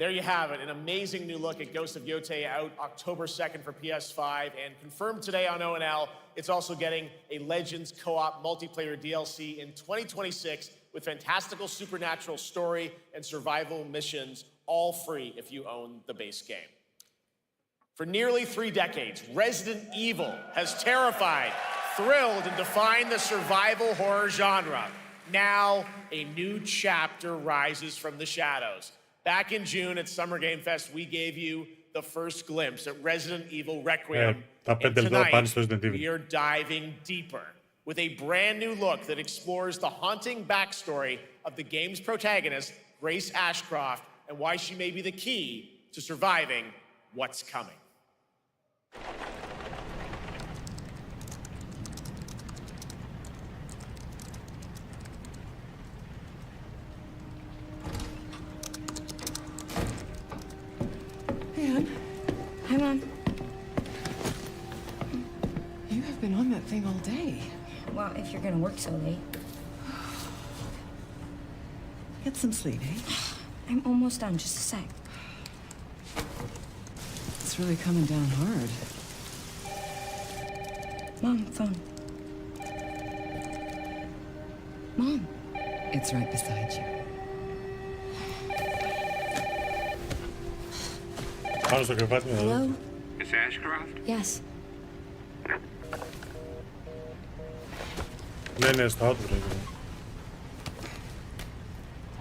There you have it, an amazing new look at Ghost of Yotei out October 2nd for PS5, and confirmed today on ONL, it's also getting a Legends co-op multiplayer DLC in 2026 with fantastical supernatural story and survival missions, all free if you own the base game. For nearly 3 decades, Resident Evil has terrified, thrilled, and defined the survival horror genre. Now, a new chapter rises from the shadows. Back in June at Summer Game Fest, we gave you the first glimpse at Resident Evil Requiem. And tonight, we are diving deeper with a brand new look that explores the haunting backstory of of the game's protagonist, Grace Ashcroft, and why she may be the key to surviving what's coming.
Anne,
Hi, Mom.
you have been on that thing all day.
Well, if you're gonna work so late.
Get some sleep, eh?
I'm almost done, just a sec.
It's really coming down hard.
Mom, phone. Mom.
It's right beside you.
Hello?
Miss Ashcroft?
Yes.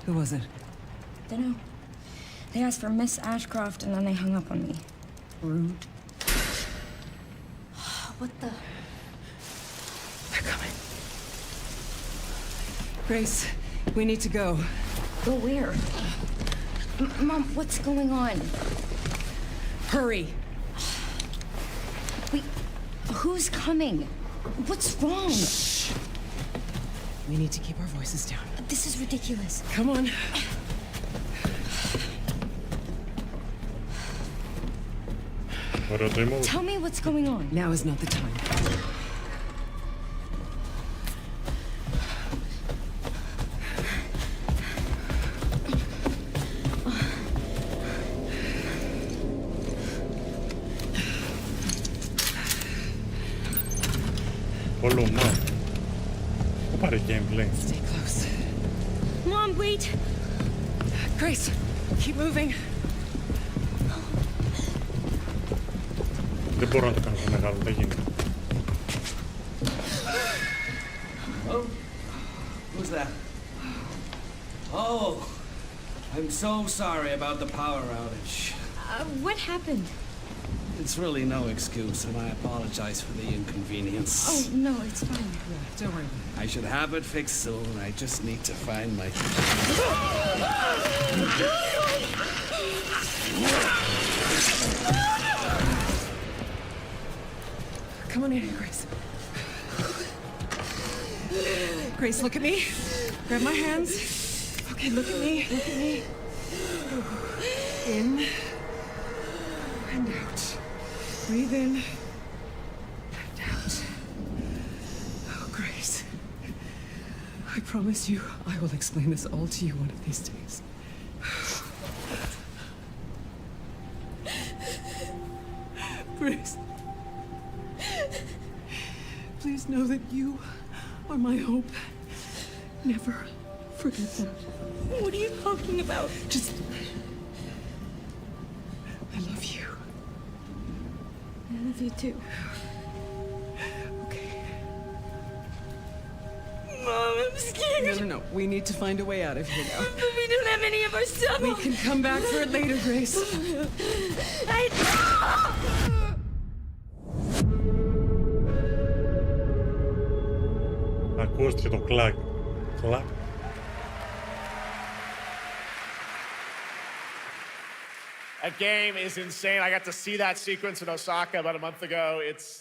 Who was it?
Dunno. They asked for Miss Ashcroft and then they hung up on me. Rude. What the?
They're coming. Grace, we need to go.
Go where? Mom, what's going on?
Hurry.
Wait, who's coming? What's wrong?
Shh. We need to keep our voices down.
This is ridiculous.
Come on.
Tell me what's going on.
Now is not the time. Stay close.
Mom, wait!
Grace, keep moving.
Δεν μπορώ να το κάνω πιο μεγάλο, δεν γίνεται.
Oh, who's that? Oh, I'm so sorry about the power outage.
What happened?
It's really no excuse, and I apologize for the inconvenience.
Oh, no, it's fine.
Yeah, don't worry about it.
I should have it fixed soon. I just need to find my...
Come on in, Grace. Grace, look at me. Grab my hands. Okay, look at me. Look at me. In and out. Breathe in and out. Oh, Grace. I promise you, I will explain this all to you one of these days. Grace. Please know that you are my hope. Never forget that.
What are you talking about?
Just... I love you.
I love you too.
Okay.
Mom, I'm scared.
No. We need to find a way out of here now.
But we don't have any of our stuff.
We can come back for it later, Grace.
Ακούστηκε το κλακ. Κλακ.
That game is insane. I got to see that sequence in Osaka about a month ago.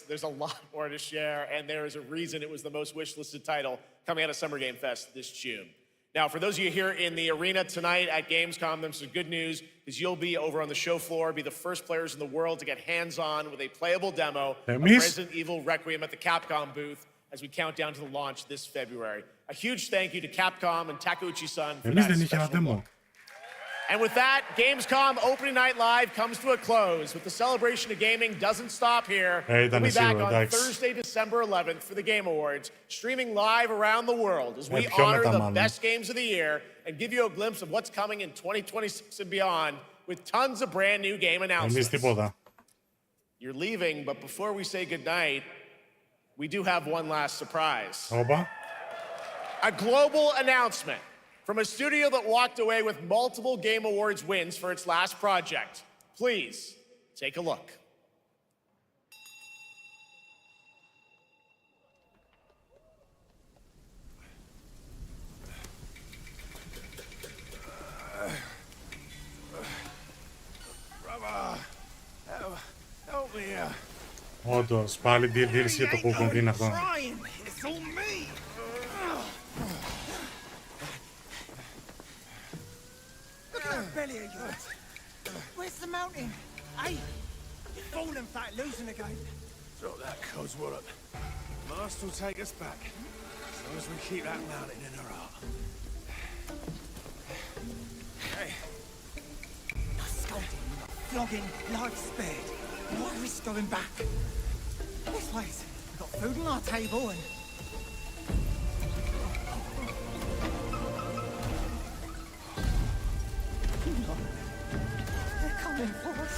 There's a lot more to share, and there is a reason it was the most wishlisted title coming out of Summer Game Fest this June. Now, for those of you here in the arena tonight at Gamescom, there's some good news, because you'll be over on the show floor, be the first players in the world to get hands-on with a playable demo of Resident Evil Requiem at the Capcom booth as we count down to the launch this February. A huge thank you to Capcom and Takeuchi-san for that special look. And with that, Gamescom opening night live comes to a close, but the celebration of gaming doesn't stop here. We'll be back on Thursday, December 11th for the Game Awards, streaming live around the world as we honor the best games of the year and give you a glimpse of what's coming in 2026 and beyond with tons of brand new game announcements. You're leaving, but before we say goodnight, we do have one last surprise. A global announcement from a studio that walked away with multiple Game Awards wins for its last project. Please, take a look.
Όντως, πάλι DLC για το Wukong είναι αυτό.
Belly of yours. Where's the mountain? Hey, you're falling fat, losing again.
Drop that coswallop. Master will take us back, as long as we keep that mountain in our heart. Hey.
No scolding, no flogging, life spared. Why risk going back? This place, we've got food on our table and... They're coming for us.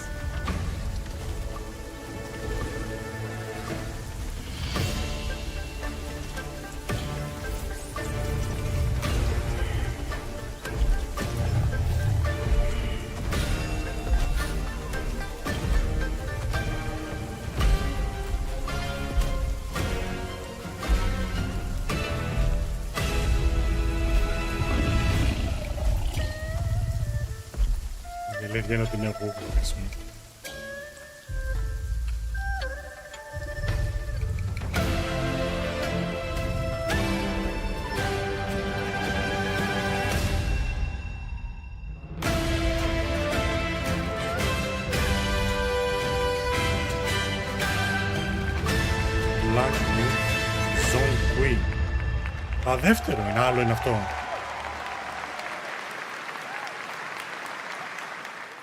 Λέει βγαίνει ότι είναι εγώ που χρησιμοποιώ. Α, δεύτερο είναι, άλλο είναι αυτό.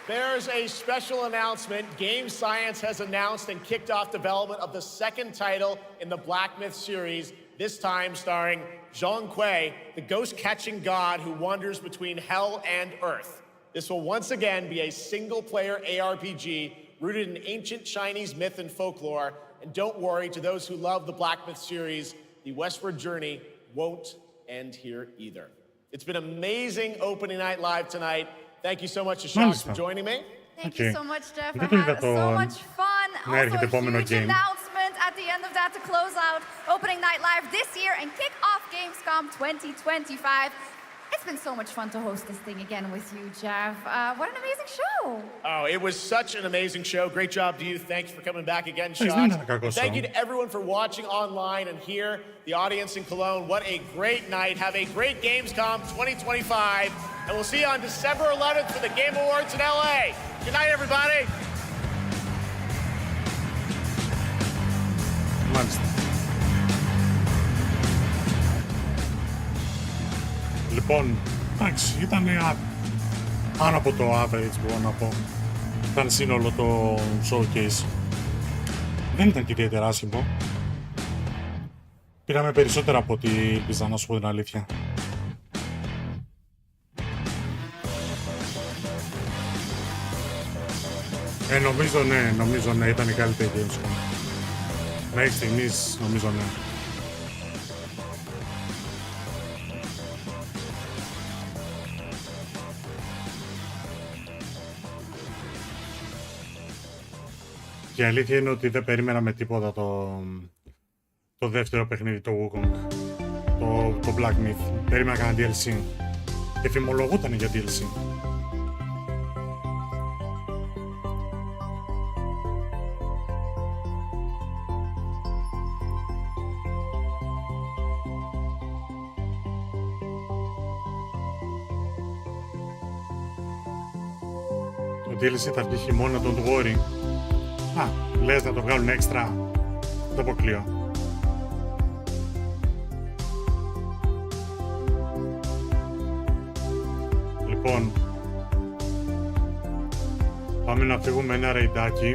There's a special announcement. Game Science has announced and kicked off development of the second title in the Black Myth series, this time starring Zhong Kui, the ghost-catching god who wanders between hell and earth. This will once again be a single-player ARPG rooted in ancient Chinese myth and folklore. And don't worry, to those who love the Black Myth series, the westward journey won't end here either. It's been amazing opening night live tonight. Thank you so much to Shock for joining me.
Thank you so much, Jeff. I had so much fun. Also, a huge announcement at the end of that to close out opening night live this year and kick off Gamescom 2025. It's been so much fun to host this thing again with you, Jeff. What an amazing show.
Oh, it was such an amazing show. Great job to you. Thanks for coming back again, Sean. Thank you to everyone for watching online and here, the audience in Cologne. What a great night. Have a great Gamescom 2025. And we'll see you on December 11th for the Game Awards in LA. Good night, everybody.
Λοιπόν, εντάξει, ήταν πάνω από το average, μπορώ να πω. Ήταν σύνολο το showcase. Δεν ήταν και ιδιαίτερα άσχημο. Πήραμε περισσότερα από ό,τι ήλπιζα, να σου πω την αλήθεια. Νομίζω ναι, ήταν η καλύτερη Gamescom. Μέχρι στιγμής νομίζω ναι. Και η αλήθεια είναι ότι δεν περίμενα με τίποτα το δεύτερο παιχνίδι, το Wukong, το Black Myth. Περίμενα κανένα DLC και φημολογούταν για DLC. Το DLC θα βγει χειμώνα, don't worry. Α, λες να το βγάλουν έξτρα. Το αποκλείω. Λοιπόν, πάμε να φύγουμε ένα ρεϊντάκι.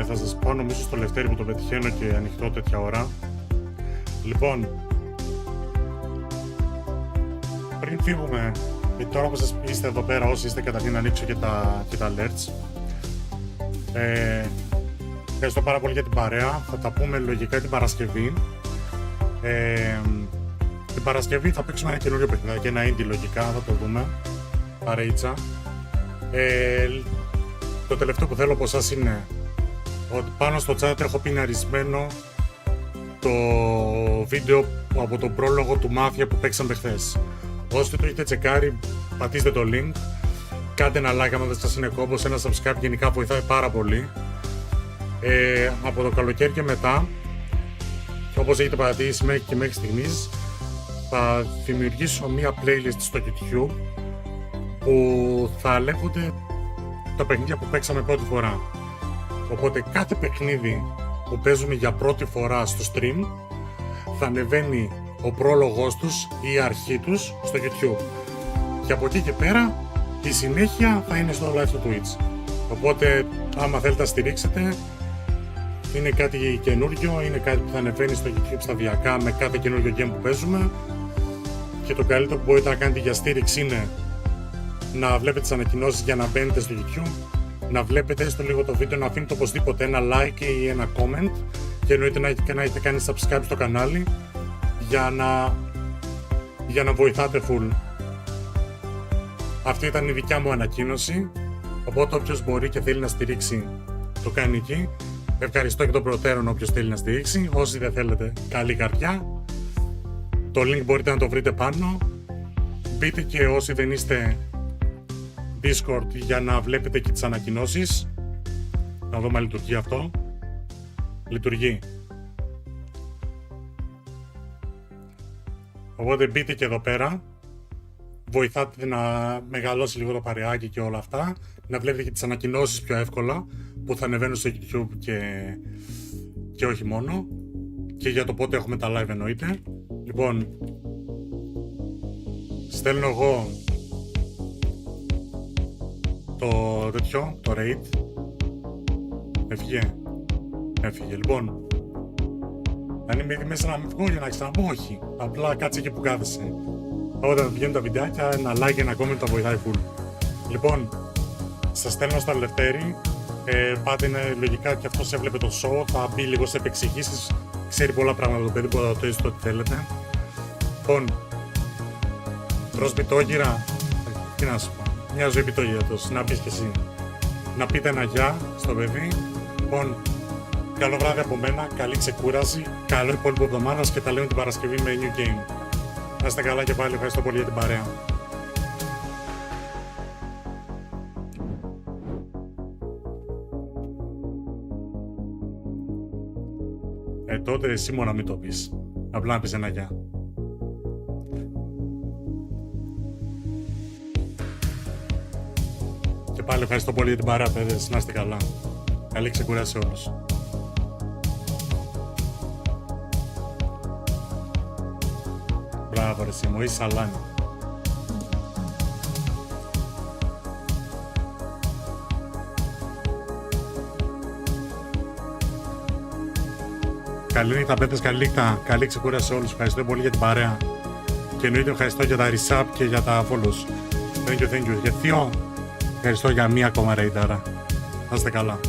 Θα σας πάω νομίζω στο Λευτέρι που το πετυχαίνω και ανοιχτό τέτοια ώρα. Λοιπόν, πριν φύγουμε, γιατί τώρα όπως σας είστε εδώ πέρα, όσοι είστε καταρχήν να ανοίξω και τα alerts. Ευχαριστώ πάρα πολύ για την παρέα. Θα τα πούμε λογικά την Παρασκευή. Την Παρασκευή θα παίξουμε ένα καινούριο παιχνίδι και ένα indie λογικά, θα το δούμε. Παρέιτσα. Το τελευταίο που θέλω από εσάς είναι ότι πάνω στο chat έχω πιναρισμένο το βίντεο από τον πρόλογο του Μάφια που παίξαμε χθες. Όσοι το έχετε τσεκάρει, πατήστε το link. κάντε ένα like άμα δεν σας είναι κόμπος, ένα subscribe γενικά βοηθάει πάρα πολύ. Από το καλοκαίρι και μετά, όπως έχετε παρατηρήσει μέχρι στιγμής, θα δημιουργήσω μία playlist στο YouTube που θα λέγονται τα παιχνίδια που παίξαμε πρώτη φορά. Οπότε κάθε παιχνίδι που παίζουμε για πρώτη φορά στο stream θα ανεβαίνει ο πρόλογος τους ή η αρχή τους στο YouTube. Και από εκεί και πέρα η συνέχεια θα είναι στο live στο Twitch. Οπότε άμα θέλετε να στηρίξετε, είναι κάτι καινούριο, είναι κάτι που θα ανεβαίνει στο YouTube σταδιακά με κάθε καινούριο game που παίζουμε. Και το καλύτερο που μπορείτε να κάνετε για στήριξη είναι να βλέπετε τις ανακοινώσεις για να μπαίνετε στο YouTube, να βλέπετε έστω λίγο το βίντεο, να αφήνετε οπωσδήποτε ένα like ή ένα comment και εννοείται να έχετε κάνει subscribe στο κανάλι για να βοηθάτε full. Αυτή ήταν η δικιά μου ανακοίνωση, οπότε όποιος μπορεί και θέλει να στηρίξει το κάνει εκεί. Ευχαριστώ και τον προτέρων όποιος θέλει να στηρίξει. Όσοι δεν θέλετε, καλή καρδιά. Το link μπορείτε να το βρείτε πάνω. Μπείτε και όσοι δεν είστε Discord για να βλέπετε και τις ανακοινώσεις. Να δούμε αν λειτουργεί αυτό. Λειτουργεί. Οπότε μπείτε και εδώ πέρα. Βοηθάτε να μεγαλώσει λίγο το παρεάκι και όλα αυτά. Να βλέπετε και τις ανακοινώσεις πιο εύκολα που θα ανεβαίνουν στο YouTube και όχι μόνο. Και για το πότε έχουμε τα live εννοείται. Λοιπόν, στέλνω εγώ το raid. Έφυγε. Λοιπόν, αν είμαι ήδη μέσα να μην βγω για να ξαναμπω, όχι. Απλά κάτσε εκεί που κάθεσαι. Όταν βγαίνουν τα βιντεάκια, ένα like, ένα comment τα βοηθάει full. Λοιπόν, σας στέλνω στο Λευτέρη. Πάτε, είναι λογικά και αυτός έβλεπε το show, θα μπει λίγο σε επεξηγήσεις. Ξέρει πολλά πράγματα το παιδί, μπορείτε να το τέσετε ό,τι θέλετε. Λοιπόν, τρως πιτόγυρα, τι να σου πω, μια ζωή πιτόγυρατος, να πεις και εσύ. Να πείτε ένα γεια στο παιδί. Λοιπόν, καλό βράδυ από μένα, καλή ξεκούραση, καλό υπόλοιπο εβδομάδας και τα λέμε την Παρασκευή με New Game. Να είστε καλά και πάλι, ευχαριστώ πολύ για την παρέα. Τότε εσύ μόνο να μην το πεις. Απλά να πεις ένα γεια. Και πάλι ευχαριστώ πολύ για την παρέα, παιδες. Να είστε καλά. Καλή ξεκουράση σε όλους. Μπράβο ρε Σίμω, είσαι σαλάνι. Καλή νύχτα παιδες, καλή νύχτα, καλή ξεκούραση σε όλους. Ευχαριστώ πολύ για την παρέα. Και εννοείται ευχαριστώ για τα resub και για τα follows. Thank you. Για Θείο, ευχαριστώ για μία ακόμα raid άρα. Να είστε καλά.